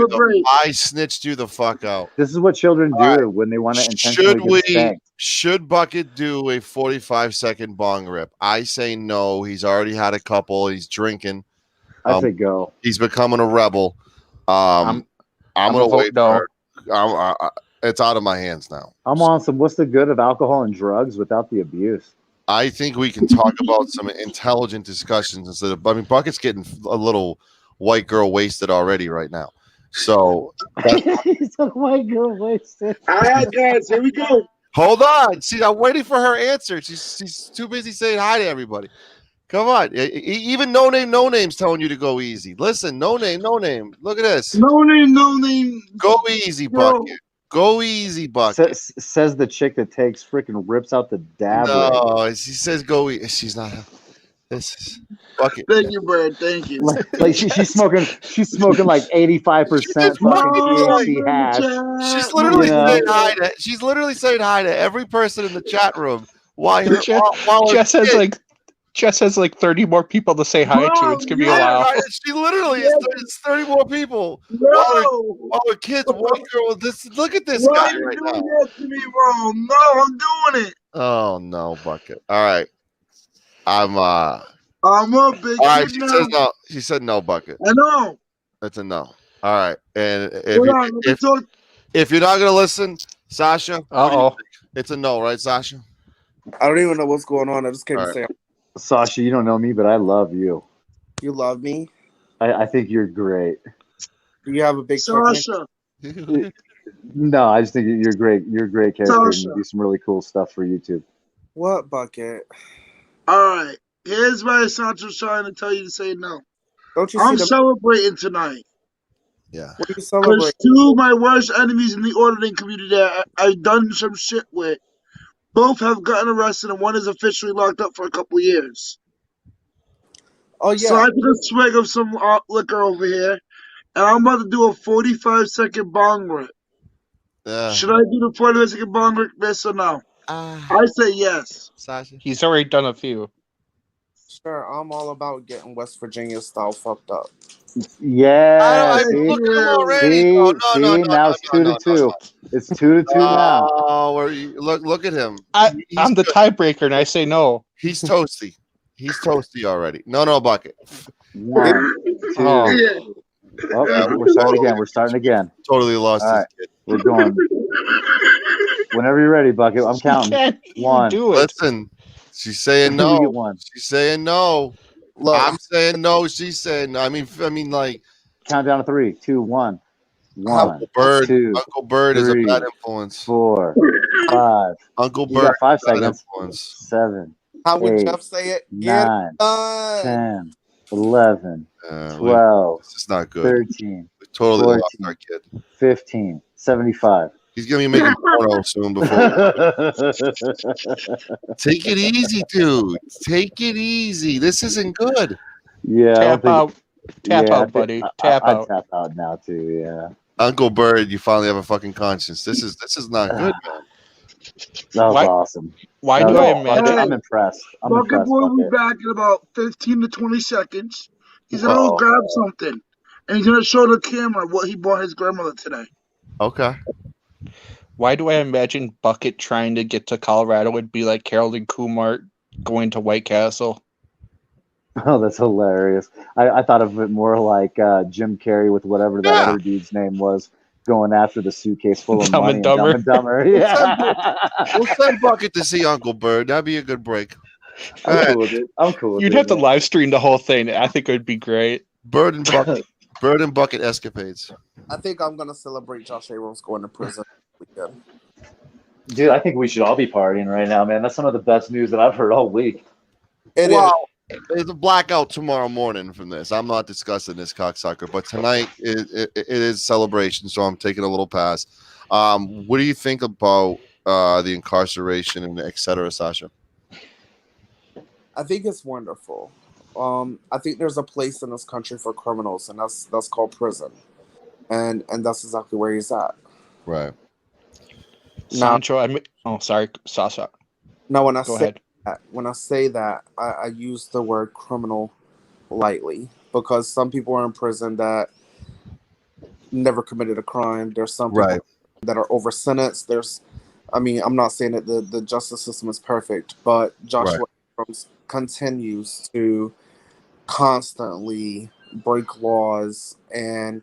the fuck out. This is what children do when they want to intentionally get spanked. Should Bucket do a 45-second bong rip? I say no. He's already had a couple. He's drinking. I say go. He's becoming a rebel. I'm gonna wait. No. It's out of my hands now. I'm on some. What's the good of alcohol and drugs without the abuse? I think we can talk about some intelligent discussions instead of. I mean, Bucket's getting a little white girl wasted already right now. So he's a white girl wasted. All right, guys, here we go. Hold on. See, I'm waiting for her answer. She's too busy saying hi to everybody. Come on. Even no name's telling you to go easy. Listen, no name. Look at this. No name. Go easy, Bucket. Go easy, Bucket. Says the chick that takes freaking rips out the dab. No, she says go easy. She's not. This is Bucket. Thank you, Bird. Thank you. Like she's smoking like 85% fucking THC hash. She's literally saying hi to. She's literally saying hi to every person in the chat room. Jess has like 30 more people to say hi to. It's gonna be a while. She literally is 30 more people. While the kid's white girl. Look at this guy right now. That to me, bro. No, I'm doing it. Oh no, Bucket. All right, I'm a big. All right, she says no. She said no, Bucket. I know. That's a no. All right, and Hold on, let me talk. if you're not gonna listen, Sasha, what do you Uh-oh. think? It's a no, right, Sasha? I don't even know what's going on. I just came All to right. say Sasha, you don't know me, but I love you. you love me. I think you're great. Do you have a big Sasha. No, I just think you're great. You're a great character, and you Sasha. do some really cool stuff for YouTube. What bucket? All right. Here's why Sancho's trying to tell you to say no. Don't you I'm see the? celebrating tonight. Yeah. What are you Because celebrating? two of my worst enemies in the auditing community that I've done some shit with, both have gotten arrested, and one is officially locked up for a couple years. Oh So yeah. I took a swig of some liquor over here, and I'm about to do a 45-second bong rip. Should I do the 45-second bong rip, yes or no? I say yes. Sasha. He's already done a few. Sure, I'm all about getting West Virginia style fucked up. Yeah, see, look at him already. see, No, see. Now it's 2-2. It's 2-2 now. Oh, look at him. I'm the tiebreaker, and I say no. He's toasty. He's toasty already. No, bucket. 1, 2. Oh, we're starting again. We're starting again. Totally lost All his right, kid. we're going. Whenever you're ready, Bucket. I'm counting. Can't even 1. do it. Listen, she's saying We no. get 1. She's saying no. Look, I'm saying no. She's saying no. I mean, like Count down to 3, 2, 1. 1, Uncle Bird. 2, Uncle Bird 3, is a bad influence. 4, 5. Uncle You Bird got 5 is a bad seconds. influence. 7. how would 8, Jeff say it? Get 9, it done. 10, 11, Wait, 12, this is not good. 13, We totally 14, lost our kid. 15, 75. He's gonna be making porno soon. Before take it easy, dude. Take it easy. This isn't good. Yeah, Tap out. Tap I out, think buddy. Tap I'd out. tap out now too. Yeah. Uncle Bird, you finally have a fucking conscience. This is not good, man. That was Why- awesome. Why That do was I awesome. imagine? I'm impressed. I'm Bucket impressed. Boy will be Bucket. back in about 15 to 20 seconds. He's gonna Uh-oh. go grab something, and he's gonna show the camera what he bought his grandmother today. Okay. Why do I imagine Bucket trying to get to Colorado would be like Carol and Kumar going to White Castle? Oh, that's hilarious. I thought of it more like Jim Carrey with whatever that other dude's name was, going after the suitcase full of Dumb money. and Dumber. Dumb and Dumber. Yeah. We'll send Bucket to see Uncle Bird. That'd be a good break. I'm cool with it. I'm cool with You'd it. have to man. live stream the whole thing. I think it would be great. Bird and Bucket escapades. I think I'm gonna celebrate Josh Abrams going to prison this weekend. Dude, I think we should all be partying right now, man. That's some of the best news that I've heard all week. There's a blackout tomorrow morning from this. I'm not discussing this cocksucker, but tonight it is celebration, so I'm taking a little pass. What do you think about the incarceration and et cetera, Sasha? I think it's wonderful. I think there's a place in this country for criminals, and that's called prison, and that's exactly where he's at. Right. Sancho, sorry, Sasha. Now, when I Go say ahead. that, I use the word criminal lightly because some people are in prison that never committed a crime. There's some people that are over sentenced. I'm not saying that the justice system is perfect, but Joshua Abrams continues to constantly break laws and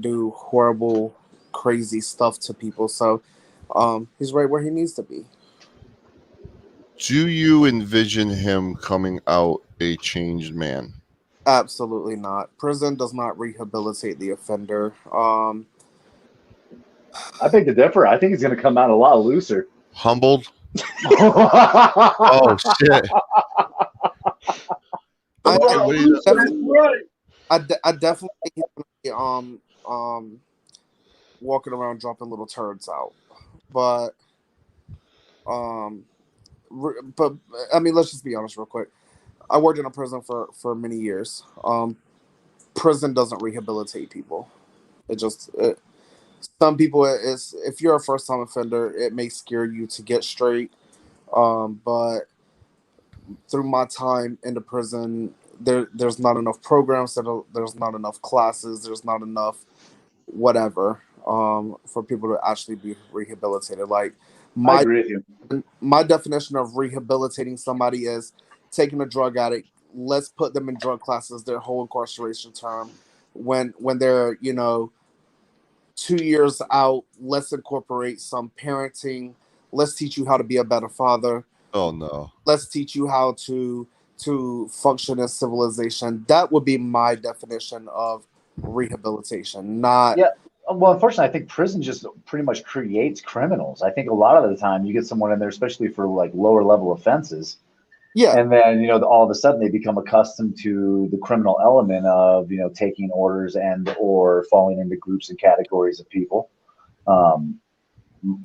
do horrible, crazy stuff to people. So he's right where he needs to be. Do you envision him coming out a changed man? Absolutely not. Prison does not rehabilitate the offender. I beg to differ. I think he's going to come out a lot looser. Humbled? Oh, shit. I definitely think he's gonna be walking around dropping little turds out, but I mean, let's just be honest real quick. I worked in a prison for many years. Prison doesn't rehabilitate people. Some people if you're a first time offender, it may scare you to get straight. But through my time in the prison, there's not enough programs, there's not enough classes, there's not enough whatever for people to actually be rehabilitated. Like I agree with you. My definition of rehabilitating somebody is taking a drug addict, let's put them in drug classes their whole incarceration term. when they're 2 years out. Let's incorporate some parenting. Let's teach you how to be a better father. Oh no. Let's teach you how to function in civilization. That would be my definition of rehabilitation. Not Yeah. Well, unfortunately, I think prison just pretty much creates criminals. I think a lot of the time you get someone in there, especially for like lower level offenses, yeah. and then all of a sudden they become accustomed to the criminal element of taking orders and or falling into groups and categories of people.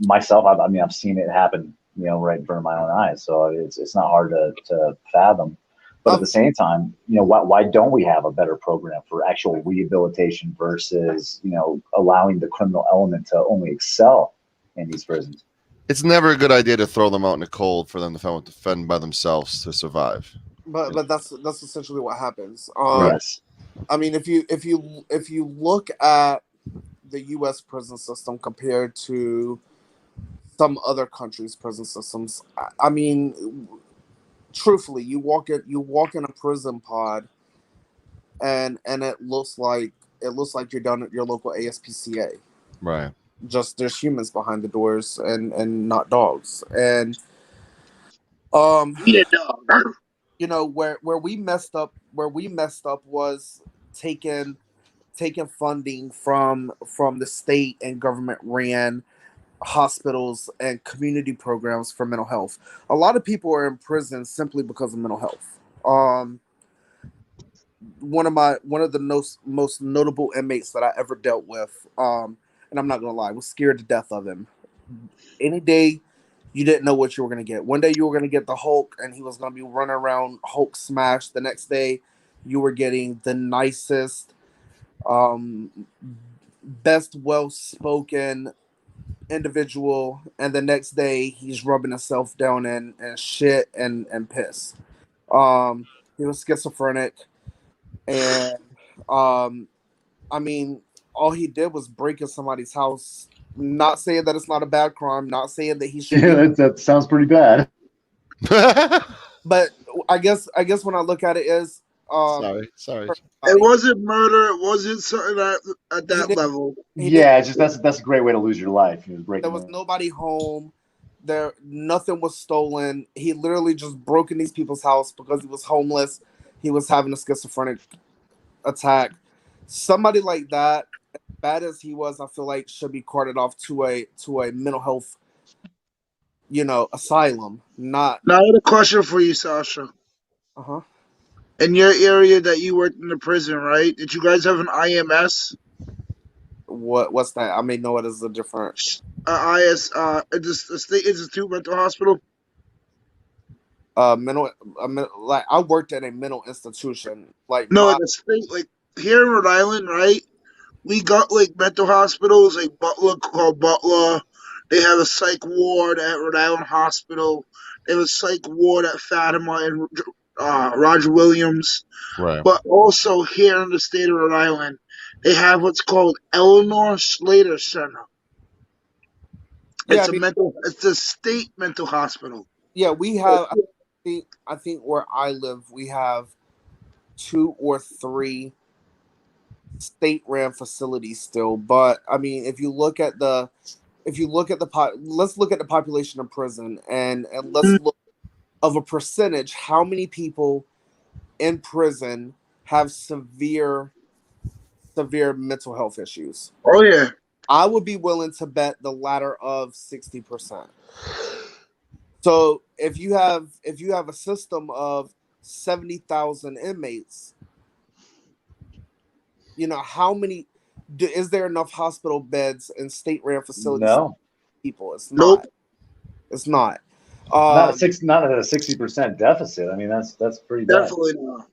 Myself, I mean, I've seen it happen, right in front of my own eyes. So it's not hard to fathom. But at the same time, why don't we have a better program for actual rehabilitation versus, allowing the criminal element to only excel in these prisons? It's never a good idea to throw them out in the cold for them to fend by themselves to survive. But that's essentially what happens. Yes. I mean, if you look at the U.S. prison system compared to some other countries' prison systems, I mean, truthfully, you walk in a prison pod, and it looks like you're down at your local ASPCA. Right. Just there's humans behind the doors and not dogs. And Eat a dog. where we messed up was taking funding from the state and government ran hospitals and community programs for mental health. A lot of people are in prison simply because of mental health. One of the most notable inmates that I ever dealt with, and I'm not gonna lie, was scared to death of him. Any day you didn't know what you were gonna get. One day you were gonna get the Hulk and he was gonna be running around Hulk smash. The next day you were getting the nicest, best well spoken individual, and the next day he's rubbing himself down in shit and piss. He was schizophrenic, and I mean, all he did was break in somebody's house. Not saying that it's not a bad crime, not saying that he should be, that sounds pretty bad. but I guess when I look at it is sorry. It wasn't murder. It wasn't something at that level. Yeah, it's just that's a great way to lose your life. There was nobody home. Nothing was stolen. He literally just broke in these people's house because he was homeless. He was having a schizophrenic attack. Somebody like that, as bad as he was, I feel like should be carted off to a mental health, asylum. Not. Now, I had a question for you, Sasha. Uh-huh. In your area that you worked in the prison, right? Did you guys have an IMS? What's that? I may know it as a different. IS. It's a state institute mental hospital. Like I worked at a mental institution. Like the state, like here in Rhode Island, right? We got like mental hospitals, like Butler, called Butler. They have a psych ward at Rhode Island Hospital. They have a psych ward at Fatima and Roger Williams. Right. But also here in the state of Rhode Island, they have what's called Eleanor Slater Center. Yeah, it's a state mental hospital. Yeah, we have. I think where I live, we have 2 or 3 state-ran facilities still. But I mean, if you look at the let's look at the population of prison and let's look of a percentage. How many people in prison have severe mental health issues? Oh yeah, I would be willing to bet the latter of 60%. So if you have a system of 70,000 inmates, how many is there enough hospital beds and state-ran facilities? No, people. It's not. Nope. It's not. Not at 60% deficit. I mean, that's pretty bad. Definitely not.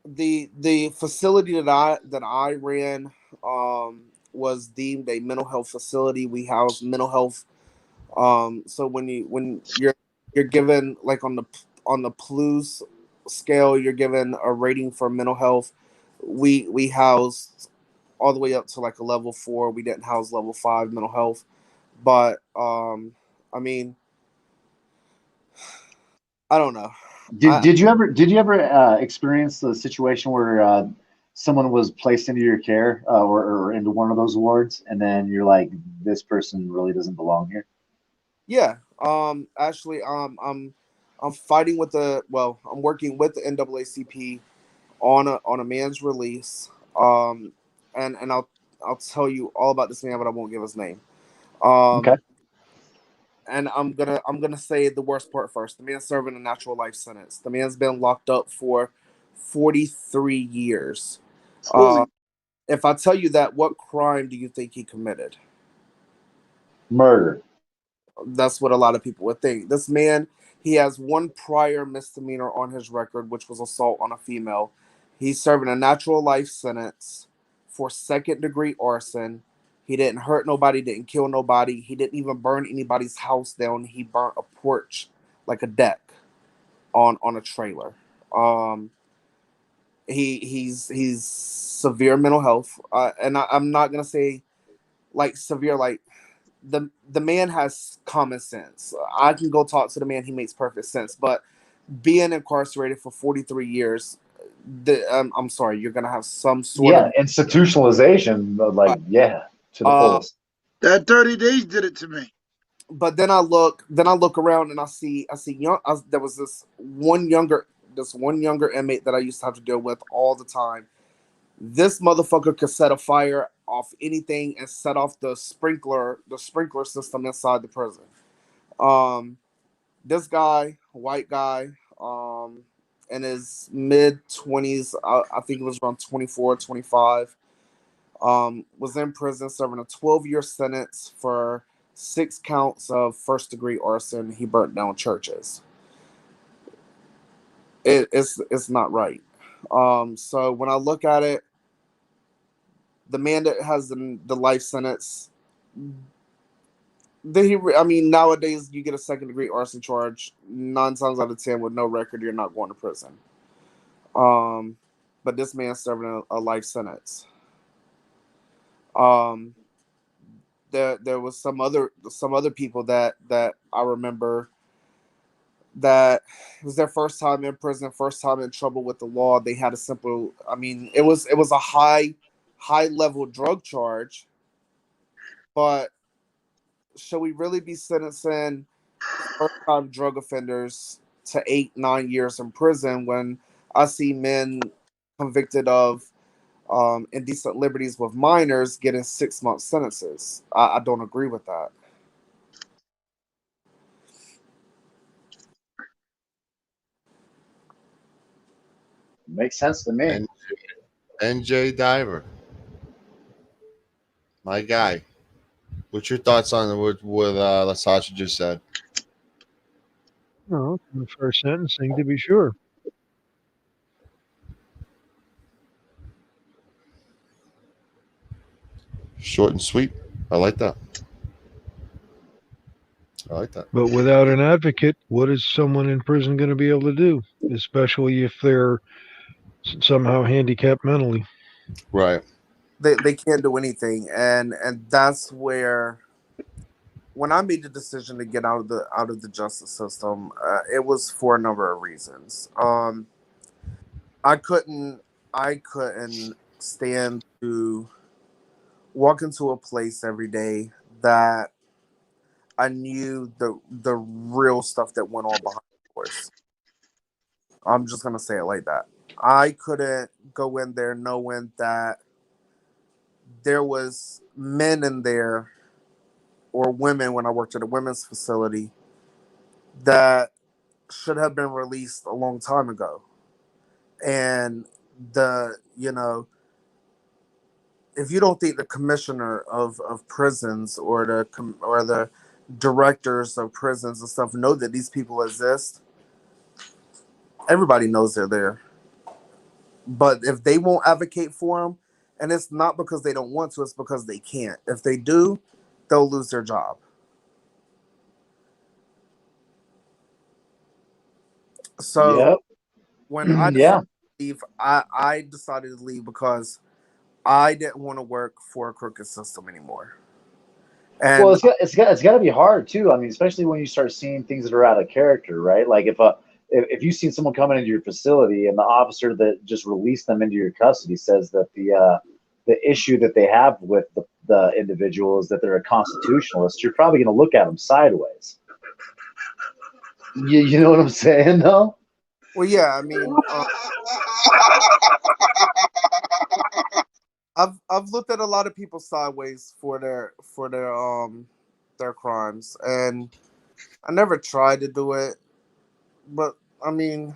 The facility that I ran was deemed a mental health facility. We house mental health. So when you're given, like, on the PLUS scale, you're given a rating for mental health. We housed all the way up to like a level 4. We didn't house level 5 mental health, but I mean, I don't know. Did you ever experience the situation where someone was placed into your care or into one of those wards, and then you're like, this person really doesn't belong here? Yeah. Actually, I'm fighting with I'm working with the NAACP on a man's release. And I'll tell you all about this man, but I won't give his name. Okay. And I'm gonna say the worst part first. The man's serving a natural life sentence. The man's been locked up for 43 years. If I tell you that, what crime do you think he committed? Murder. That's what a lot of people would think. This man, he has one prior misdemeanor on his record, which was assault on a female. He's serving a natural life sentence for second-degree arson. He didn't hurt nobody, didn't kill nobody. He didn't even burn anybody's house down. He burnt a porch, like a deck, on a trailer. He's severe mental health, and I'm not gonna say like severe, like the man has common sense. I can go talk to the man; he makes perfect sense. But being incarcerated for 43 years, I'm sorry, you're gonna have some sort of institutionalization, like to the fullest. That 30 days did it to me. But then I look around and I see there was this one younger inmate that I used to have to deal with all the time. This motherfucker could set a fire off anything and set off the sprinkler system inside the prison. This guy, white guy, in his mid-20s, I think it was around 24, 25, was in prison serving a 12-year sentence for 6 counts of first-degree arson. He burnt down churches. It's not right. So when I look at it, the man that has the life sentence, nowadays you get a second-degree arson charge 9 times out of 10 with no record, you're not going to prison. But this man's serving a life sentence. There was some other people that I remember that it was their first time in prison, first time in trouble with the law. They had it was a high level drug charge, but should we really be sentencing first time drug offenders to 8-9 years in prison when I see men convicted of indecent liberties with minors getting 6-month sentences? I don't agree with that. Makes sense to me. NJ Diver, my guy. What's your thoughts on what Lasasha just said? No, for sentencing, to be sure. Short and sweet. I like that. But without an advocate, what is someone in prison going to be able to do, especially if they're somehow handicapped mentally? Right. They can't do anything, and that's where, when I made the decision to get out of the justice system, it was for a number of reasons. I couldn't stand to walk into a place every day that I knew the real stuff that went on behind the doors. I'm just gonna say it like that. I couldn't go in there knowing that there was men in there or women when I worked at a women's facility that should have been released a long time ago. And if you don't think the commissioner of prisons or the directors of prisons and stuff know that these people exist, everybody knows they're there. But if they won't advocate for them, and it's not because they don't want to, it's because they can't. If they do, they'll lose their job. So when I decided to leave, I decided to leave because I didn't want to work for a crooked system anymore. And well, it's got to be hard too. I mean, especially when you start seeing things that are out of character, right? Like if if you've seen someone coming into your facility and the officer that just released them into your custody says that the issue that they have with the individual is that they're a constitutionalist, you're probably going to look at them sideways. You know what I'm saying, though? Well, yeah, I mean, I've looked at a lot of people sideways for their crimes, and I never tried to do it, but I mean,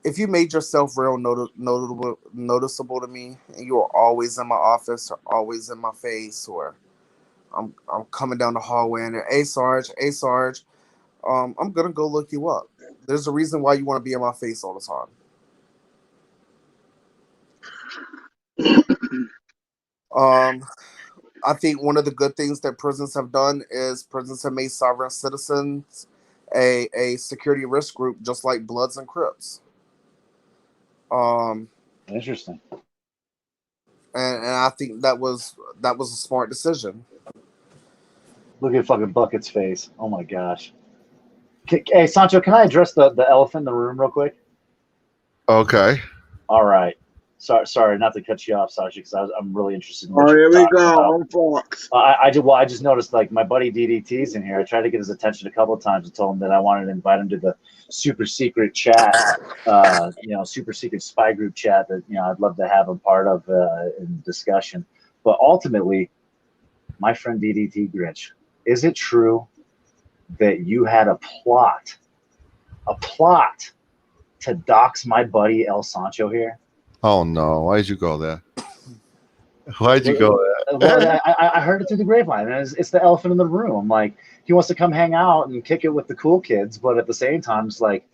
if you made yourself real noticeable to me, and you are always in my office or always in my face, or I'm coming down the hallway and hey Sarge, I'm gonna go look you up. There's a reason why you want to be in my face all the time. I think one of the good things that prisons have done is prisons have made sovereign citizens a security risk group, just like Bloods and Crips. Interesting. And I think that was a smart decision. Look at fucking Bucket's face. Oh my gosh. Hey, Sancho, can I address the elephant in the room real quick? Okay. All right. Sorry, not to cut you off, Sasha, because I'm really interested in Oh, what here you're we talking about. go. Fox. I just noticed like my buddy DDT's in here. I tried to get his attention a couple of times and told him that I wanted to invite him to the super secret chat, super secret spy group chat that I'd love to have him part of in discussion. But ultimately, my friend DDT Grinch, is it true that you had a plot to dox my buddy El Sancho here? Oh no! Why'd you go there? Why'd you go there? Well, I heard it through the grapevine, and it's the elephant in the room. Like, he wants to come hang out and kick it with the cool kids, but at the same time, it's like,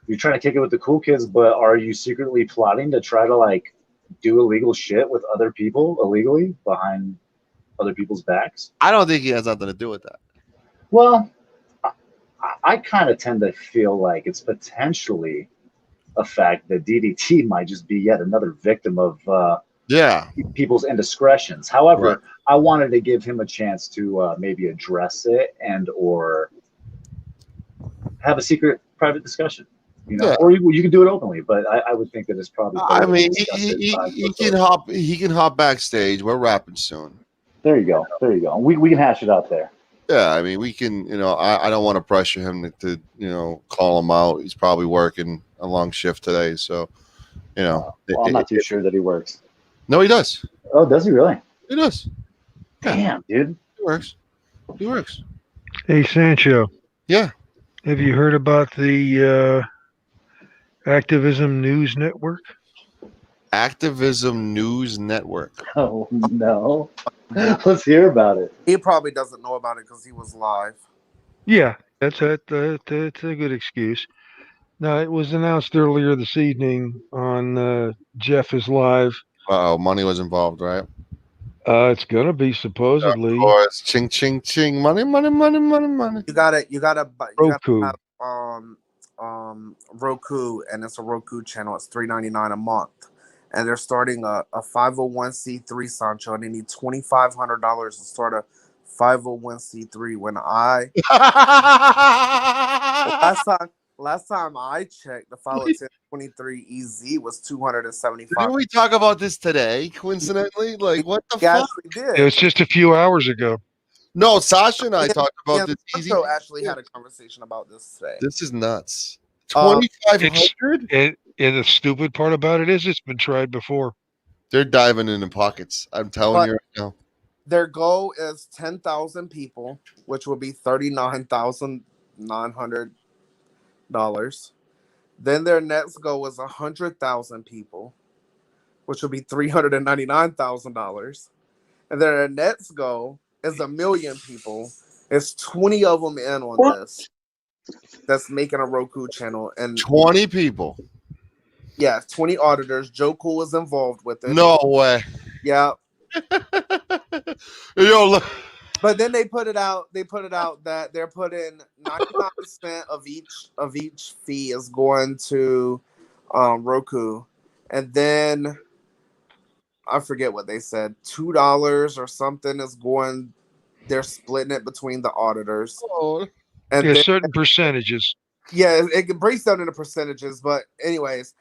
you're trying to kick it with the cool kids, but are you secretly plotting to try to like do illegal shit with other people illegally behind other people's backs? I don't think he has nothing to do with that. Well, I kind of tend to feel like it's potentially a fact that DDT might just be yet another victim of people's indiscretions. However, right. I wanted to give him a chance to maybe address it and or have a secret private discussion. Or you can do it openly, but I would think that it's probably. I mean, he can hop backstage. We're wrapping soon. There you go. We can hash it out there. Yeah, I mean, we can. I don't want to pressure him to call him out. He's probably working a long shift today, so Well, I'm not too sure that he works. No, he does. Oh, does he really? He does. Damn, dude. He works. Hey, Sancho. Yeah. Have you heard about the Activism News Network? Activism News Network. Oh, no. Let's hear about it. He probably doesn't know about it because he was live. Yeah, that's a good excuse. Now, it was announced earlier this evening on Jeff is Live. Money was involved, right? It's gonna be supposedly. Of course, ching, ching, ching, money. You gotta Roku. have Roku, and it's a Roku channel. It's $3.99 a month, and they're starting a 501c3, Sancho, and they need $2,500 to start a 501c3. When last time I checked, the file at 1023 EZ was $275. Didn't we talk about this today? Coincidentally, like what the fuck? We did. It was just a few hours ago. No, Sasha and I talked about this. Sancho actually had a conversation about this today. This is nuts. 2,500. And the stupid part about it is it's been tried before. They're diving in the pockets. I'm telling you right now. Their goal is 10,000 people, which will be $39,900. Then their next goal is 100,000 people, which will be $399,000. And then their next goal is 1 million people. It's 20 of them in on this. That's making a Roku channel, and 20 people. Yeah, 20 auditors. Joe Cool is involved with it. No way. Yeah. Yo, look. But then they put it out. That they're putting 99% of each fee is going to Roku, and then I forget what they said. $2 or something is going. They're splitting it between the auditors. And certain percentages. Yeah, it breaks down into percentages, but anyways,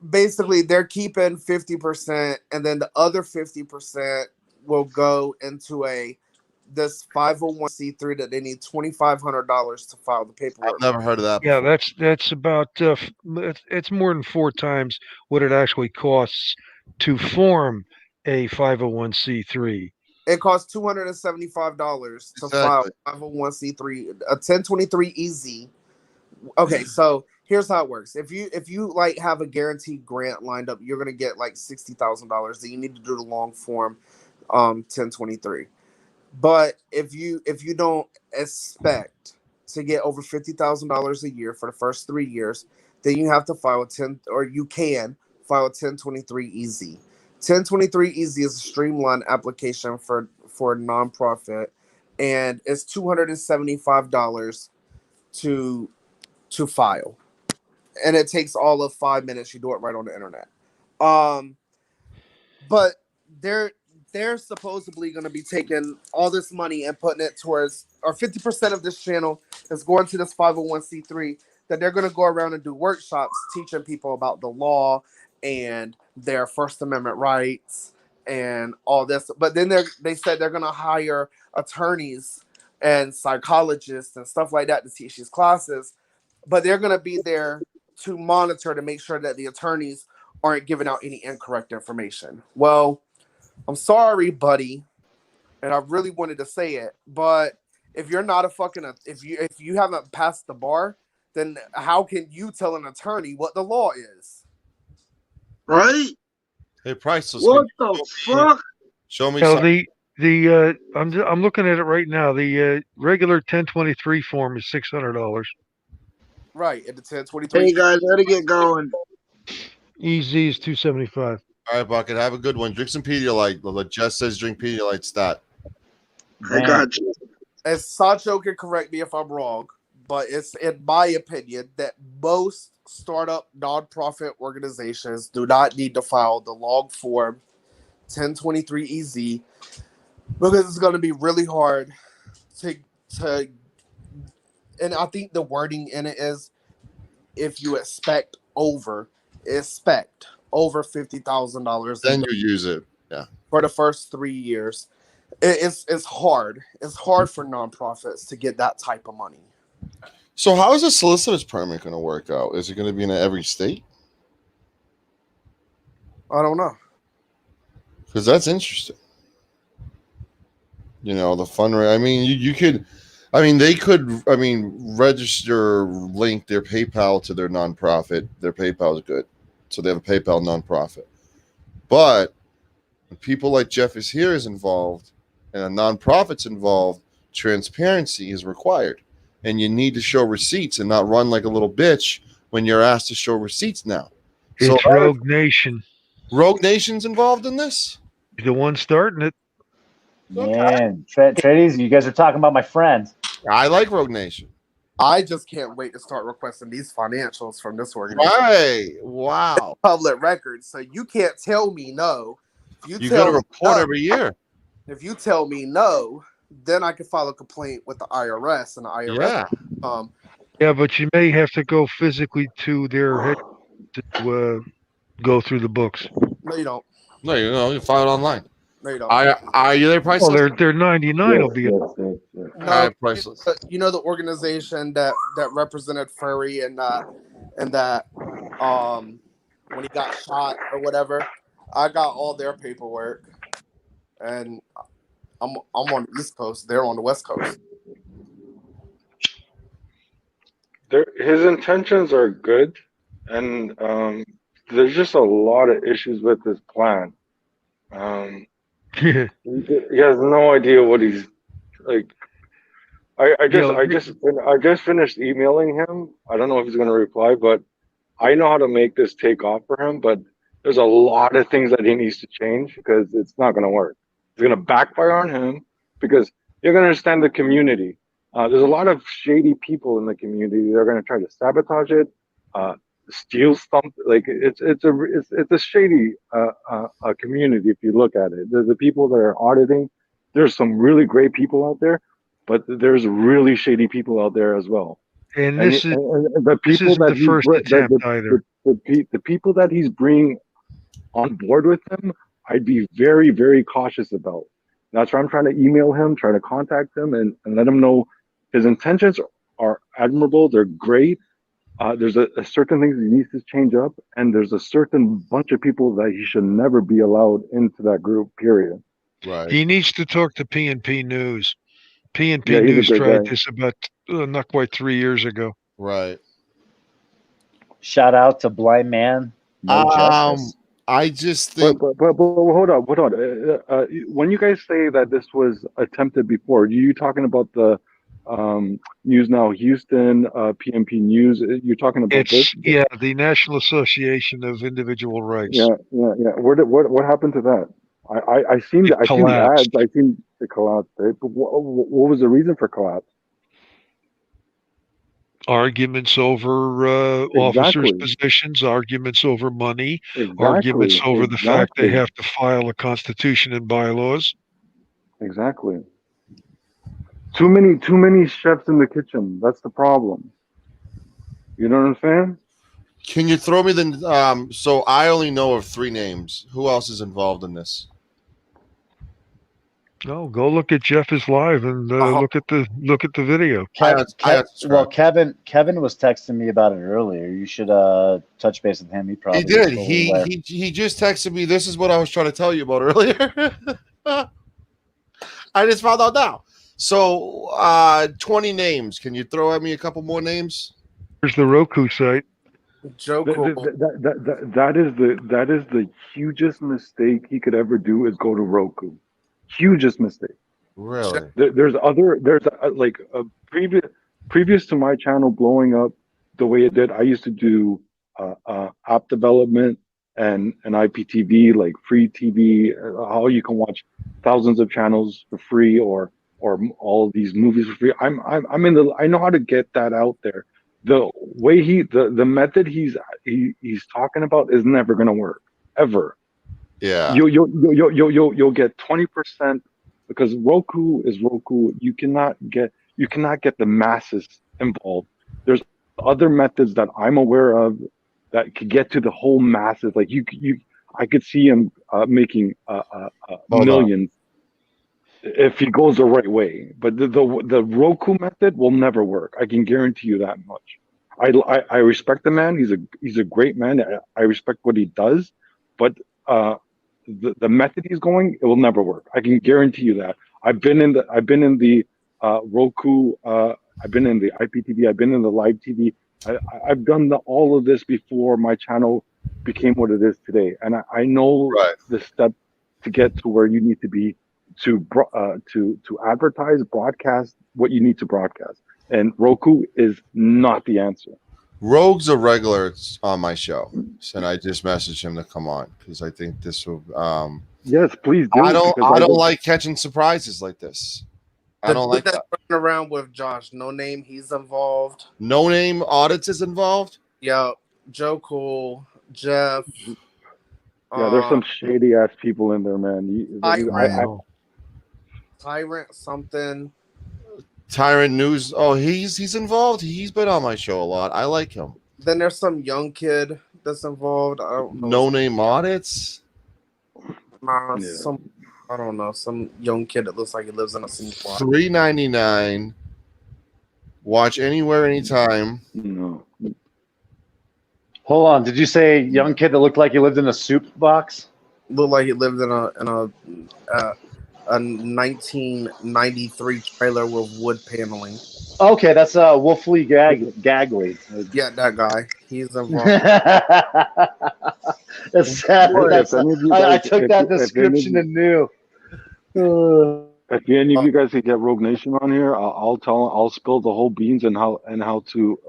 basically they're keeping 50%, and then the other 50% will go into this 501c3 that they need $2,500 to file the I've paperwork. never heard of that Yeah, before. that's about it's more than 4 times what it actually costs to form a 501c3. It costs $275 to file Exactly. 501c3, a 1023 EZ. Okay, so here's how it works. If you like have a guaranteed grant lined up, you're gonna get like $60,000. Then you need to do the long form 1023. But if you don't expect to get over $50,000 a year for the first 3 years, then you have to file a 10, or you can file a 1023 EZ. 1023 EZ is a streamlined application for a nonprofit, and it's $275 to file, and it takes all of 5 minutes. You do it right on the internet. Um, but they're supposedly going to be taking all this money and putting it towards, or 50% of this channel is going to this 501c3, that they're going to go around and do workshops teaching people about the law and their First Amendment rights and all this. But then they said they're going to hire attorneys and psychologists and stuff like that to teach these classes, but they're going to be there to monitor to make sure that the attorneys aren't giving out any incorrect information. Well, I'm sorry, buddy, and I really wanted to say it, but if you're not a fucking, if you haven't passed the bar, then how can you tell an attorney what the law is? Right? Hey, Priceless. What the fuck? Show me Now something. I'm looking at it right now. The regular 1023 form is $600. Right, at the 1023. Hey guys, I gotta get going. Easy is 275. All right, Bucket. Have a good one. Drink some Pedialyte. Like Jess says, drink Pedialyte stat. I got you. And Sancho can correct me if I'm wrong, but it's in my opinion that most startup nonprofit organizations do not need to file the long form 1023 EZ, because it's going to be really hard to and I think the wording in it is, if you expect over $50,000, then you use it. Yeah. For the first 3 years, it's hard. It's hard for nonprofits to get that type of money. So how is a solicitor's permit going to work out? Is it going to be in every state? I don't know. Because that's interesting. You know, the fundraiser. I mean, you could. I mean, they could. I mean, register, link their PayPal to their nonprofit. Their PayPal is good, so they have a PayPal nonprofit. But when people like Jeff is here is involved, and a nonprofit's involved, transparency is required, and you need to show receipts and not run like a little bitch when you're asked to show receipts now. It's Rogue Nation. Rogue Nation's involved in this? The one starting it. Man, Tradies, you guys are talking about my friends. I like Rogue Nation. I just can't wait to start requesting these financials from this organization. Right. Wow. Public records. So you can't tell me no. You got to report every year. If you tell me no, then I can file a complaint with the IRS, and the IRS. Yeah, but you may have to go physically to their head to go through the books. No, you don't. No, you file it online. No, you don't. Are you there, Priceless? Well, they're 99 will be. No, Priceless. You know the organization that represented Furry and that when he got shot or whatever. I got all their paperwork, and I'm on the East Coast. They're on the West Coast. His intentions are good, and there's just a lot of issues with this plan. He has no idea what he's like. I just finished emailing him. I don't know if he's going to reply, but I know how to make this take off for him. But there's a lot of things that he needs to change, because it's not going to work. It's going to backfire on him, because you're going to understand the community. There's a lot of shady people in the community. They're going to try to sabotage it, steal something. Like it's a shady community if you look at it. The people that are auditing, there's some really great people out there, but there's really shady people out there as well. And this is the this people isn't that the he's first attempt either. the people that he's bringing on board with him, I'd be very, very cautious about. That's why I'm trying to email him, trying to contact him, and let him know his intentions are admirable. They're great. There's a certain things he needs to change up, and there's a certain bunch of people that he should never be allowed into that group. Period. Right. He needs to talk to P&P News. P&P Yeah, he's a News great tried guy. this about not quite 3 years ago. Right. Shout out to Blind Man. No justice. I just think. But hold on. When you guys say that this was attempted before, are you talking about the News Now Houston, PMP News? You're talking about this? Yeah, the National Association of Individual Rights. Yeah. What happened to that? I seen the collapsed. ads. I seen the collapse. Right? But what was the reason for collapse? Arguments over officers' positions, arguments over money, arguments over the fact they have to file a constitution and bylaws. Exactly. Too many chefs in the kitchen. That's the problem. You know what I'm saying? Can you throw me the so I only know of 3 names. Who else is involved in this? No, go look at Jeff is live and look at the video. Kevin was texting me about it earlier. You should touch base with him. He probably did. He just texted me. This is what I was trying to tell you about earlier. I just found out now. So 20 names. Can you throw at me a couple more names? Here's the Roku site. That is the hugest mistake he could ever do is go to Roku. Hugest mistake. Really? There's previous to my channel blowing up the way it did. I used to do app development and IPTV, like free TV, how you can watch thousands of channels for free or all of these movies for free. I know how to get that out there. The way the method he's talking about is never gonna work ever. Yeah. You'll get 20% because Roku is Roku. You cannot get the masses involved. There's other methods that I'm aware of that could get to the whole masses. Like I could see him making millions if he goes the right way. But the Roku method will never work. I can guarantee you that much. I respect the man. He's a great man. I respect what he does, but the method he's going, it will never work. I can guarantee you that. I've been in the Roku. I've been in the IPTV. I've been in the live TV. I've done all of this before my channel became what it is today, and I know the steps to get to where you need to be to advertise, broadcast what you need to broadcast. And Roku is not the answer. Rogue's a regular on my show, and I just messaged him to come on because I think this will. Yes, please do. I don't like catching surprises like this. I don't like that. Running around with Josh, No Name, he's involved. No Name Audits is involved. Yeah, Joe Cool, Jeff. Yeah, there's some shady ass people in there, man. Tyrant something. Tyrant News. Oh, he's involved. He's been on my show a lot. I like him. Then there's some young kid that's involved. I don't know. No Name Audits. Some I don't know. Some young kid that looks like he lives in a single block. $3.99. Watch anywhere, anytime. No. Hold on. Did you say young kid that looked like he lived in a soup box? Looked like he lived in a 1993 trailer with wood paneling. Okay, that's Wolfley Gagley. Yeah, that guy. He's involved. That's sad. I took that description and knew. If any of you guys can get Rogue Nation on here, I'll spill the whole beans and how to.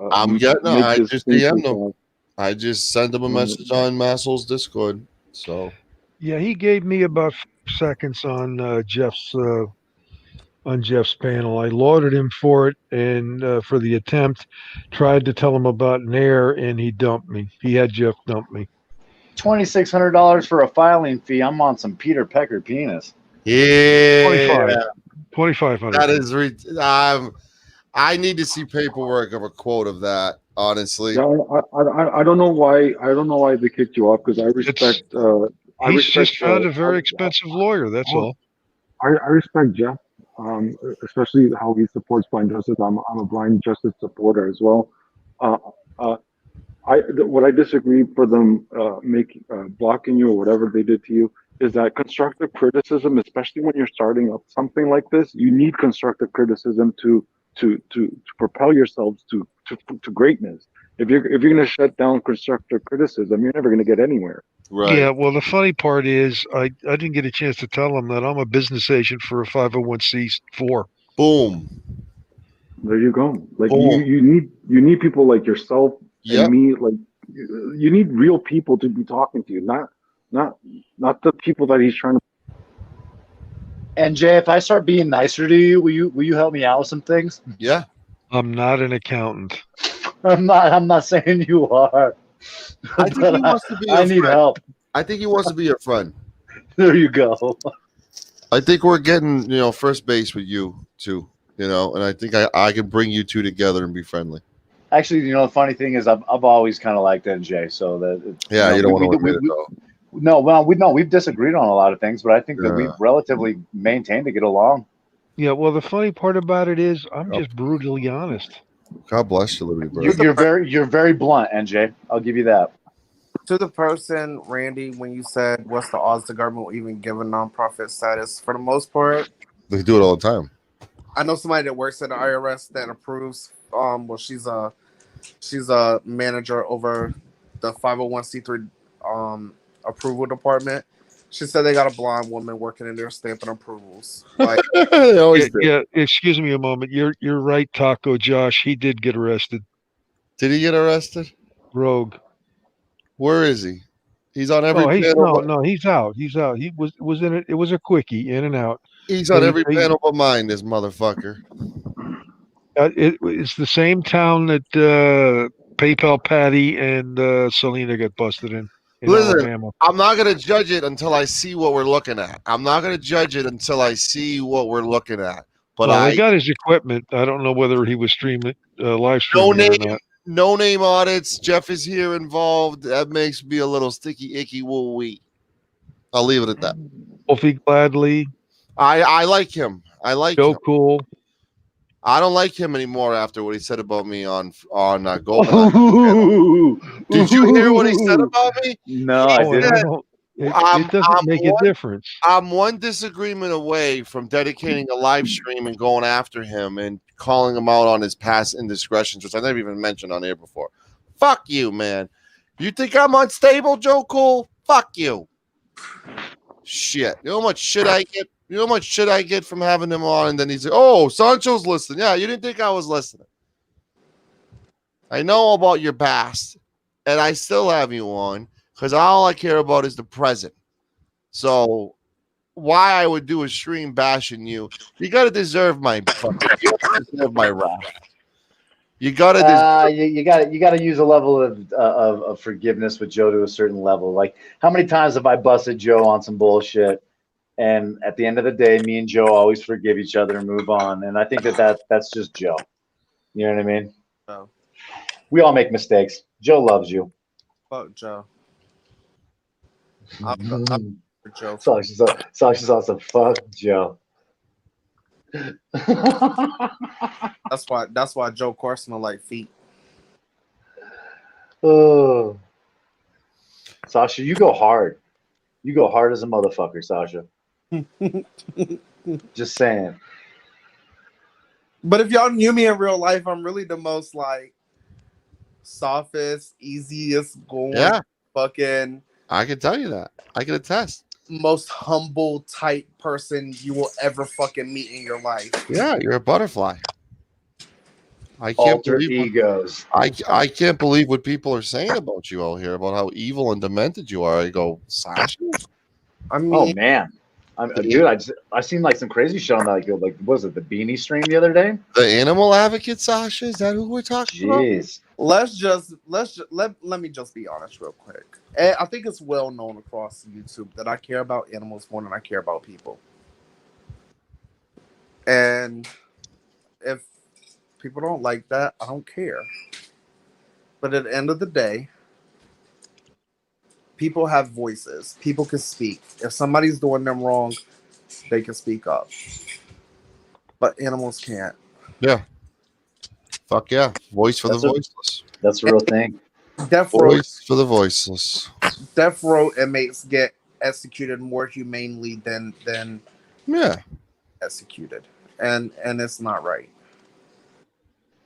I just sent him a message on Massel's Discord. So. Yeah, he gave me about 5 seconds on Jeff's panel. I lauded him for it and for the attempt. Tried to tell him about an error, and he dumped me. He had Jeff dump me. $2,600 for a filing fee. I'm on some Peter Pecker penis. Yeah, 2,500. That is. I need to see paperwork of a quote of that. Honestly, Yeah, I don't know why they kicked you off because I respect He's just found a very expensive lawyer. That's all. I respect Jeff, especially how he supports blind justice. I'm a blind justice supporter as well. Uh, uh, what I disagree for them making blocking you or whatever they did to you is that constructive criticism, especially when you're starting up something like this, you need constructive criticism to propel yourselves to greatness. If you're going to shut down constructive criticism, you're never going to get anywhere. right? Yeah, well, the funny part is I didn't get a chance to tell him that I'm a business agent for a 501c4. Boom. There you go. Like Boom. you need people like yourself Yep. and me. Like you need real people to be talking to you, not the people that he's trying to. And Jay, if I start being nicer to you, will you help me out with some things? Yeah. I'm not an accountant. I'm not saying you are. I think he wants to be. I need help. I think he wants to be your friend. There you go. I think we're getting first base with you too. And I think I can bring you two together and be friendly. Actually, the funny thing is, I've always kind of liked NJ. So that yeah, you don't want to admit it though. No, well, we've disagreed on a lot of things, but I think that we've relatively maintained to get along. Yeah, well, the funny part about it is I'm just brutally honest. God bless you, Liberty Bird. You're very blunt, NJ. I'll give you that. To the person, Randy, when you said, "What's the odds the government will even give a nonprofit status?" For the most part, they do it all the time. I know somebody that works at the IRS that approves. Well, she's a manager over the 501c3 approval department. She said they got a blonde woman working in there stamping approvals. Like, they always do. Yeah, excuse me a moment. You're right, Taco Josh. He did get arrested. Did he get arrested? Rogue. Where is he? He's on every panel. No, he's out. He's out. He was in it. It was a quickie, in and out. He's on every panel but mine, this motherfucker. It's the same town that PayPal Patty and Selena got busted in Listen, Alabama. I'm not going to judge it until I see what we're looking at. I'm not going to judge it until I see what we're looking at. But I got his equipment. I don't know whether he was live streaming or not. No name audits. Jeff is here involved. That makes me a little sticky, icky, woo wee. I'll leave it at that. Wolfie Gladly. I like him. I like Joe him. Cool. I don't like him anymore after what he said about me on Golden. Did you hear what he said about me? No, I didn't. It doesn't make a difference. I'm one disagreement away from dedicating a live stream and going after him and calling him out on his past indiscretions, which I never even mentioned on air before. Fuck you, man. You think I'm unstable, Joe Cool? Fuck you. Shit. You know how much shit I get? You know how much shit I get from having him on? And then he's like, oh, Sancho's listening. Yeah, you didn't think I was listening. I know about your past, and I still have you on because all I care about is the present. So why I would do a stream bashing you, you got to deserve my wrath. You gotta you gotta use a level of forgiveness with Joe to a certain level. Like, how many times have I busted Joe on some bullshit, and at the end of the day, me and Joe always forgive each other and move on. And I think that's just Joe. You know what I mean? Oh. We all make mistakes. Joe loves you. Fuck Joe. I'm Joe. Sasha's also fuck Joe. That's why Joe Carson like feet. Oh, Sasha, you go hard. You go hard as a motherfucker, Sasha. Just saying. But if y'all knew me in real life, I'm really the most like softest, easiest going. Yeah. Fucking. I can tell you that. I can attest. Most humble type person you will ever fucking meet in your life. Yeah, you're a butterfly. I can't believe egos. I can't believe what people are saying about you out here about how evil and demented you are. I go, Sasha. I mean, oh man, dude, I seen like some crazy shit on that. Like what was it, the Beanie stream the other day? The animal advocate, Sasha. Is that who we're talking about? Let me just be honest real quick. And I think it's well known across YouTube that I care about animals more than I care about people. And if People don't like that. I don't care. But at the end of the day, people have voices. People can speak. If somebody's doing them wrong, they can speak up. But animals can't. Yeah. Fuck yeah. Voice for the voiceless. That's a real thing. Death row, Voice for the voiceless. death row inmates get executed more humanely than executed, and it's not right.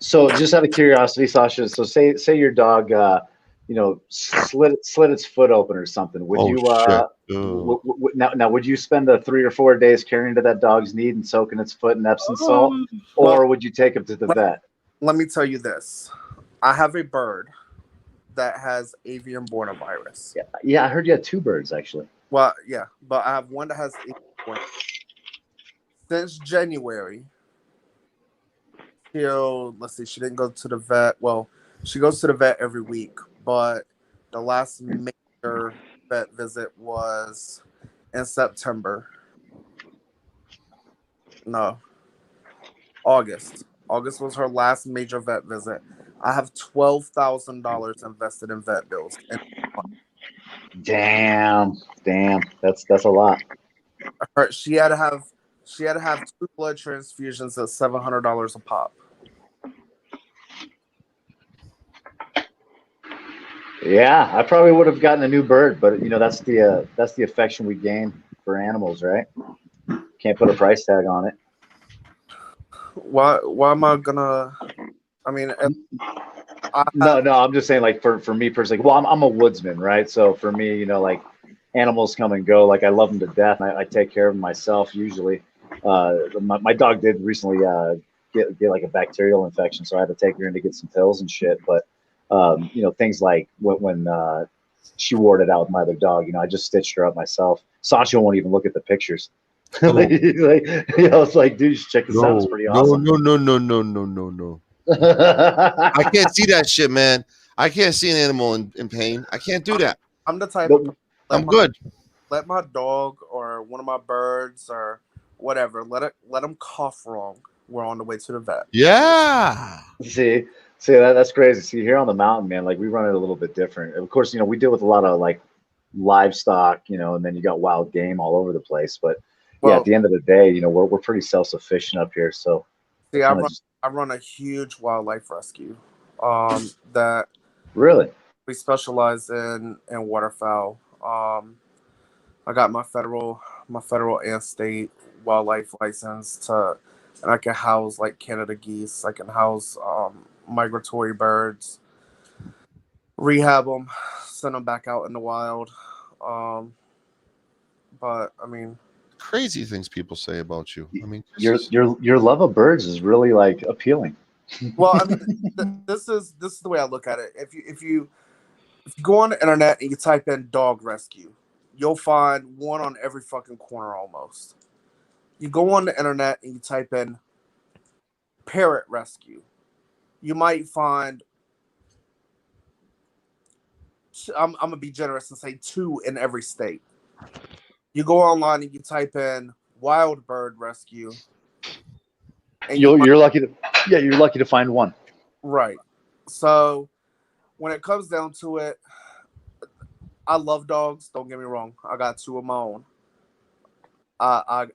So, just out of curiosity, Sasha. So, say your dog, slit its foot open or something. Would you now would you spend the 3 or 4 days carrying to that dog's knee and soaking its foot in Epsom salt, or would you take him to the vet? Let me tell you this: I have a bird that has avian virus. Yeah, I heard you had 2 birds actually. Well, yeah, but I have one that has avian. Since January, let's see, she didn't go to the vet. Well, she goes to the vet every week, but the last major vet visit was in September. No, August. August was her last major vet visit. I have $12,000 invested in vet bills. Damn, that's a lot. She had to have 2 blood transfusions at $700 a pop. Yeah, I probably would have gotten a new bird, but that's the affection we gain for animals, right? Can't put a price tag on it. Why am I gonna? I mean, no, I'm just saying, like for me personally. Well, I'm a woodsman, right? So for me, like animals come and go. Like I love them to death. I take care of them myself usually. My dog did recently get like a bacterial infection, so I had to take her in to get some pills and shit. But things like when she warded out with my other dog, I just stitched her up myself. Sancho won't even look at the pictures. It's like, dude, you should check this out. It's pretty awesome. No. I can't see that shit, man. I can't see an animal in pain. I can't do that. I'm the type of I'm good. Let my dog or one of my birds or whatever, let them cough wrong. We're on the way to the vet. Yeah. See, that's crazy. See, here on the mountain, man, like we run it a little bit different. Of course, we deal with a lot of like livestock, and then you got wild game all over the place. But yeah, at the end of the day, we're pretty self-sufficient up here. So see, I run a huge wildlife rescue. That really we specialize in waterfowl. I got my federal and state wildlife license and I can house like Canada geese. I can house migratory birds, rehab them, send them back out in the wild. But I mean, crazy things people say about you. I mean, your love of birds is really like appealing. Well, I mean, this is the way I look at it. If you go on the internet and you type in dog rescue, you'll find one on every fucking corner almost. You go on the internet and you type in parrot rescue, you might find, I'm gonna be generous and say 2 in every state. You go online and you type in wild bird rescue, and you're lucky to find one. Right. So when it comes down to it, I love dogs. Don't get me wrong. I got 2 of my own. I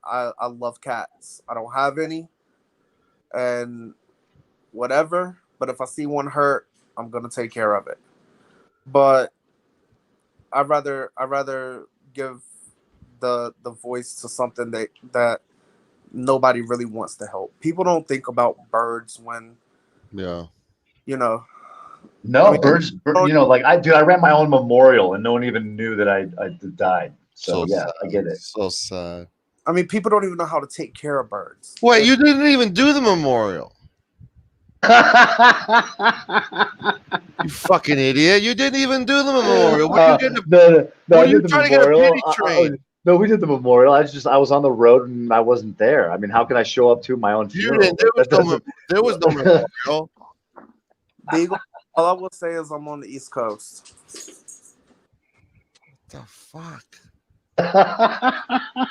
love cats. I don't have any, and whatever. But if I see one hurt, I'm gonna take care of it. But I'd rather give the voice to something that nobody really wants to help. People don't think about birds when, yeah, No, I mean, birds. Like I ran my own memorial, and no one even knew that I died. So yeah, sad. I get it. So sad. I mean, people don't even know how to take care of birds. Wait, you didn't even do the memorial. You fucking idiot! You didn't even do the memorial. What are you getting? No, I did the memorial. No, we did the memorial. I was on the road and I wasn't there. I mean, how can I show up to my own funeral? There was no memorial. Beagle, all I will say is I'm on the East Coast. What the fuck?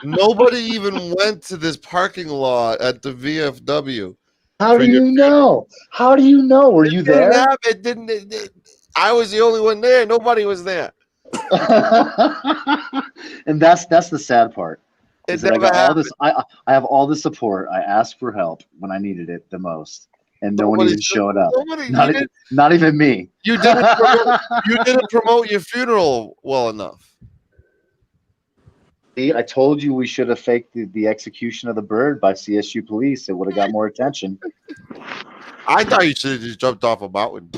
Nobody even went to this parking lot at the VFW How do you know? How do you know? Were you there? It didn't. I was the only one there. Nobody was there. And that's the sad part. Is that I got all happened. this. I have all the support. I asked for help when I needed it the most, and no one even showed up. Not even me. You didn't promote your funeral well enough. See, I told you we should have faked the execution of the bird by CSU police. It would have got more attention. I thought you should have just jumped off a mountain.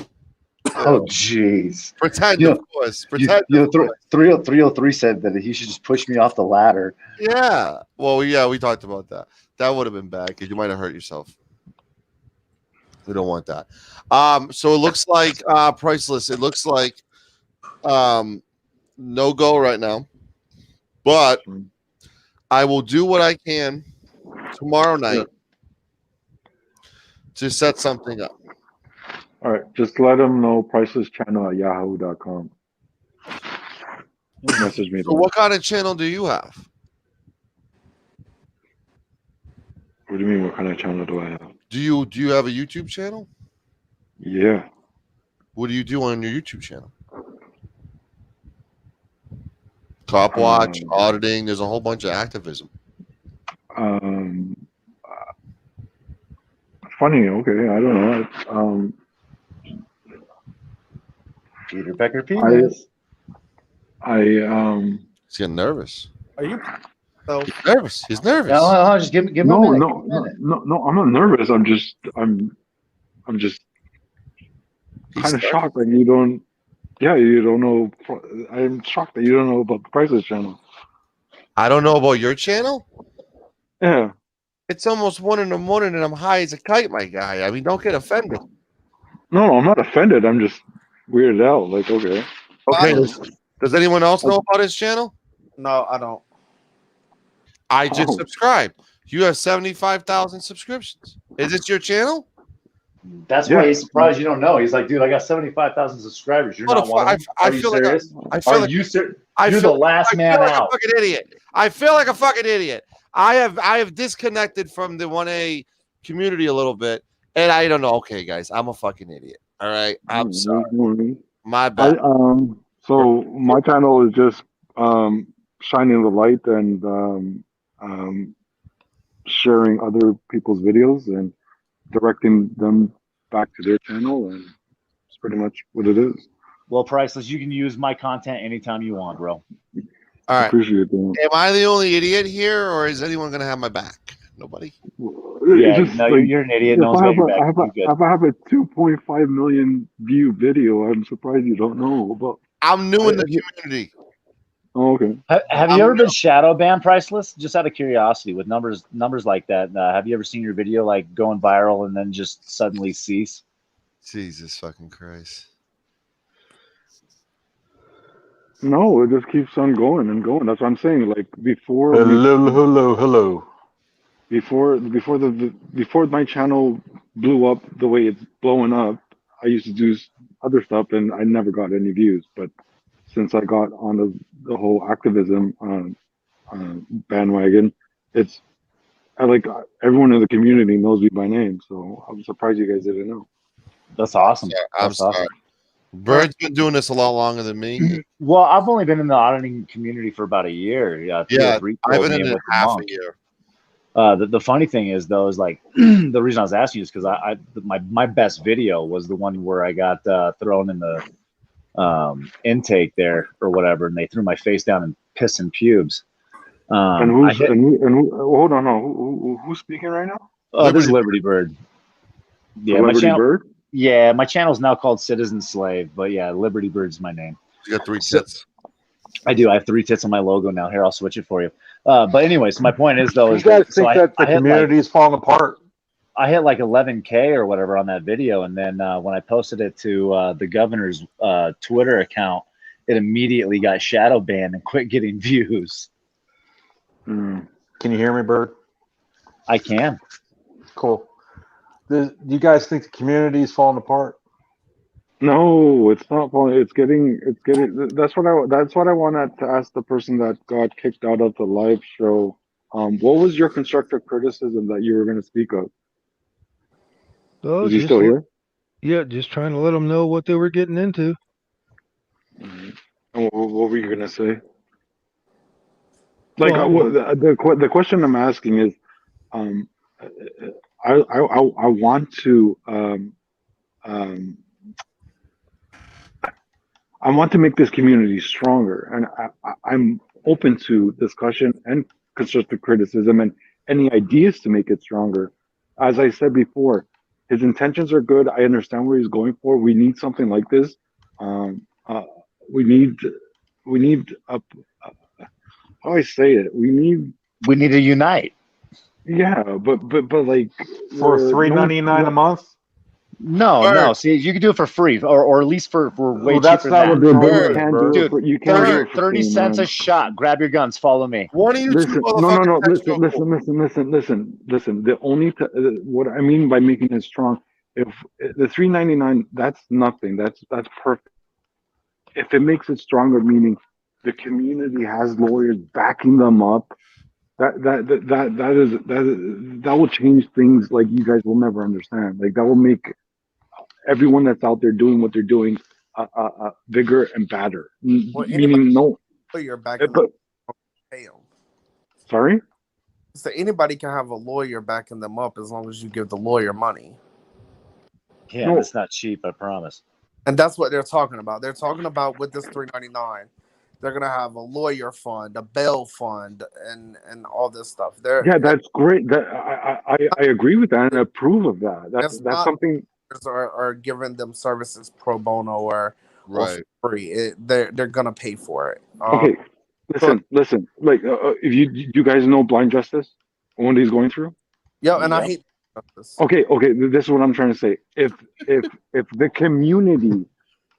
Oh, jeez. Pretend, of course. Pretend. 303 said that he should just push me off the ladder. Yeah. Well, yeah, we talked about that. That would have been bad because you might have hurt yourself. We don't want that. So it looks like priceless. It looks like no go right now. But I will do what I can tomorrow night to set something up. All right, just let them know priceless channel at yahoo.com. Message me. So what kind of channel do you have? What do you mean? What kind of channel do I have? Do you have a YouTube channel? Yeah. What do you do on your YouTube channel? Cop watch, auditing. There's a whole bunch of activism. Funny. Okay, I don't know. Peter Becker penis. He's getting nervous. Are you? He's nervous. He's nervous. No, just give him a minute. No. I'm not nervous. I'm just kind of shocked that you don't. Yeah, you don't know. I'm shocked that you don't know about the Priceless channel. I don't know about your channel. Yeah. It's almost 1 a.m. and I'm high as a kite, my guy. I mean, don't get offended. No, I'm not offended. I'm just weirded out. Like, okay. Okay. Does anyone else know about his channel? No, I don't. I just subscribed. You have 75,000 subscriptions. Is this your channel? That's why he's surprised you don't know. He's like, dude, I got 75,000 subscribers. You're not one of them. Are you serious? Are you serious? You're the last man out. A fucking idiot. I feel like a fucking idiot. I have disconnected from the 1A community a little bit, and I don't know. Okay, guys, I'm a fucking idiot. All right, I'm sorry. My bad. So my channel is just shining the light and sharing other people's videos and directing them back to their channel, and it's pretty much what it is. Well, Priceless, you can use my content anytime you want, bro. All right. Appreciate that. Am I the only idiot here, or is anyone going to have my back? Nobody? Yeah, no, you're an idiot. No one's got your back. If I have a 2.5 million view video, I'm surprised you don't know about. I'm new in the community. Oh, okay. Have you ever been shadow banned, Priceless? Just out of curiosity, with numbers like that, have you ever seen your video like going viral and then just suddenly cease? Jesus fucking Christ. No, it just keeps on going and going. That's what I'm saying. Like before. Hello. Before my channel blew up the way it's blowing up, I used to do other stuff and I never got any views. But since I got on the whole activism bandwagon, everyone in the community knows me by name. So I'm surprised you guys didn't know. That's awesome. I'm sorry. Bird's been doing this a lot longer than me. Well, I've only been in the auditing community for about a year. Yeah, I've been in it half a year. The funny thing is, though, is like the reason I was asking you is because my best video was the one where I got thrown in the intake there or whatever, and they threw my face down and piss and pubes. And hold on, who's speaking right now? This is Liberty Bird. Yeah, Liberty Bird. Yeah, my channel's now called Citizen Slave, but yeah, Liberty Bird's my name. You got 3 tits. I do. I have 3 tits on my logo now. Here, I'll switch it for you. But anyway, so my point is, though, you guys think that the community is falling apart? I hit like 11K or whatever on that video, and then when I posted it to the governor's Twitter account, it immediately got shadow banned and quit getting views. Can you hear me, Bird? I can. Cool. Do you guys think the community is falling apart? No, it's not falling. It's getting. That's what I wanted to ask the person that got kicked out of the live show. What was your constructive criticism that you were going to speak of? Well, Is he still here? Yeah, just trying to let them know what they were getting into. And what were you gonna say? Like Well, the question I'm asking is, um, I want to um, I want to make this community stronger, and I'm open to discussion and constructive criticism and any ideas to make it stronger. As I said before, his intentions are good. I understand where he's going for. We need something like this. Um, uh, we need how I say it. We need to unite. Yeah, but like For no one. $3.99 a No, month? No. See, you can do it for free, or at least for way well, that's cheaper not what than they're that. doing. You can't do it Dude, for. You can't do 30, it for 30 free, cents a man. shot. Grab your guns. Follow me. One of you Listen, no. Listen. The only what I mean by making it strong, if the $3.99, that's nothing. That's perfect. If it makes it stronger, meaning the community has lawyers backing them up, that will change things like you guys will never understand. Like that will make everyone that's out there doing what they're doing bigger and badder. Well, anybody Meaning, no, lawyer backing them but up, pay 'em. sorry. So anybody can have a lawyer backing them up as long as you give the lawyer money. Yeah, No. it's not cheap, I promise. And that's what they're talking about. They're talking about with this $3.99, they're gonna have a lawyer fund, a bail fund, and all this stuff. Yeah, that's great. That I agree with that and approve of that. It's That's not something. are giving them services pro bono or Right. for free. They're gonna pay for it. Okay, So, listen. Like, if you guys know Blind Justice, what he's going through. yeah, and I hate this. Okay. This is what I'm trying to say. If the community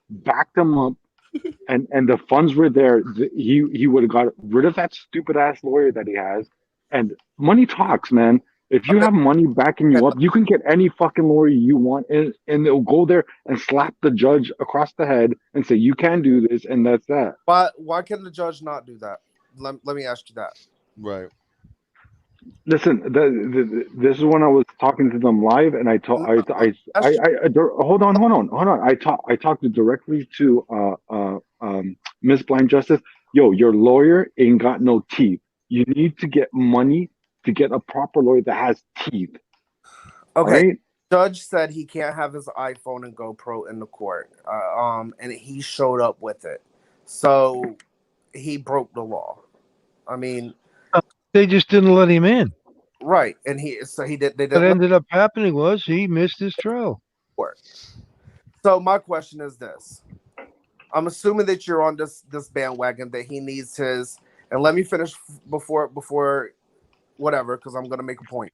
backed him up and the funds were there, he would have got rid of that stupid ass lawyer that he has. And money talks, man. If you have money backing you up, you can get any fucking lawyer you want, and they'll go there and slap the judge across the head and say you can do this, and that's that. Why can the judge not do that? Let me ask you that. Right. Listen, this is when I was talking to them live, and I told hold on. I talked directly to Miss Blind Justice. Yo, your lawyer ain't got no teeth. You need to get money to get a proper lawyer that has teeth. Okay. Right? Judge said he can't have his iPhone and GoPro in the court, and he showed up with it, so he broke the law. I mean, they just didn't let him in. right, and he did. They What didn't. ended up happening was he missed his trial. So my question is this: I'm assuming that you're on this bandwagon that he needs his. And let me finish before whatever, because I'm going to make a point.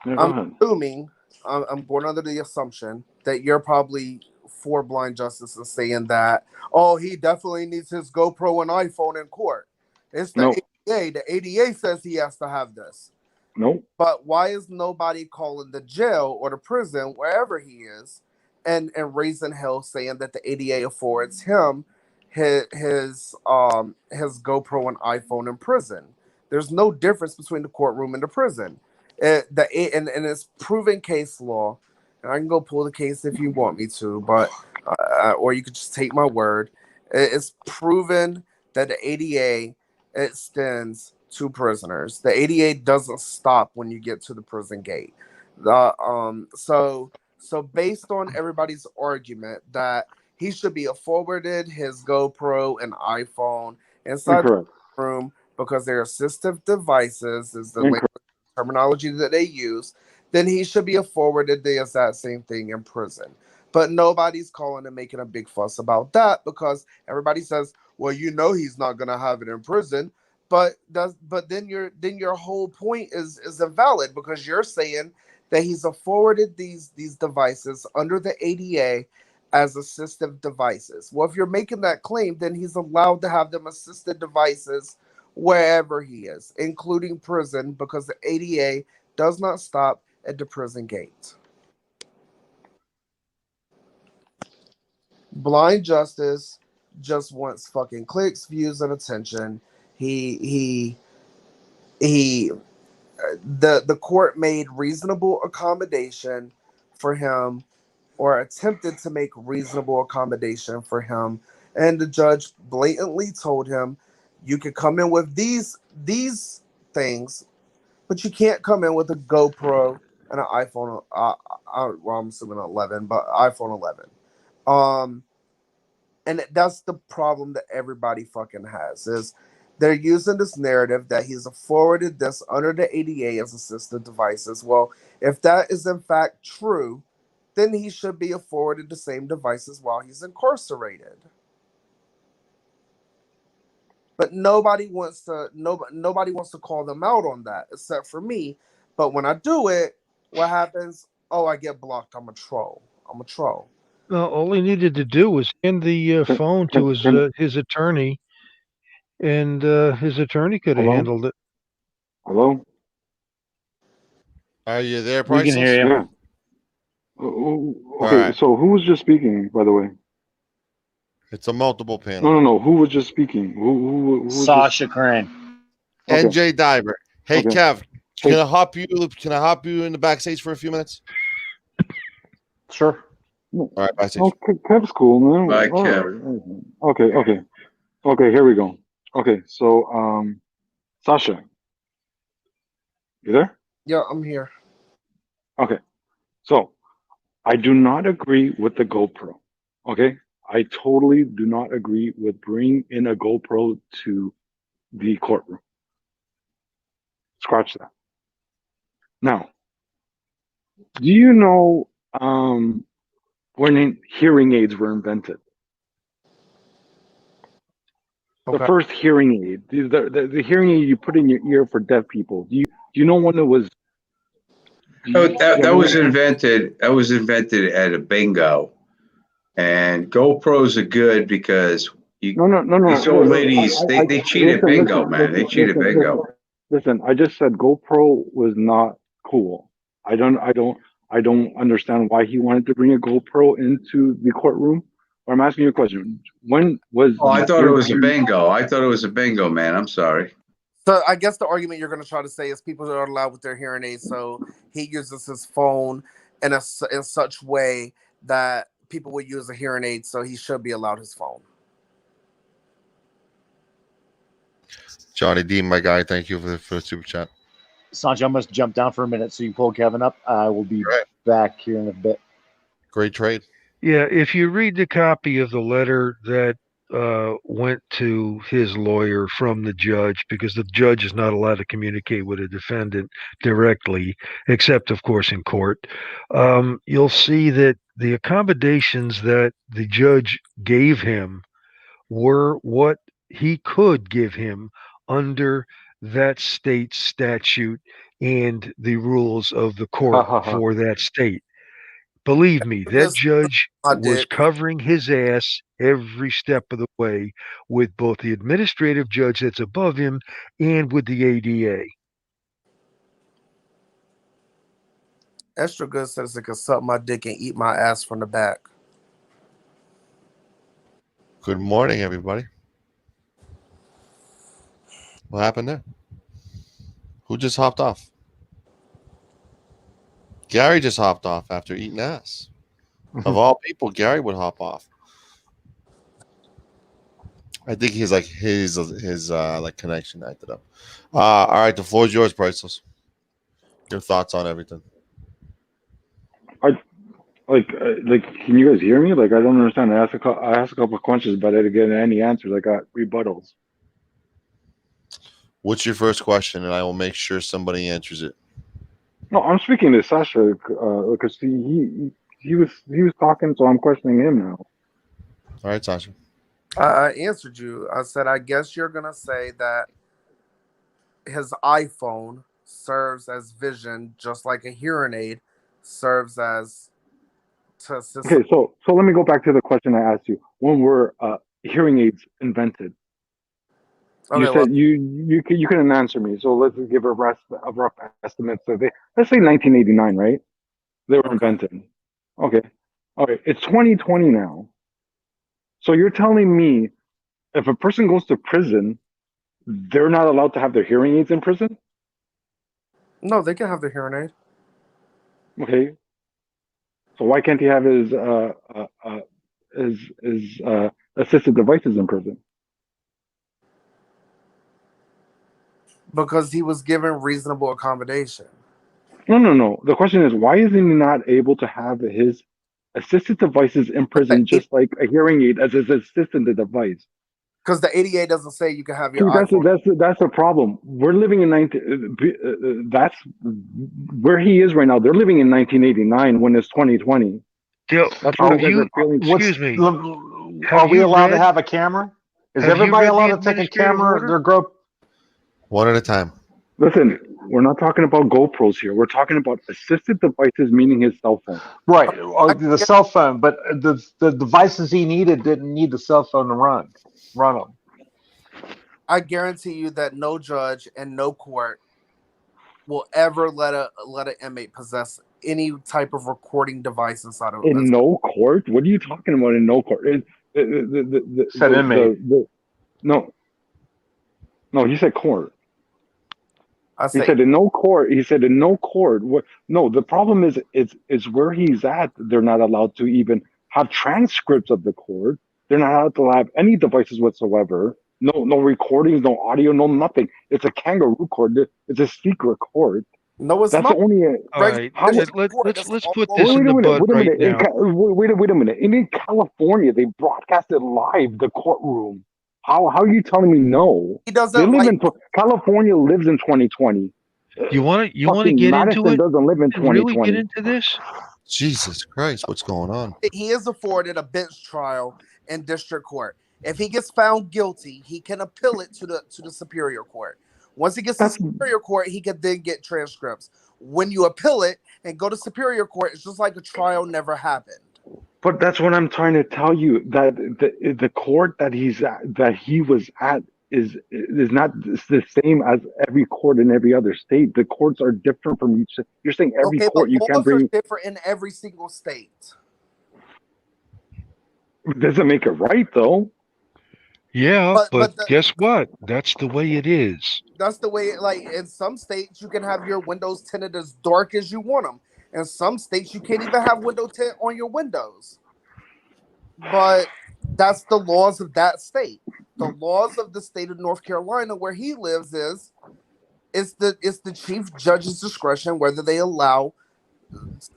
Yeah, I'm assuming I'm going under the assumption that you're probably for Blind Justice and saying that, oh, he definitely needs his GoPro and iPhone in court. It's the ADA. The ADA says he has to have this. Nope. But why is nobody calling the jail or the prison, wherever he is, and raising hell, saying that the ADA affords him his GoPro and iPhone in prison? There's no difference between the courtroom and the prison. And it's proven case law. And I can go pull the case if you want me to, but or you could just take my word. It's proven that the ADA extends to prisoners. The ADA doesn't stop when you get to the prison gate. So based on everybody's argument that he should be afforded his GoPro and iPhone inside the room because they're assistive devices, is the terminology that they use, then he should be afforded the exact same thing in prison. But nobody's calling and making a big fuss about that because everybody says, well, he's not gonna have it in prison. But then your whole point is invalid because you're saying that he's afforded these devices under the ADA as assistive devices. Well, if you're making that claim, then he's allowed to have them assisted devices wherever he is, including prison, because the ADA does not stop at the prison gate. Blind Justice just wants fucking clicks, views, and attention. The court made reasonable accommodation for him or attempted to make reasonable accommodation for him. And the judge blatantly told him, you can come in with these things, but you can't come in with a GoPro and an iPhone. Well, I'm assuming 11, but iPhone 11. And that's the problem that everybody fucking has is they're using this narrative that he's forwarded this under the ADA as assistive devices. Well, if that is in fact true, then he should be afforded the same devices while he's incarcerated. But nobody wants to call them out on that except for me. But when I do it, what happens? Oh, I get blocked. I'm a troll. All he needed to do was hand the phone to his attorney, and his attorney could have handled it. Hello? Are you there, We can Priceless? hear you. Yeah. Okay, right. so who was just speaking, by the way? It's a multiple panel. No. Who was just speaking? Who was Sasha Crane. Okay. NJ Diver. Hey, Okay. Kev, can I hop you in the backstage for a few minutes? Sure. All right, backstage. Oh, Kev's cool, man. Bye, All Kev. right. Okay, here we go. Okay, so Sasha, you there? Yeah, I'm here. Okay, so I do not agree with the GoPro. Okay, I totally do not agree with bringing in a GoPro to the courtroom. Scratch that. Now, do you know when hearing aids were invented? Okay. The first hearing aid, the hearing aid you put in your ear for deaf people. Do you know when it was? That was invented. That was invented at a bingo, and GoPros are good because No. these old ladies they cheated bingo, man. They cheated bingo. Listen, I just said GoPro was not cool. I don't understand why he wanted to bring a GoPro into the courtroom. But I'm asking you a question. When was? Oh, I thought it was a bingo. I thought it was a bingo, man. I'm sorry. So I guess the argument you're going to try to say is people are allowed with their hearing aids, so he uses his phone in such way that people would use a hearing aid, so he should be allowed his phone. Johnny D, my guy, thank you for the super chat. Sancho, I must jump down for a minute so you pull Kevin up. I will be back here in a bit. Great trade. Yeah, if you read the copy of the letter that went to his lawyer from the judge, because the judge is not allowed to communicate with a defendant directly, except, of course, in court, you'll see that the accommodations that the judge gave him were what he could give him under that state statute and the rules of the court for that state. Believe me, that judge was covering his ass every step of the way with both the administrative judge that's above him and with the ADA. Extra Good says it can suck my dick and eat my ass from the back. Good morning, everybody. What happened there? Who just hopped off? Gary just hopped off after eating ass. Of all people, Gary would hop off. I think he's like his like connection acted up. All right, the floor is yours, Priceless. Your thoughts on everything? Can you guys hear me? Like, I don't understand. I asked a couple of questions, but I didn't get any answers. I got rebuttals. What's your first question, and I will make sure somebody answers it. No, I'm speaking to Sasha because he was talking, so I'm questioning him now. All right, Sasha. I answered you. I said, I guess you're gonna say that his iPhone serves as vision, just like a hearing aid serves as to assist. Okay, so let me go back to the question I asked you. When were hearing aids invented? Okay, you said you couldn't answer me, so let's give a rough estimate. So let's say 1989, right? They were invented. Okay, it's 2020 now. So you're telling me if a person goes to prison, they're not allowed to have their hearing aids in prison? No, they can have their hearing aid. Okay. So why can't he have his assisted devices in prison? Because he was given reasonable accommodation. No. The question is, why is he not able to have his assisted devices in prison, just like a hearing aid as his assistant device? Because the ADA doesn't say you can have your Dude, iPhone. that's the problem. We're living in that's where he is right now. They're living in 1989 when it's 2020. That's when you guys are feeling. Excuse me. Are we allowed to have a camera? Is everybody allowed to take a camera? Their one at a time. Listen, we're not talking about GoPros here. We're talking about assisted devices, meaning his cell phone. Right, or the cell phone, but the devices he needed didn't need the cell phone to run them. I guarantee you that no judge and no court will ever let an inmate possess any type of recording device inside of In no court? What are you talking about? In no court? Said inmate. No, he said court. He said in no court. He said in no court. No, the problem is where he's at. They're not allowed to even have transcripts of the court. They're not allowed to have any devices whatsoever. No recordings, no audio, no nothing. It's a kangaroo court. It's a secret court. No, it's That's not. Only all right. Let's put this in the bud right now. Wait a minute. In California, they broadcasted live the courtroom. How are you telling me no? He doesn't. They live in California. Lives in 2020. You want to get Madison into it? Doesn't live in 2020. Really get into this? Jesus Christ, what's going on? He is afforded a bench trial in district court. If he gets found guilty, he can appeal it to the superior court. Once he gets to superior court, he can then get transcripts. When you appeal it and go to superior court, it's just like a trial never happened. But that's what I'm trying to tell you. That the court that he was at is not the same as every court in every other state. The courts are different from each. You're saying every court you can't bring. Laws are different in every single state. Doesn't make it right though. Yeah, but guess what? That's the way it is. That's the way. Like in some states, you can have your windows tinted as dark as you want them. In some states, you can't even have window tint on your windows. But that's the laws of that state. The laws of the state of North Carolina, where he lives, it's the chief judge's discretion whether they allow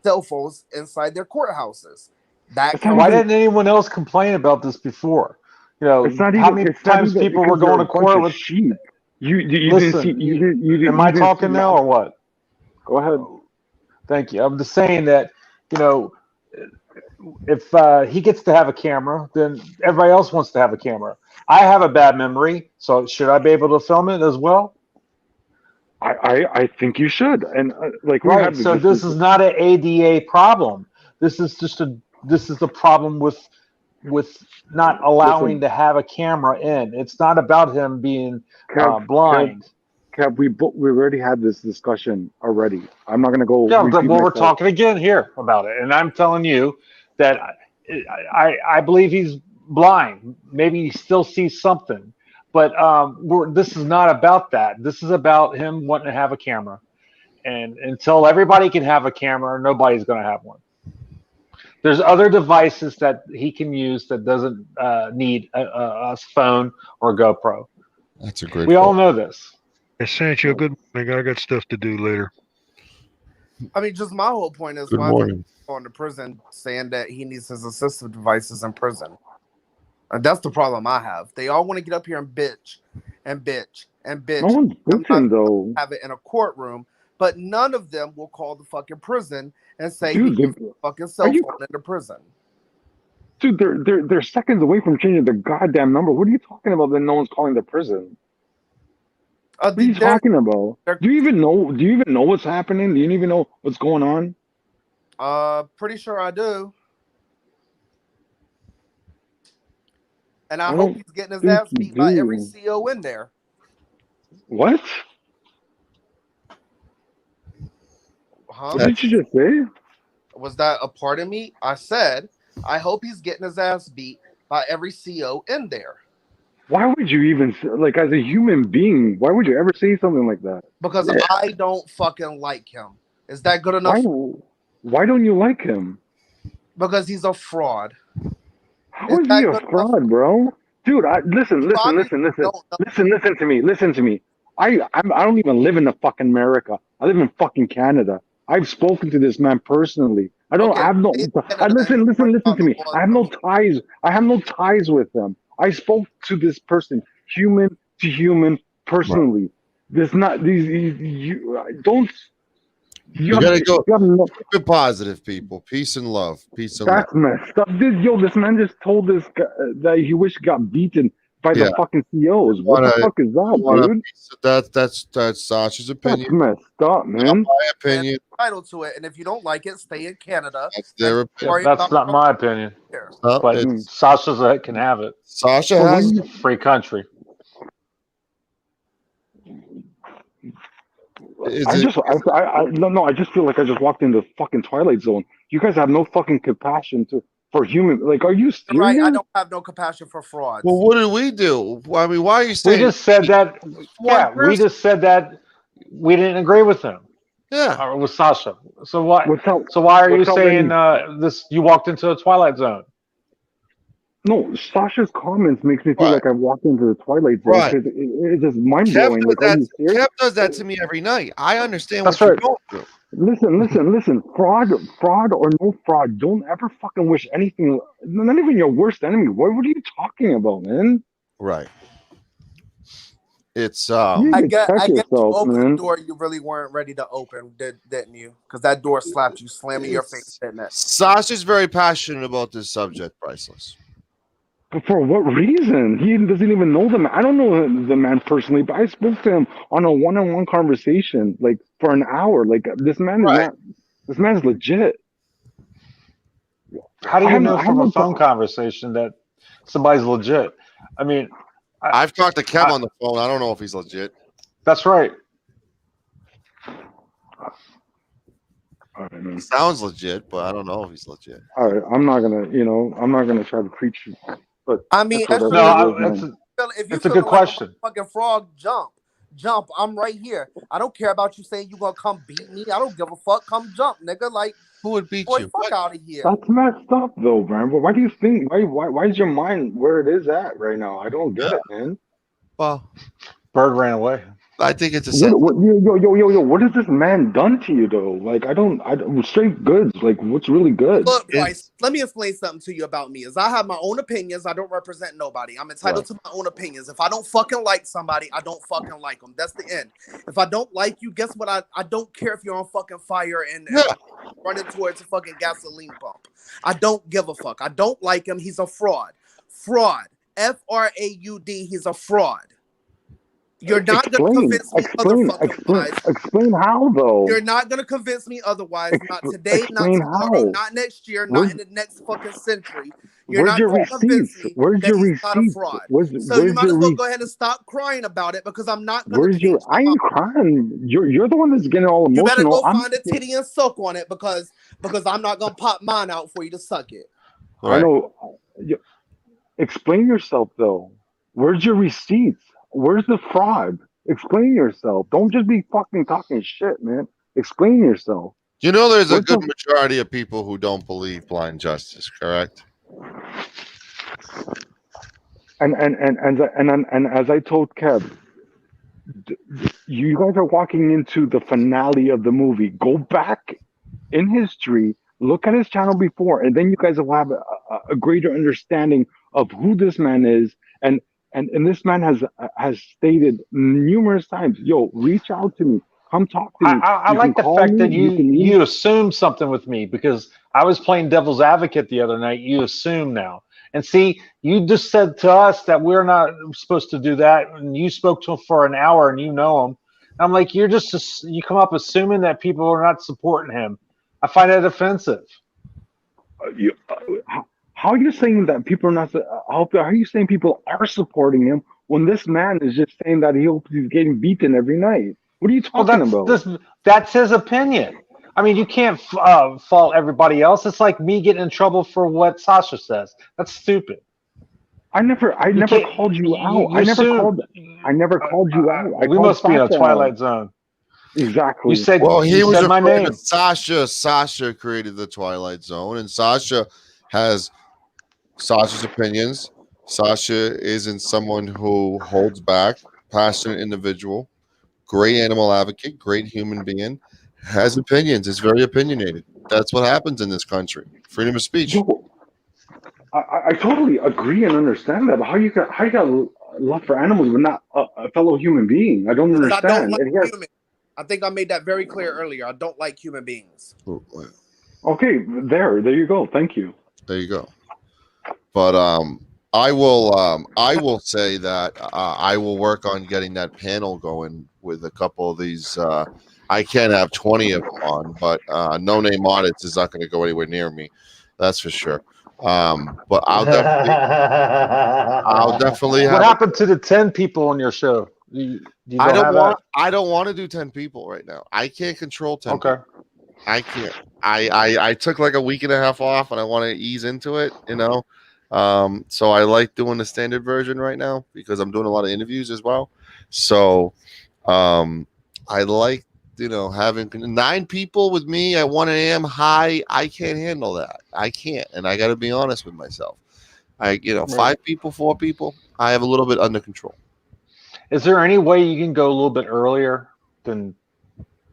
cell phones inside their courthouses. Why didn't anyone else complain about this before? You know, how many times people were going to court with sheep? You listen, didn't see. Am I talking now or what? Go ahead. Thank you. I'm just saying that, you know, if he gets to have a camera, then everybody else wants to have a camera. I have a bad memory, so should I be able to film it as well? I think you should. And right. So this is not an ADA problem. This is just a problem with not allowing to have a camera in. It's not about him being blind. Kev, we already had this discussion already. I'm not going to go. Yeah, but we're talking again here about it, and I'm telling you that I believe he's blind. Maybe he still sees something, but this is not about that. This is about him wanting to have a camera, and until everybody can have a camera, nobody's going to have one. There's other devices that he can use that doesn't need a phone or a GoPro. That's a great. We all know this. Hey, Sancho, good morning. I got stuff to do later. I mean, just my whole point is why going to prison saying that he needs his assistive devices in prison. And that's the problem I have. They all want to get up here and bitch and bitch and bitch. No one's bitching though. Have it in a courtroom, but none of them will call the fucking prison and say, "Dude, you fucking cell phone into prison." Dude, they're seconds away from changing their goddamn number. What are you talking about? That no one's calling the prison. What are you talking about? Do you even know what's happening? Do you even know what's going on? Pretty sure I do. And I hope he's getting his ass beat by every CO in there. What? Huh? What did you just say? Was that a part of me? I said, I hope he's getting his ass beat by every CO in there. Why would you even, like, as a human being, why would you ever say something like that? Because I don't fucking like him. Is that good enough? Why don't you like him? Because he's a fraud. How is he a fraud, bro? Dude, listen to me. Listen to me. I don't even live in the fucking America. I live in fucking Canada. I've spoken to this man personally. I have no. Listen to me. I have no ties. I have no ties with them. I spoke to this person, human to human, personally. Right. There's not these. You don't. You gotta go. Keep it positive, people. Peace and love. Peace and That's love. messed up. This man just told this guy that he wished he got beaten by the fucking CEOs. What the fuck is that, dude? That's Sasha's opinion. That's messed up, man. Not my opinion. Entitled to it, and if you don't like it, stay in Canada. That's their opinion. That's not my opinion. But Sasha can have it. Sasha has free country. I just feel like I just walked into the fucking Twilight Zone. You guys have no fucking compassion for human. Like, are you serious? Right, I don't have no compassion for frauds. Well, what did we do? I mean, why are you saying? We just said that. Yeah, we just said that we didn't agree with him. Yeah, or with Sasha. So why? So why are you saying this? You walked into a Twilight Zone. No, Sasha's comments makes me feel like I walked into the Twilight Zone. Right. It's just mind blowing. Kev does that to me every night. I understand what you're going through. Listen. Fraud or no fraud, don't ever fucking wish anything. Not even your worst enemy. What are you talking about, man? Right. It's I guess you opened the door you really weren't ready to open, didn't you? Because that door slapped you, slamming your face in it. Sasha's very passionate about this subject, Priceless. But for what reason? He doesn't even know the man. I don't know the man personally, but I spoke to him on a one-on-one conversation, like for an hour. Like this man is not. This man's legit. How do you know from a phone conversation that somebody's legit? I mean, I've talked to Kev on the phone. I don't know if he's legit. That's right. He sounds legit, but I don't know if he's legit. All right, I'm not gonna try to preach. But I mean, it's a good question. Fucking frog, jump. I'm right here. I don't care about you saying you gonna come beat me. I don't give a fuck. Come jump, nigga. Like, who would beat you? Fuck out of here. That's messed up, though, man. But why do you think? Why is your mind where it is at right now? I don't get it, man. Well, bird ran away. I think it's a yo. What has this man done to you, though? Like, I don't straight goods. Like, what's really good? Look, Bryce, let me explain something to you about me. Is I have my own opinions. I don't represent nobody. I'm entitled to my own opinions. If I don't fucking like somebody, I don't fucking like them. That's the end. If I don't like you, guess what? I don't care if you're on fucking fire and running towards a fucking gasoline pump. I don't give a fuck. I don't like him. He's a fraud. FRAUD. He's a fraud. You're not going to convince me otherwise. Explain how, though. You're not going to convince me otherwise. Not today, not tomorrow, not next year, not in the next fucking century. You're not going to convince me that he's not a fraud. So you might as well go ahead and stop crying about it because I'm not going to change. I ain't crying. You're the one that's getting all emotional. You better go find a titty and suck on it because I'm not going to pop mine out for you to suck it. Right. I know. Explain yourself, though. Where's your receipts? Where's the fraud? Explain yourself. Don't just be fucking talking shit, man. Explain yourself. You know, there's a good majority of people who don't believe blind justice, correct? And as I told Kev, you guys are walking into the finale of the movie. Go back in history, look at his channel before, and then you guys will have a greater understanding of who this man is. And this man has stated numerous times, yo, reach out to me. Come talk to me. I like the fact that you assume something with me because I was playing devil's advocate the other night. You assume now. And see, you just said to us that we're not supposed to do that. And you spoke to him for an hour and you know him. And I'm like, you come up assuming that people are not supporting him. I find that offensive. How are you saying that people are not? How are you saying people are supporting him when this man is just saying that he's getting beaten every night? What are you talking about? That's his opinion. I mean, you can't fault everybody else. It's like me getting in trouble for what Sasha says. That's stupid. I never called you out. I never called you out. We must be in a Twilight Zone. Exactly. You said Well, he you was said my afraid name. of Sasha. Sasha created the Twilight Zone, and Sasha has Sasha's opinions. Sasha isn't someone who holds back, passionate individual, great animal advocate, great human being, has opinions, is very opinionated. That's what happens in this country. Freedom of speech. Yo, I totally agree and understand that. But how you got love for animals but not a fellow human being? I don't Because I don't understand. like And yes, humans. I think I made that very clear earlier. I don't like human beings. okay, there you go. Thank you. There you go. But I will say that I will work on getting that panel going with a couple of these. I can't have 20 of them on, but No Name Audits is not going to go anywhere near me. That's for sure. But I'll definitely What have. happened to the 10 people on your show? You I don't have want. I don't want to do 10 people right now. I can't control 10. Okay. People. I can't. I took like a week and a half off, and I want to ease into it. So I like doing the standard version right now because I'm doing a lot of interviews as well. So I like having 9 people with me at 1 a.m. high. I can't handle that. I can't, and I got to be honest with myself. 5 people, 4 people, I have a little bit under control. Is there any way you can go a little bit earlier than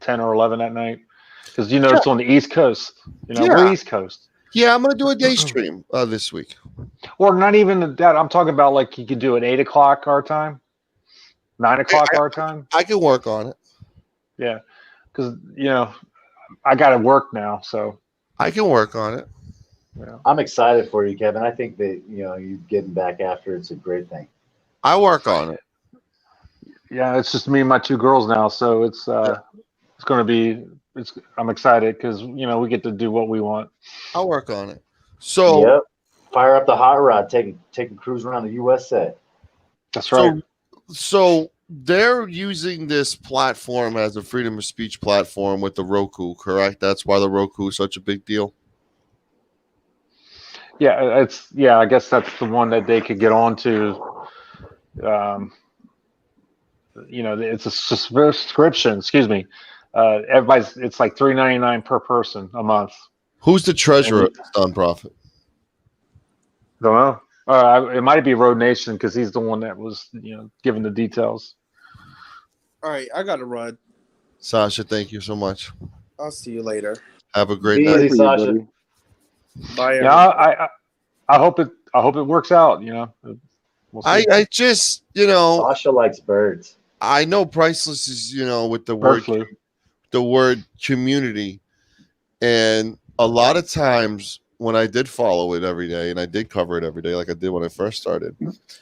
10 or 11 at night? Because it's on the East Coast. We're East Coast. Yeah, I'm gonna do a day stream this week. Or not even that. I'm talking about like you could do it 8 o'clock our time, 9 o'clock our time. I can work on it. Yeah, because I got to work now, so I can work on it. Yeah. I'm excited for you, Kevin. I think that you getting back after it's a great thing. I work on it. Yeah, it's just me and my 2 girls now, so it's going to be. I'm excited because we get to do what we want. I'll work on it. So yep, fire up the hot rod, take a cruise around the USA. That's right. So they're using this platform as a freedom of speech platform with the Roku, correct? That's why the Roku is such a big deal. Yeah, I guess that's the one that they could get onto. It's a subscription. Excuse me. It's like $3.99 per person a month. Who's the treasurer of this nonprofit? Don't know. It might be Road Nation because he's the one that was given the details. All right, I got to run. Sasha, thank you so much. I'll see you later. Have a great night. Easy, Sasha. Bye. Yeah, I hope it works out. We'll see. I just Sasha likes birds. I know Priceless is with the word community, and a lot of times when I did follow it every day and I did cover it every day like I did when I first started,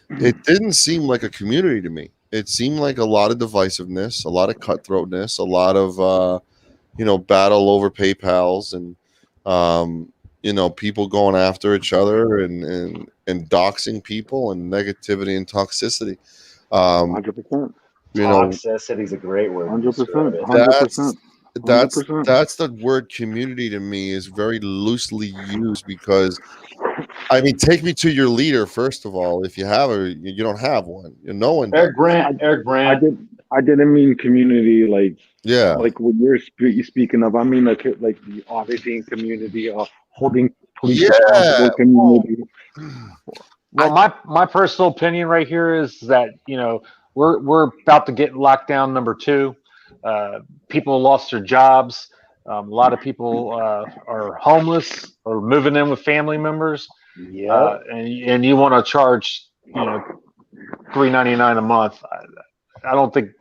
it didn't seem like a community to me. It seemed like a lot of divisiveness, a lot of cutthroatness, a lot of battle over PayPals and people going after each other and doxing people and negativity and toxicity. 100%. Toxicity is a great word. 100%. 100%. That's the word community to me is very loosely used because take me to your leader first of all. If you have you don't have one. No one. Eric Brandt. I didn't mean community like like what you're speaking of. I mean like the auditing community, holding police responsible community. Well, my personal opinion right here is that we're about to get lockdown number 2. People lost their jobs. A lot of people are homeless or moving in with family members. Yeah, and you want to charge $3.99 a month. I don't think.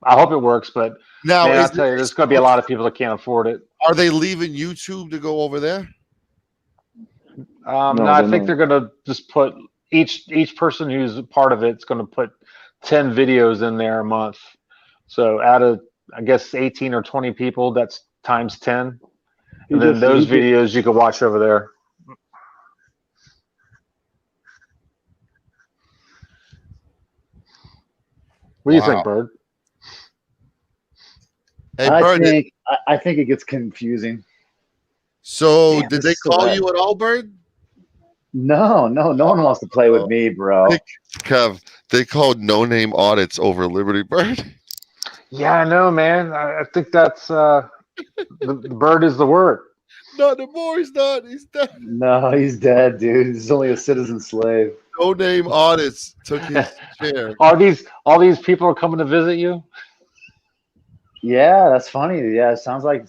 I hope it works, but now I tell you, there's going to be a lot of people that can't afford it. Are they leaving YouTube to go over there? No, I think they're going to just put each person who's a part of it's going to put 10 videos in there a month. So out of I guess 18 or 20 people, that's times 10, and then those videos you can watch over there. What do you think, Bird? Hey, Bird, I think it gets confusing. So, did they call you at all, Bird? No one wants to play with me, bro. Kev, they called No Name Audits over Liberty Bird. Yeah, I know, man. I think that's the bird is the word. Not anymore. He's not. He's dead. No, he's dead, dude. He's only a citizen slave. No name audits took his chair. All these people are coming to visit you. Yeah, that's funny. Yeah, it sounds like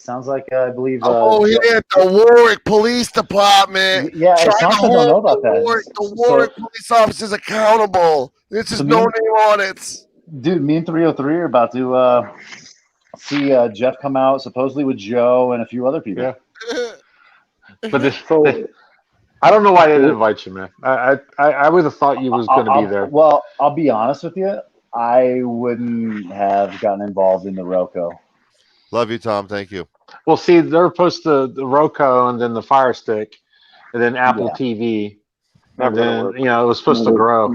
I believe. Oh, yeah, the Warwick Police Department Yeah, trying to Sancho don't know hold about that. the Warwick police officers accountable. This is no name audits. Dude, me and 303 are about to see Jeff come out supposedly with Joe and a few other people. Yeah. But I don't know why they didn't invite you, man. I would have thought you was going to be there. Well, I'll be honest with you. I wouldn't have gotten involved in the ROCO. Love you, Tom. Thank you. Well, see, they're supposed to the ROCO and then the Fire Stick, and then Apple TV, and then it was supposed to grow.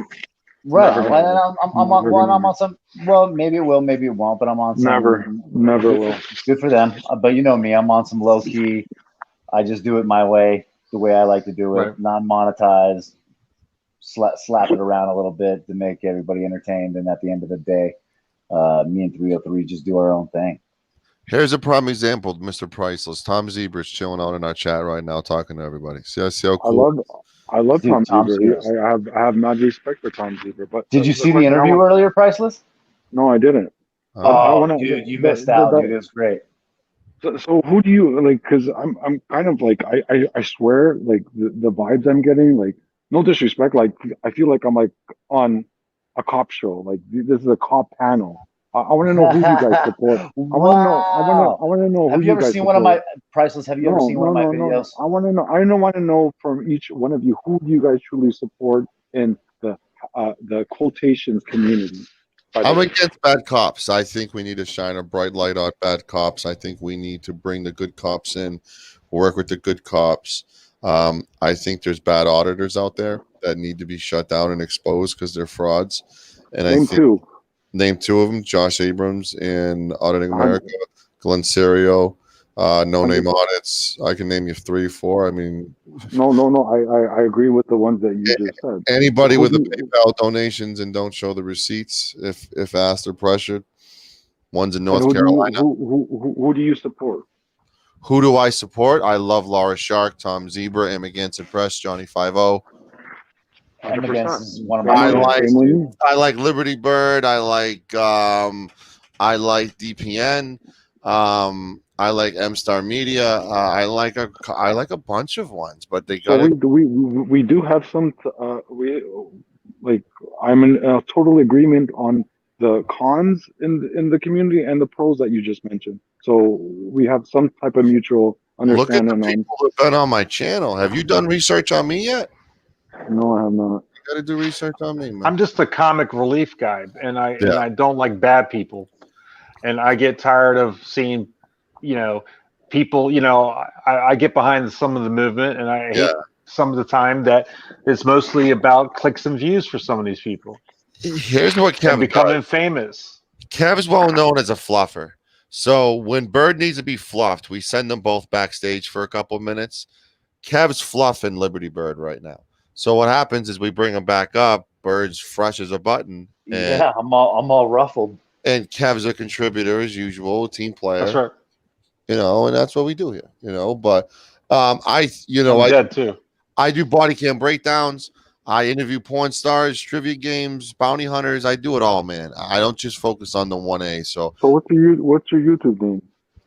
Right. I'm on some. Well, maybe it will, maybe it won't. But I'm on some. Never will. Good for them. But you know me, I'm on some low key. I just do it my way, the way I like to do it, non-monetized. Slap it around a little bit to make everybody entertained, and at the end of the day, me and 303 just do our own thing. Here's a prime example, Mr. Priceless. Tom Zebra's chilling out in our chat right now, talking to everybody. See how cool. I love Dude, Tom Zebra. I have mad respect for Tom Zebra. But did you see the interview earlier, Priceless? No, I didn't. Dude, you missed out, dude. It was great. So who do you like? Because I'm kind of like I swear like the vibes I'm getting, like, no disrespect, like I feel like I'm like on a cop show. Like this is a cop panel. I want to know who you guys support. I want to know. Have you ever seen one of my Priceless? Have you ever seen one of my videos? I want to know. I want to know from each one of you, who do you guys truly support in the quotations community? I'm against bad cops. I think we need to shine a bright light on bad cops. I think we need to bring the good cops in, work with the good cops. I think there's bad auditors out there that need to be shut down and exposed because they're frauds. And Name two of them: Josh Abrams in Auditing America, Glenn Serio, No Name Audits. I can name you 3, 4. I mean, no. I agree with the ones that you just said. Anybody with a PayPal donations and don't show the receipts if asked or pressured. One's in North Carolina. Who do you support? Who do I support? I love Laura Shark, Tom Zebra, M. Against Press, Johnny 5-0. I like Liberty Bird. I like DPN. I like M Star Media. I like a bunch of ones, but they got. So we do have some. I'm in total agreement on the cons in the community and the pros that you just mentioned. So we have some type of mutual understanding. Look at the people who've been on my channel. Have you done research on me yet? No, I have not. You got to do research on me, man. I'm just a comic relief guy, and I don't like bad people, and I get tired of seeing, people. I get behind some of the movement, and I hate some of the time that it's mostly about clicks and views for some of these people. Here's what Kev becoming famous. Kev is well known as a fluffer. So when Bird needs to be fluffed, we send them both backstage for a couple of minutes. Kev's fluffing Liberty Bird right now. So what happens is we bring him back up. Bird's fresh as a button. And, I'm all ruffled. And Kev's a contributor as usual, team player. That's right. And that's what we do here. But I'm dead too. I do body cam breakdowns. I interview porn stars, trivia games, bounty hunters. I do it all, man. I don't just focus on the 1A. So what's your YouTube name?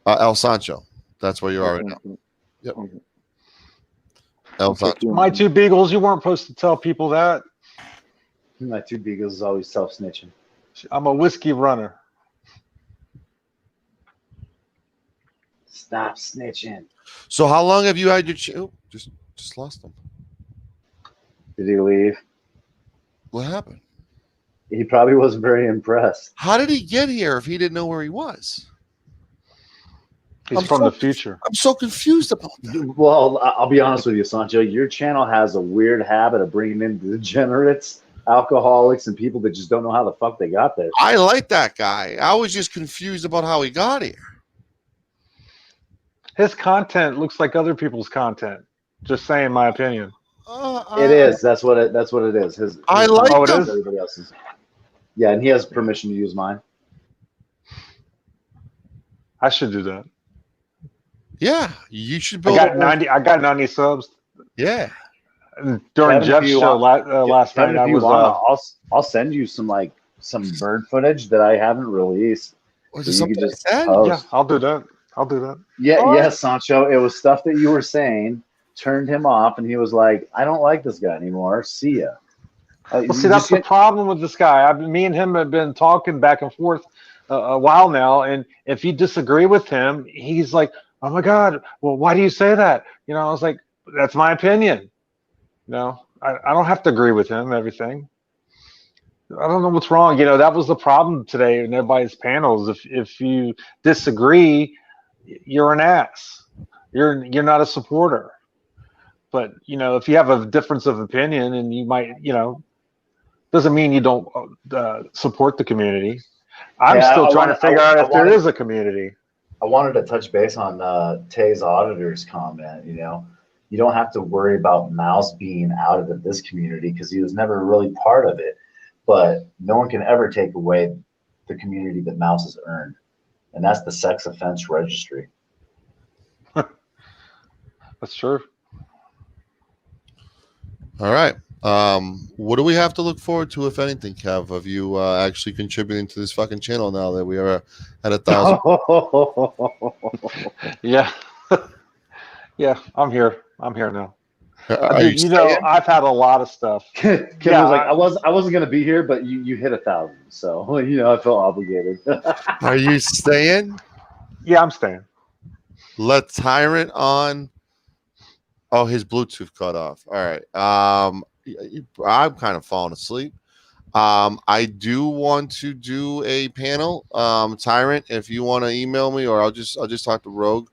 El Sancho. That's where you are right now. Yep. Okay. El Sancho. My two beagles. You weren't supposed to tell people that. My two beagles is always self-snitching. I'm a whiskey runner. Stop snitching. So how long have you had your just lost them? Did he leave? What happened? He probably wasn't very impressed. How did he get here if he didn't know where he was? He's from the future. I'm so confused about that. Well, I'll be honest with you, Sancho. Your channel has a weird habit of bringing in degenerates, alcoholics, and people that just don't know how the fuck they got there. I like that guy. I was just confused about how he got here. His content looks like other people's content. Just saying my opinion. It is. That's what it is. His I like it is? Everybody else's. Yeah, and he has permission to use mine. I should do that. Yeah, you should I build. got 90. I got 90 subs. Yeah. And during Kevin, Jeff's show last Kevin, night, I if you was. want, I'll send you some bird footage that I haven't released. Was that it you could something just I said? Yeah, post. I'll do that. I'll do that. Yeah, All yes, right. Sancho. It was stuff that you were saying turned him off, and he was like, "I don't like this guy anymore. See ya." Well, see, that's the problem with this guy. Me and him have been talking back and forth a while now, and if you disagree with him, he's like, "Oh my God, well, why do you say that?" You know, I was like, "That's my opinion." I don't have to agree with him everything. I don't know what's wrong. That was the problem today in everybody's panels. If you disagree, you're an ass. You're not a supporter. But if you have a difference of opinion, and you might, doesn't mean you don't support the community. I'm still trying to figure out if there is a community. I wanted to touch base on Tay's auditor's comment. You don't have to worry about Mouse being outed of this community because he was never really part of it. But no one can ever take away the community that Mouse has earned, and that's the sex offense registry. That's true. All right. What do we have to look forward to, if anything, Kev, of you actually contributing to this fucking channel now that we are at 1,000? Yeah. Yeah, I'm here. I'm here now. I've had a lot of stuff. Kim was like, I wasn't gonna be here, but you hit 1,000, so I felt obligated. Are you staying? Yeah, I'm staying. Let Tyrant on. Oh, his Bluetooth cut off. All right. I'm kind of falling asleep. I do want to do a panel. Tyrant, if you want to email me, or I'll just talk to Rogue.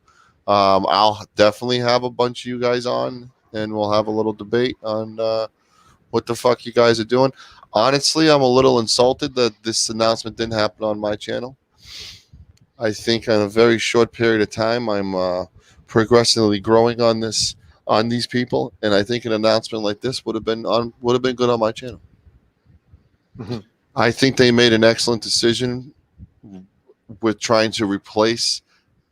I'll definitely have a bunch of you guys on, and we'll have a little debate on what the fuck you guys are doing. Honestly, I'm a little insulted that this announcement didn't happen on my channel. I think in a very short period of time, I'm progressively growing on these people, and I think an announcement like this would have been good on my channel. Mm-hmm. I think they made an excellent decision with trying to replace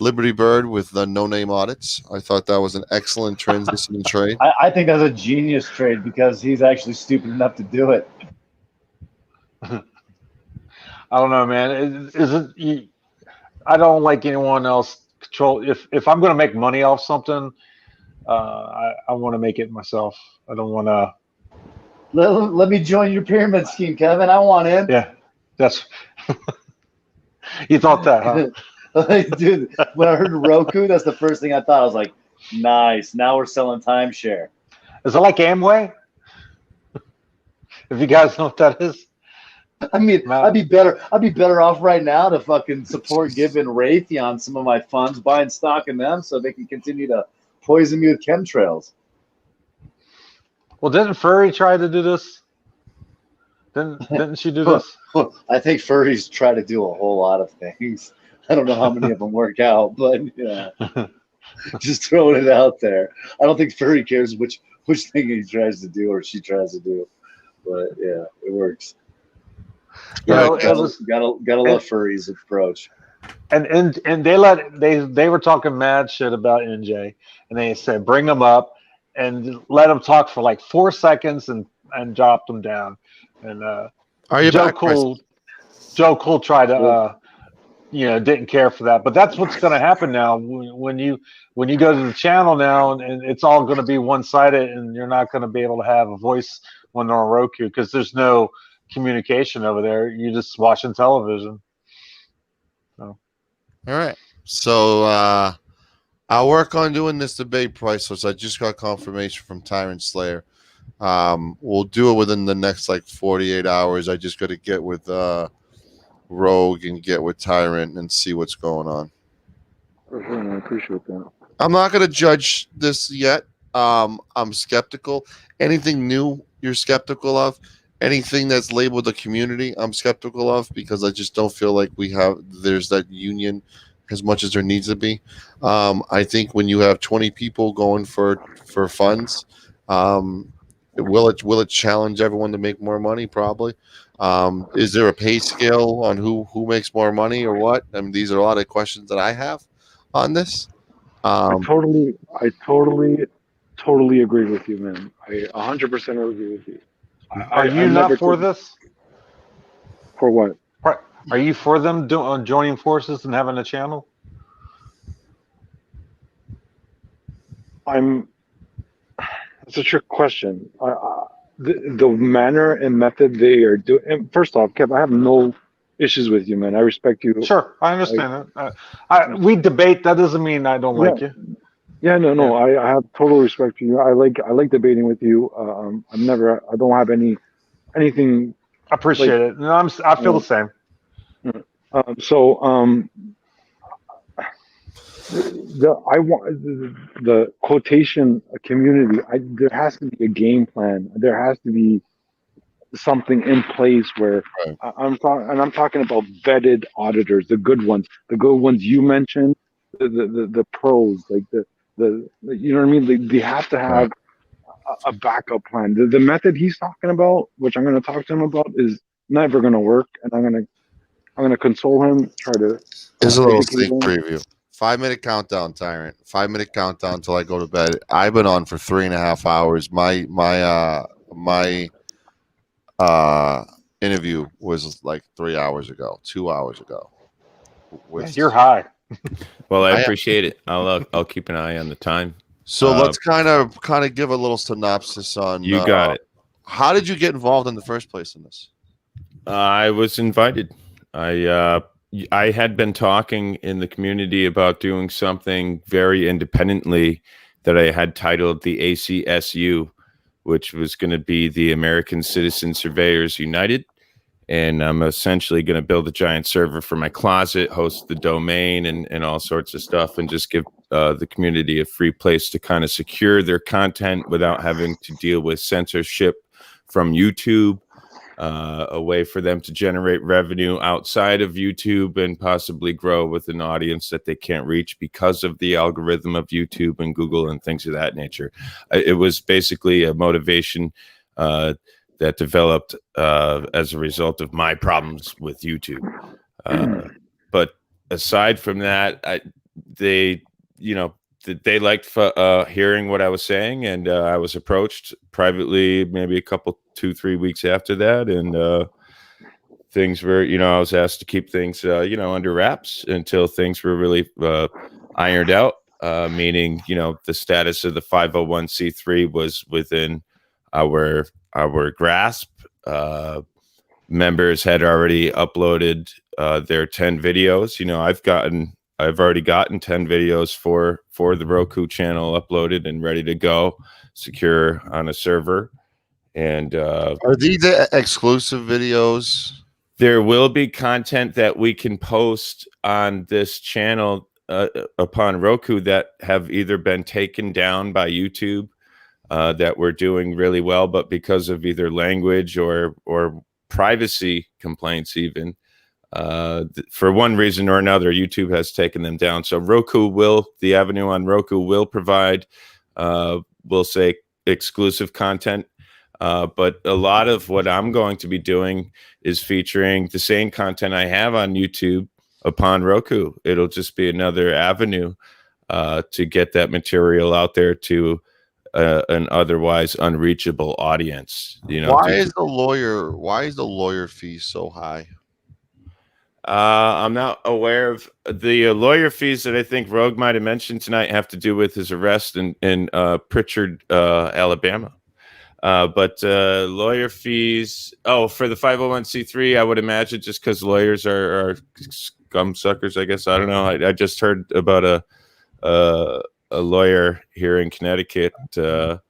Liberty Bird with the no-name audits. I thought that was an excellent transition in trade. I think that's a genius trade because he's actually stupid enough to do it. I don't know, man. I don't like anyone else control. If I'm going to make money off something, I want to make it myself. I don't want to. Let me join your pyramid scheme, Kevin. I want in. Yeah, that's. You thought that, huh? Dude, when I heard Roku, that's the first thing I thought. I was like, nice. Now we're selling timeshare. Is it like Amway? If you guys know what that is. I mean, I'd be better off right now to fucking support giving Raytheon some of my funds, buying stock in them so they can continue to poison me with chemtrails. Well, didn't Furry try to do this? Didn't she do this? I think furries try to do a whole lot of things. I don't know how many of them work out, but yeah, just throwing it out there. I don't think furry cares which thing he tries to do or she tries to do, but yeah, it works. Gotta love furries' approach. And they were talking mad shit about NJ, and they said bring them up and let them talk for like 4 seconds and drop them down. And Joe Cool tried to didn't care for that, but that's what's going to happen now when you go to the channel now, and it's all going to be one-sided, and you're not going to be able to have a voice when they're on Roku because there's no communication over there. You're just watching television. So. All right. So I'll work on doing this debate priceless. I just got confirmation from Tyrant Slayer. We'll do it within the next 48 hours. I just got to get with Rogue and get with Tyrant and see what's going on. I appreciate that. I'm not going to judge this yet. I'm skeptical. Anything new you're skeptical of? Anything that's labeled a community, I'm skeptical of because I just don't feel like there's that union as much as there needs to be. I think when you have 20 people going for funds, will it challenge everyone to make more money? Probably. Is there a pay scale on who makes more money or what? I mean, these are a lot of questions that I have on this. I totally agree with you, man. I 100% agree with you. Are you I've never not for this? For what? Are you for them joining forces and having a channel? That's a trick question. The manner and method they are doing. And first off, Kev, I have no issues with you, man. I respect you. Sure, I understand that. We debate. That doesn't mean I don't like you. Yeah, no. I have total respect for you. I like debating with you. I don't have anything. Appreciate it. No, I feel the same. I want the quotation community. There has to be a game plan. There has to be something in place where I'm talking about vetted auditors, the good ones you mentioned, the pros, like the you know what I mean. They have to have a backup plan. The method he's talking about, which I'm going to talk to him about, is never going to work, and I'm going to console him. Try to Here's a little educate sneak him. preview. 5-minute countdown, Tyrant. 5-minute countdown till I go to bed. I've been on for 3.5 hours. My interview was like 3 hours ago, 2 hours ago. You're high. Well, I appreciate it. I'll keep an eye on the time. So let's kind of give a little synopsis on. You got it. How did you get involved in the first place in this? I was invited. I had been talking in the community about doing something very independently that I had titled the ACSU, which was going to be the American Citizen Surveyors United. And I'm essentially going to build a giant server for my closet, host the domain and all sorts of stuff, and just give the community a free place to kind of secure their content without having to deal with censorship from YouTube. A way for them to generate revenue outside of YouTube and possibly grow with an audience that they can't reach because of the algorithm of YouTube and Google and things of that nature. It was basically a motivation that developed as a result of my problems with YouTube. But aside from that, they liked hearing what I was saying, and I was approached privately maybe a couple 2-3 weeks after that, and things were, I was asked to keep things under wraps until things were really ironed out, meaning the status of the 501c3 was within our grasp. Members had already uploaded their 10 videos. I've already gotten 10 videos for the Roku channel uploaded and ready to go, secure on a server. And are these exclusive videos? There will be content that we can post on this channel upon Roku that have either been taken down by YouTube that we're doing really well, but because of either language or privacy complaints even, for one reason or another, YouTube has taken them down. So the avenue on Roku will provide, we'll say, exclusive content. But a lot of what I'm going to be doing is featuring the same content I have on YouTube upon Roku. It'll just be another avenue to get that material out there to an otherwise unreachable audience. Why is the lawyer fee so high? I'm not aware of the lawyer fees that I think Rogue might have mentioned tonight have to do with his arrest in Pritchard, Alabama. But lawyer fees, for the 501c3, I would imagine just because lawyers are scum suckers, I guess. I don't know. I just heard about a lawyer here in Connecticut. To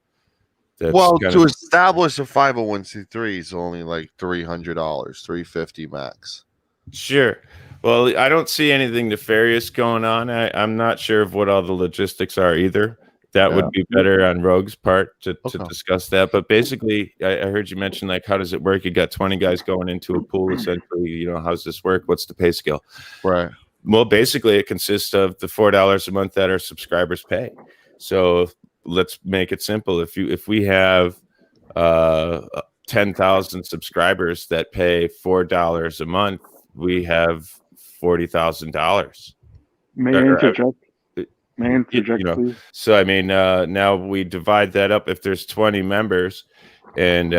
establish a 501c3 is only like $300, $350 max. Sure. Well, I don't see anything nefarious going on. I'm not sure of what all the logistics are either. That would be better on Rogue's part to discuss that. But basically, I heard you mention, like, how does it work? You got 20 guys going into a pool, essentially. How's this work? What's the pay scale? Right. Well, basically, it consists of the $4 a month that our subscribers pay. So let's make it simple. If we have 10,000 subscribers that pay $4 a month, we have $40,000. May I interject? May I interject, please? So I mean, now we divide that up. If there's 20 members, and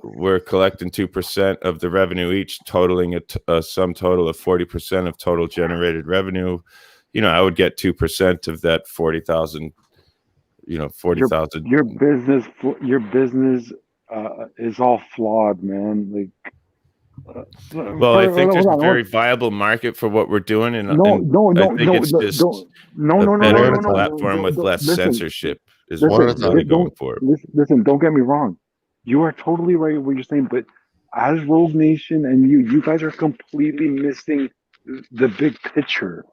we're collecting 2% of the revenue each, totaling a sum total of 40% of total generated revenue. I would get 2% of that 40,000. 40,000. Your business is all flawed, man. Well, I think there's a very viable market for what we're doing, and I think it's just a better platform with less censorship is what we're really going for. Listen, don't get me wrong. You are totally right in what you're saying, but as Rogue Nation and you guys are completely missing the big picture.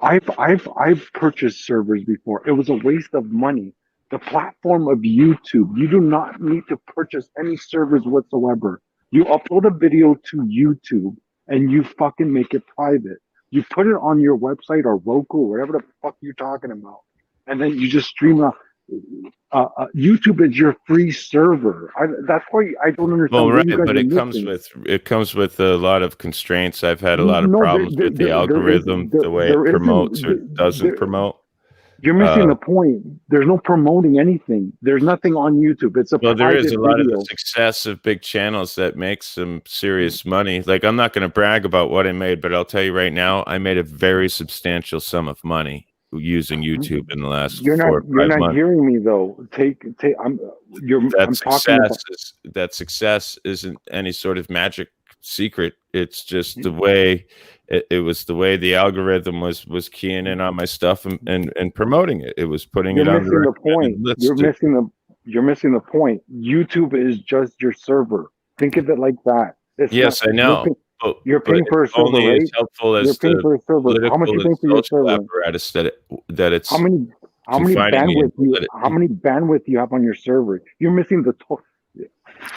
I've purchased servers before. It was a waste of money. The platform of YouTube, you do not need to purchase any servers whatsoever. You upload a video to YouTube and you fucking make it private. You put it on your website or Roku or whatever the fuck you're talking about, and then you just stream it. YouTube is your free server. That's why I don't understand. Well, right, but it comes with a lot of constraints. I've had a lot of problems with the algorithm, the way it promotes or doesn't promote. You're missing the point. There's no promoting anything. There's nothing on YouTube. It's a there is a lot of the success of big channels that make some serious money. Like, I'm not going to brag about what I made, but I'll tell you right now, I made a very substantial sum of money using YouTube in the last 4 or 5 months. You're not hearing me though. That success isn't any sort of magic secret. It's just the way it was, the way the algorithm was keying in on my stuff and promoting it. It was putting it on the point. You're missing the point. YouTube is just your server. Think of it like that. Yes, I know. You're paying for a server, only right? as helpful as you're paying for a server. How much you paying for your server? Apparatus that it's how many bandwidth you have on your server? You're missing the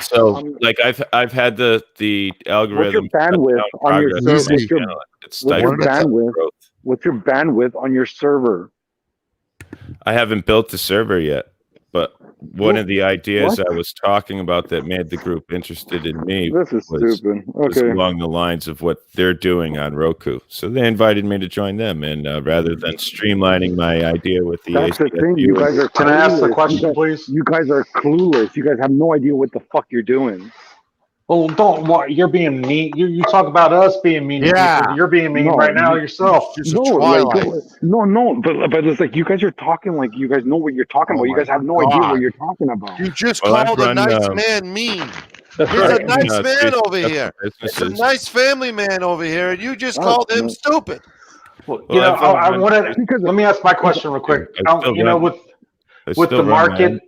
So, like, I've had the algorithm. What's your bandwidth on your server? What's your bandwidth on your server? I haven't built the server yet, but one of the ideas I was talking about that made the group interested in me was along the lines of what they're doing on Roku. So they invited me to join them, and rather than streamlining my idea with the That's the thing. You guys are. Can I ask the question, please? You guys are clueless. You guys have no idea what the fuck you're doing. Well, you're being mean. You talk about us being mean. Yeah, you're being mean right now yourself. But it's like you guys are talking like you guys know what you're talking about. You guys have no idea what you're talking about. You just called a nice man mean. He's a nice man over here. It's a nice family man over here, and you just called him stupid. Well, I want to. Let me ask my question real quick. With the market.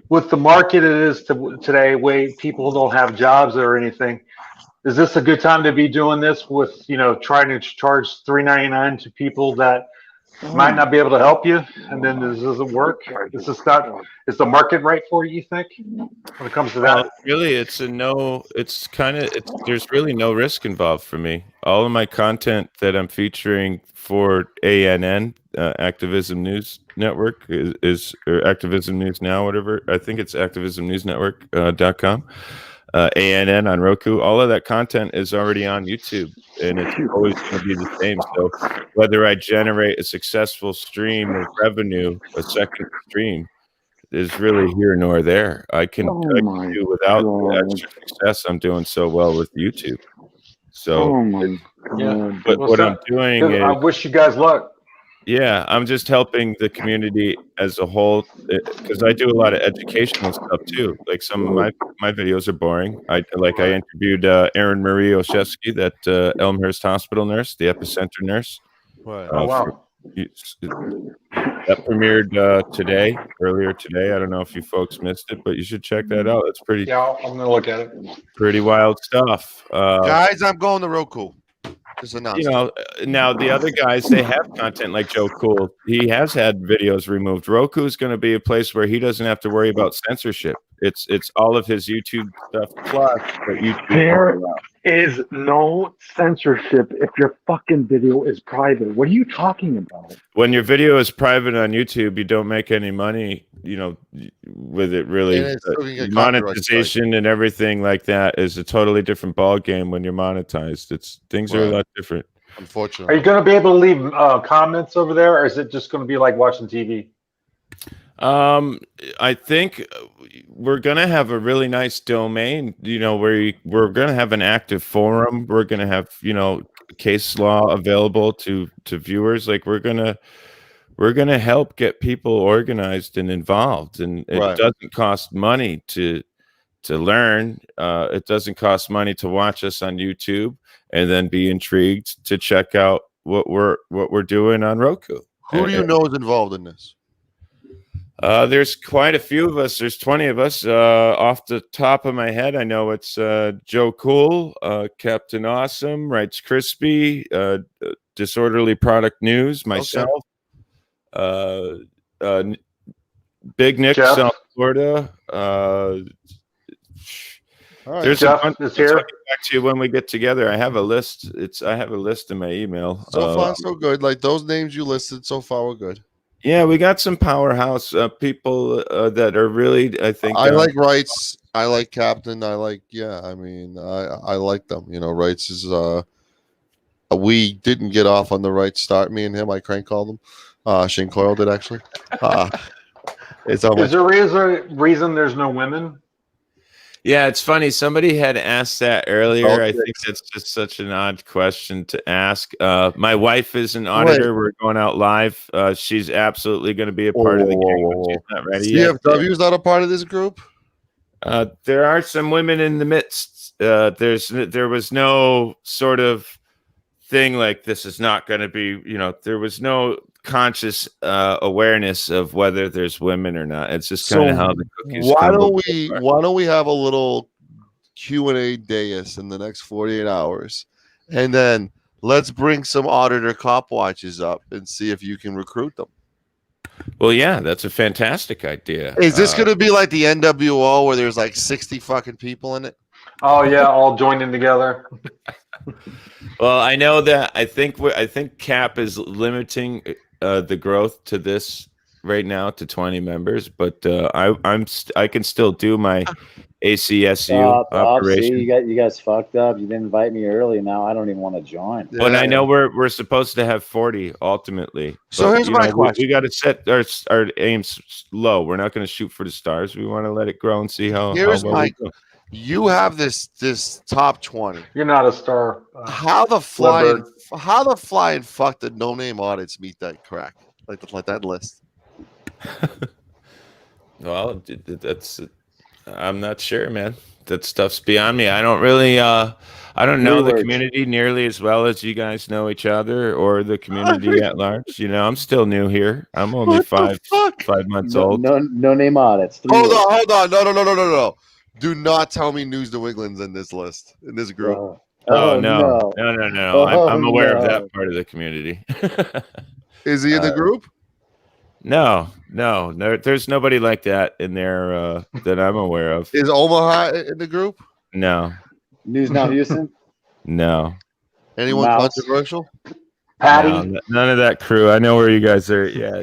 With the market it is today, way people don't have jobs or anything, is this a good time to be doing this with, trying to charge $3.99 to people that might not be able to help you, and then this doesn't work? Is the market right for you think, when it comes to that? Really, there's really no risk involved for me. All of my content that I'm featuring for ANN, Activism News Network, is or Activism News Now, whatever. I think it's activismnewsnetwork.com. ANN on Roku. All of that content is already on YouTube, and it's always going to be the same. So whether I generate a successful stream of revenue, a second stream, is really here nor there. I can do without the extra success I'm doing so well with YouTube. So, but what I'm doing is, I wish you guys luck. Yeah, I'm just helping the community as a whole, because I do a lot of educational stuff too. Like, some of my videos are boring. I interviewed Erin Marie Olszewski, that Elmhurst Hospital nurse, the epicenter nurse. Wow. That premiered earlier today. I don't know if you folks missed it, but you should check that out. It's pretty. Yeah, I'm gonna look at it. Pretty wild stuff, guys. I'm going to Roku. Now the other guys, they have content like Joe Cool. He has had videos removed. Roku is going to be a place where he doesn't have to worry about censorship. It's all of his YouTube stuff plus what YouTube. There is no censorship if your fucking video is private. What are you talking about? When your video is private on YouTube, you don't make any money. with it really. And it's still gonna get copyright Monetization and everything like that is a totally different ball game when you're monetized. Things are a lot different. Are Unfortunately. you going to be able to leave comments over there, or is it just going to be like watching TV? I think we're gonna have a really nice domain, where we're gonna have an active forum. We're gonna have, case law available to viewers. Like we're gonna help get people organized and involved, and it doesn't cost money to learn. It doesn't cost money to watch us on YouTube and then be intrigued to check out what we're doing on Roku. Who do you know is involved in this? There's quite a few of us. There's 20 of us. Off the top of my head, I know it's Joe Cool, Captain Awesome, Wrights Crispy, Disorderly Product News, myself, Big Nick, Jeff? South Florida. Right. There's Jeff a bunch. is I'll here. get back to you when we get together. I have a list. I have a list in my email. So far, so good. Like those names you listed so far were good. Yeah, we got some powerhouse people that are really, I think. I like Wrights. I like Captain. I like, I mean, I like them. Wrights is, we didn't get off on the right start, me and him. I crank called him. Shane Coyle did, actually. It's on Is there a reason there's no women? Yeah, it's funny. Somebody had asked that earlier. I think that's just such an odd question to ask. My wife is an auditor. We're going out live. She's absolutely going to be a part of the game. But she's not ready yet. CFW is not a part of this group? There are some women in the midst. There was no sort of thing like this is not going to be, there was no conscious awareness of whether there's women or not. It's just kind of how the cookies why don't we have a little Q&A dais in the next 48 hours, and then let's bring some auditor cop watches up and see if you can recruit them. Well, yeah, that's a fantastic idea. Is this going to be like the NWO where there's like 60 fucking people in it? Oh yeah, all joining together. Well, I know that I think Cap is limiting the growth to this right now to 20 members, but I can still do my ACSU operation. See, you guys fucked up. You didn't invite me early. Now I don't even want to join. But I know we're supposed to have 40 ultimately. So here's my question: we got to set our aims low. We're not going to shoot for the stars. We want to let it grow and see how. Here's well my. we go. You have this top 20. You're not a star. How the flying fuck did no name audits meet that crack? Like that list. Well, that's. I'm not sure, man. That stuff's beyond me. I don't really. I don't know the community nearly as well as you guys know each other or the community at large. I'm still new here. I'm only 5 months old. No name audits. Hold on. No. Do not tell me News New England's in this list, in this group. No. I'm aware of that part of the community. Is he in the group? No. There's nobody like that in there that I'm aware of. Is Omaha in the group? No. News Now Houston? No. Anyone controversial? Patty? No, none of that crew. I know where you guys are. Yeah,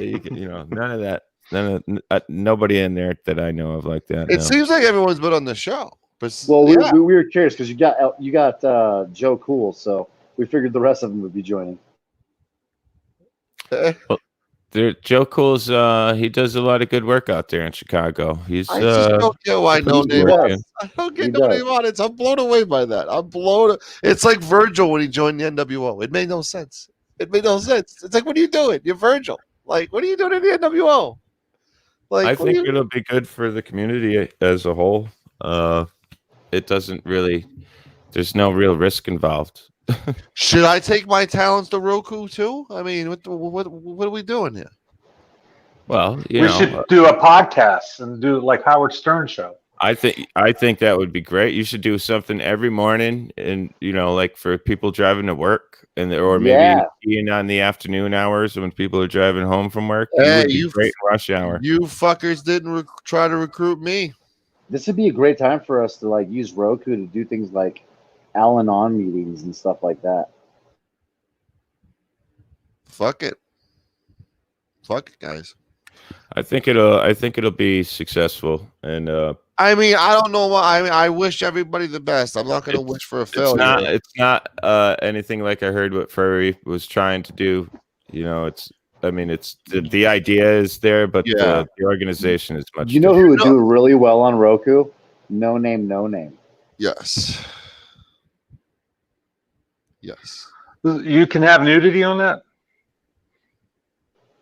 none of that. Nobody in there that I know of like that. It seems like everyone's been on the show. But we were curious because you got Joe Cool, so we figured the rest of them would be joining. Well, Joe Cool's he does a lot of good work out there in Chicago. I just don't get why no name audits. I don't get no name audits. I'm blown away by that. It's like Virgil when he joined the NWO. It made no sense. It's like, what are you doing? You're Virgil. Like, what are you doing in the NWO? Like, I think it'll be good for the community as a whole. It doesn't really. There's no real risk involved. Should I take my talents to Roku too? I mean, what are we doing here? Well, we should do a podcast and do like Howard Stern show. I think that would be great. You should do something every morning, and like for people driving to work, or maybe in on the afternoon hours when people are driving home from work. Hey, you great in rush hour. You fuckers didn't try to recruit me. This would be a great time for us to like use Roku to do things like Al-Anon meetings and stuff like that. Fuck it, guys. I think it'll be successful, and I mean, I don't know why. I mean, I wish everybody the best. I'm not going to wish for a failure. It's not anything like I heard what Furry was trying to do. You know, it's the idea is there, but the organization is much. You know who would do really well on Roku? No Name. Yes. Yes. You can have nudity on that.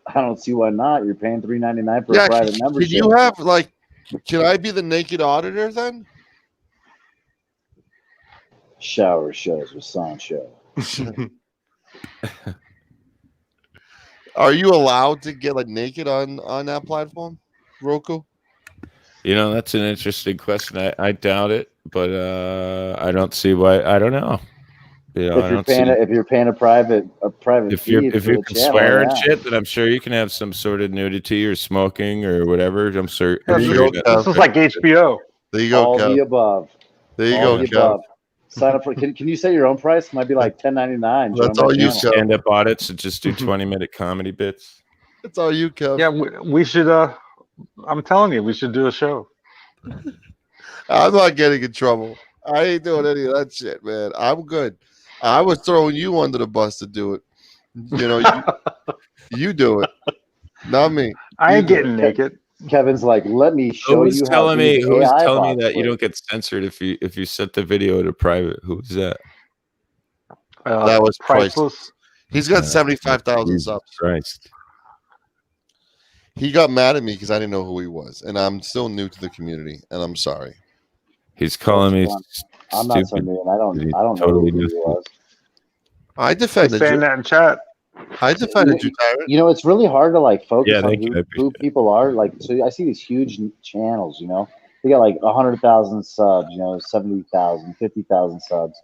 I don't see why not. You're paying $3.99 for a private membership. Can you have like? Can I be the naked auditor then? Shower shows with Sancho. Are you allowed to get like naked on that platform, Roku? You know, that's an interesting question. I doubt it, but I don't see why. I don't know. You know, if you're paying a private if you can swear and shit, then I'm sure you can have some sort of nudity or smoking or whatever. I'm sure. This is like HBO. There you go. All the above. There you all go. The above. Sign up for. Can you say your own price? Might be like $10.99. That's all you stand up audits and just do 20-minute comedy bits. That's all you, Kev. Yeah, we should. I'm telling you, we should do a show. I'm not getting in trouble. I ain't doing any of that shit, man. I'm good. I was throwing you under the bus to do it. You know, you do it, not me. I ain't getting naked. Kevin's like, let me show you. Who's telling me that you don't get censored if you set the video to private? Who's that? That was priceless. He's got 75,000 subs. Christ. He got mad at me because I didn't know who he was, and I'm still new to the community, and I'm sorry. He's calling me. I'm not so new, and I don't totally know who he was. I defended saying you. that in chat. I defended you, Tyrant. You know, it's really hard to like focus Yeah, on thank you. who people are. Like, so I see these huge channels. You know, they got like 100,000 subs. You know, 70,000, 50,000 subs,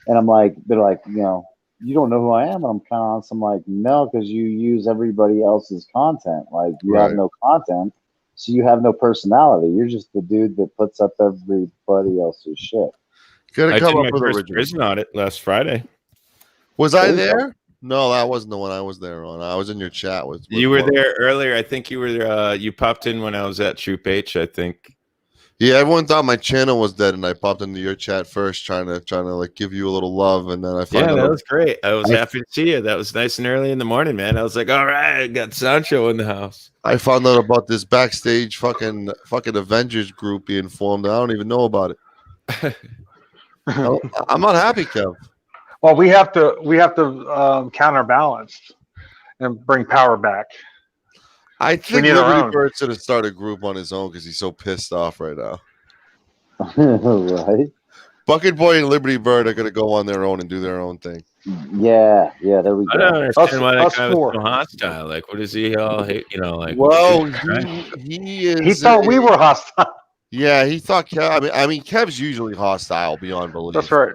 and I'm like, they're like, you know, you don't know who I am, and I'm kind of on some like, no, because you use everybody else's content. Like, you have no content, so you have no personality. You're just the dude that puts up everybody else's shit. Gotta I come did up my with first original. prison audit last Friday. Was I there? No, that wasn't the one I was there on. I was in your chat with You were Mark. there earlier. I think you were. You popped in when I was at Troop H. I think. Yeah, everyone thought my channel was dead, and I popped into your chat first, trying to like give you a little love, and then I found out. Yeah, that was great. I was happy to see you. That was nice and early in the morning, man. I was like, all right, I got Sancho in the house. I found out about this backstage fucking Avengers group being formed. I don't even know about it. I'm not happy, Kev. Well, we have to counterbalance and bring power back. I think need our Liberty own. Bird should have started a group on his own because he's so pissed off right now. Right? Bucket Boy and Liberty Bird are going to go on their own and do their own thing. Yeah, there we go. I don't understand why that us guy was four. so hostile. Like, what does he all hate? You know, like. Well, right? he is. He thought we were hostile. Yeah, he thought Kev. I mean, Kev's usually hostile beyond belief. That's right.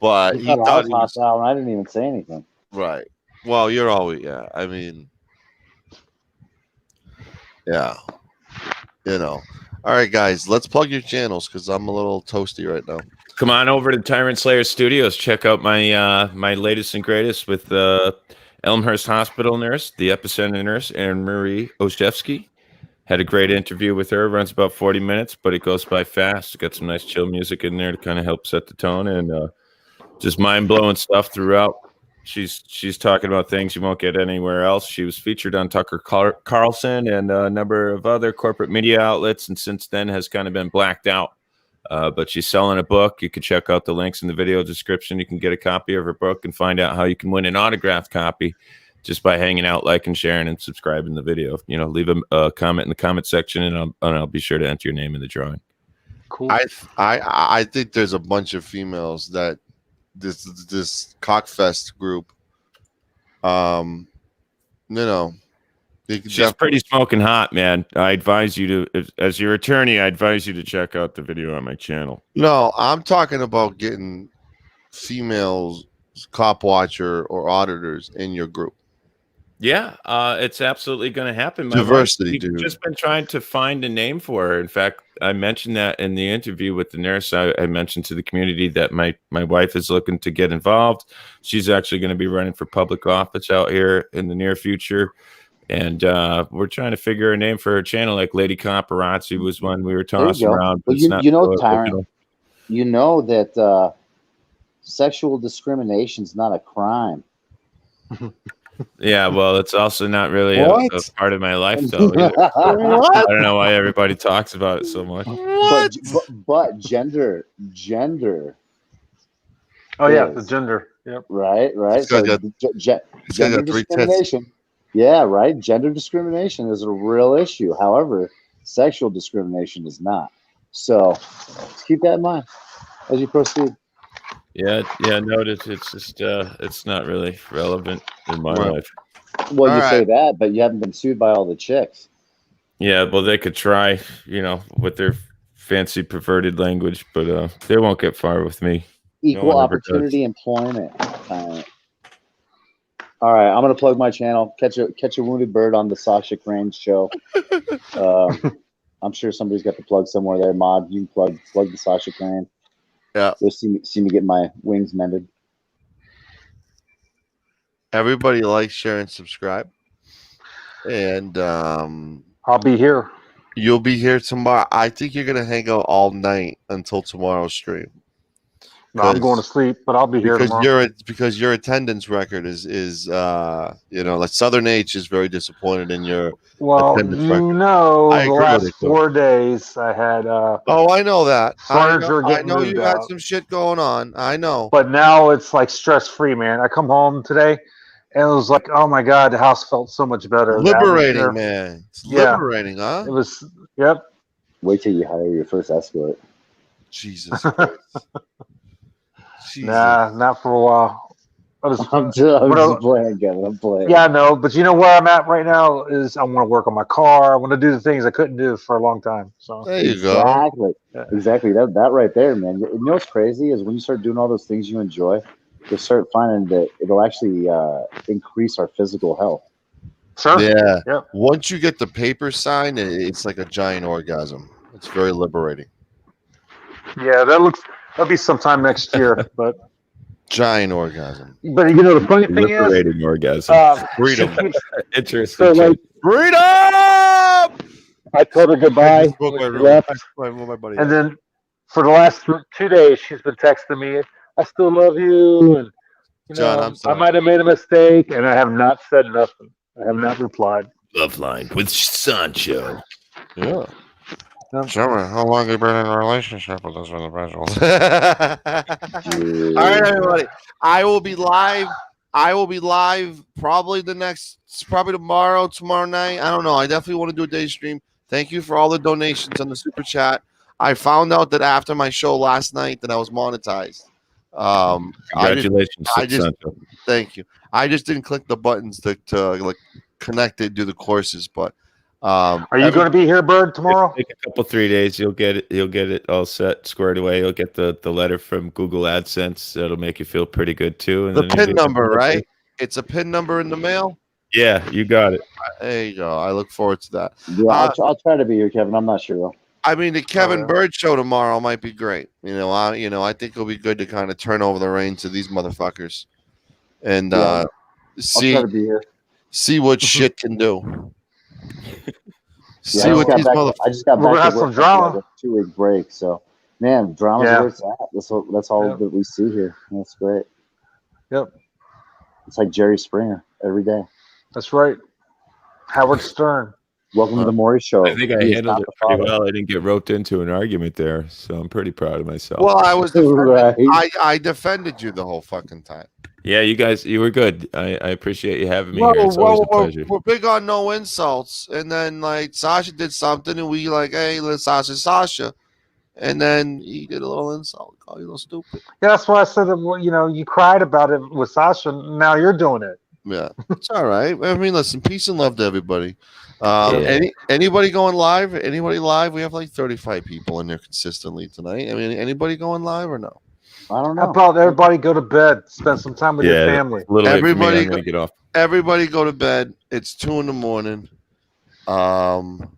But He he thought I thought was he was hostile, and I didn't even say anything. right. Well, you're always I mean, yeah. You know. All right, guys, let's plug your channels because I'm a little toasty right now. Come on over to Tyrant Slayer Studios. Check out my my latest and greatest with Elmhurst Hospital nurse, the Epicenter nurse, Erin Marie Oshevsky. Had a great interview with her. Runs about 40 minutes, but it goes by fast. Got some nice chill music in there to kind of help set the tone, and just mind-blowing stuff throughout. She's talking about things you won't get anywhere else. She was featured on Tucker Carlson and a number of other corporate media outlets, and since then has kind of been blacked out. But she's selling a book. You can check out the links in the video description. You can get a copy of her book and find out how you can win an autographed copy just by hanging out, liking, sharing, and subscribing the video. You know, leave a comment in the comment section, and I'll be sure to enter your name in the drawing. Cool. I think there's a bunch of females that this cockfest group, you know, she's pretty smoking hot, man. I advise you to, as your attorney, I advise you to check out the video on my channel. No, I'm talking about getting females, cop watcher or auditors in your group. Yeah, it's absolutely going to happen. Diversity, we've dude. just been trying to find a name for her. In fact, I mentioned that in the interview with the nurse. I mentioned to the community that my wife is looking to get involved. She's actually going to be running for public office out here in the near future. And we're trying to figure a name for her channel. Like Lady Comparazzi was one we were There you tossing go. around. Well, But it's not you know, so Tyrant, original. you know that sexual discrimination is not a crime. Yeah, well, it's also not really a What? part of my life, though. Either. I don't know why everybody talks about it so much. But gender. Oh yeah, the gender. Yep. Right. This So guy got gender 3 tits. discrimination. Yeah, right. Gender discrimination is a real issue. However, sexual discrimination is not. So just keep that in mind as you proceed. Yeah, no, it's just it's not really relevant in my Right. life. Well, All you say right. that, but you haven't been sued by all the chicks. Yeah, well, they could try, with their fancy perverted language, but they won't get far with me. No Equal one ever does. opportunity employment. All right, I'm gonna plug my channel. Catch a wounded bird on the Sasha Cranes show. I'm sure somebody's got the plug somewhere there. Mod, you can plug the Sasha Crane. Yeah. You'll see me get my wings mended. Everybody like, share, and subscribe. And I'll be here. You'll be here tomorrow. I think you're gonna hang out all night until tomorrow's stream. No, I'm going to sleep, but I'll be here tomorrow. Because your attendance record is like Southern H is very disappointed in your attendance record. I The agree last with it, 4 days I had oh, I know that. furniture I getting know moved you had out. some shit going on. I know. But now it's like stress free, man. I come home today and it was like, oh my God, the house felt so much better. Liberating, man. It's liberating, huh? It was, yep. Wait till you hire your first escort. Jesus Christ. Nah, not for a while. I'm just playing, Kevin. I'm playing. Yeah, I know, but you know where I'm at right now is I want to work on my car. I want to do the things I couldn't do for a long time. So there you go. Exactly. That right there, man. You know what's crazy is when you start doing all those things you enjoy, you'll start finding that it'll actually increase our physical health. Sure. Yeah. Yep. Once you get the paper signed, it's like a giant orgasm. It's very liberating. Yeah, that'll be sometime next year, but giant orgasm. But the funny thing is, liberating orgasm, freedom. Interesting. So like freedom. I told her goodbye when she left, and then for the last 2 days she's been texting me, "I still love you," and John, I might have made a mistake, and I have not said nothing. I have not replied. Love line with Sancho. Yeah. Sure. How long have you been in a relationship with this individual? All right, everybody. I will be live probably tomorrow night. I don't know. I definitely want to do a day stream. Thank you for all the donations on the super chat. I found out that after my show last night that I was monetized. Congratulations, Sancho. Thank you. I just didn't click the buttons to like connect it, do the courses, but are you going to be here, Bird, tomorrow? Take a couple 3 days. You'll get it all set, squared away. You'll get the letter from Google AdSense. That'll make you feel pretty good too. And the PIN number, right? It's a PIN number in the mail. Yeah, you got it. There you go. I look forward to that. Yeah, I'll try to be here, Kevin. I'm not sure though. I mean, the Kevin Bird show tomorrow might be great. I think it'll be good to kind of turn over the reins to these motherfuckers, and see what shit can do. I just got back to work after a 2-week break, so man, drama's where it's at. That's all that we see here. That's great. Yep. It's like Jerry Springer every day. That's right. Howard Stern. Welcome to the Maury Show. I think I handled it pretty well. I didn't get roped into an argument there, so I'm pretty proud of myself. Well, I was I defended you the whole fucking time. Yeah, you were good. I appreciate you having me here. It's always a pleasure. We're big on no insults, and then like Sasha did something, and we like, hey, let's Sasha, and then he did a little insult, call you a little stupid. Yeah, that's why I said that. You cried about it with Sasha. Now you're doing it. Yeah, it's all right. I mean, listen, peace and love to everybody. Anybody going live? Anybody live? We have like 35 people in there consistently tonight. I mean, anybody going live or no? I don't know. How about everybody go to bed, spend some time with your family? Everybody, I'm gonna get off. Everybody go to bed. It's 2 a.m.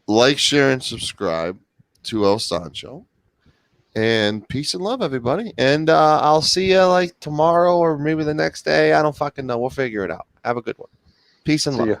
Like, share, and subscribe to El Sancho. And peace and love, everybody. And I'll see you like tomorrow or maybe the next day. I don't fucking know. We'll figure it out. Have a good one. Peace and love.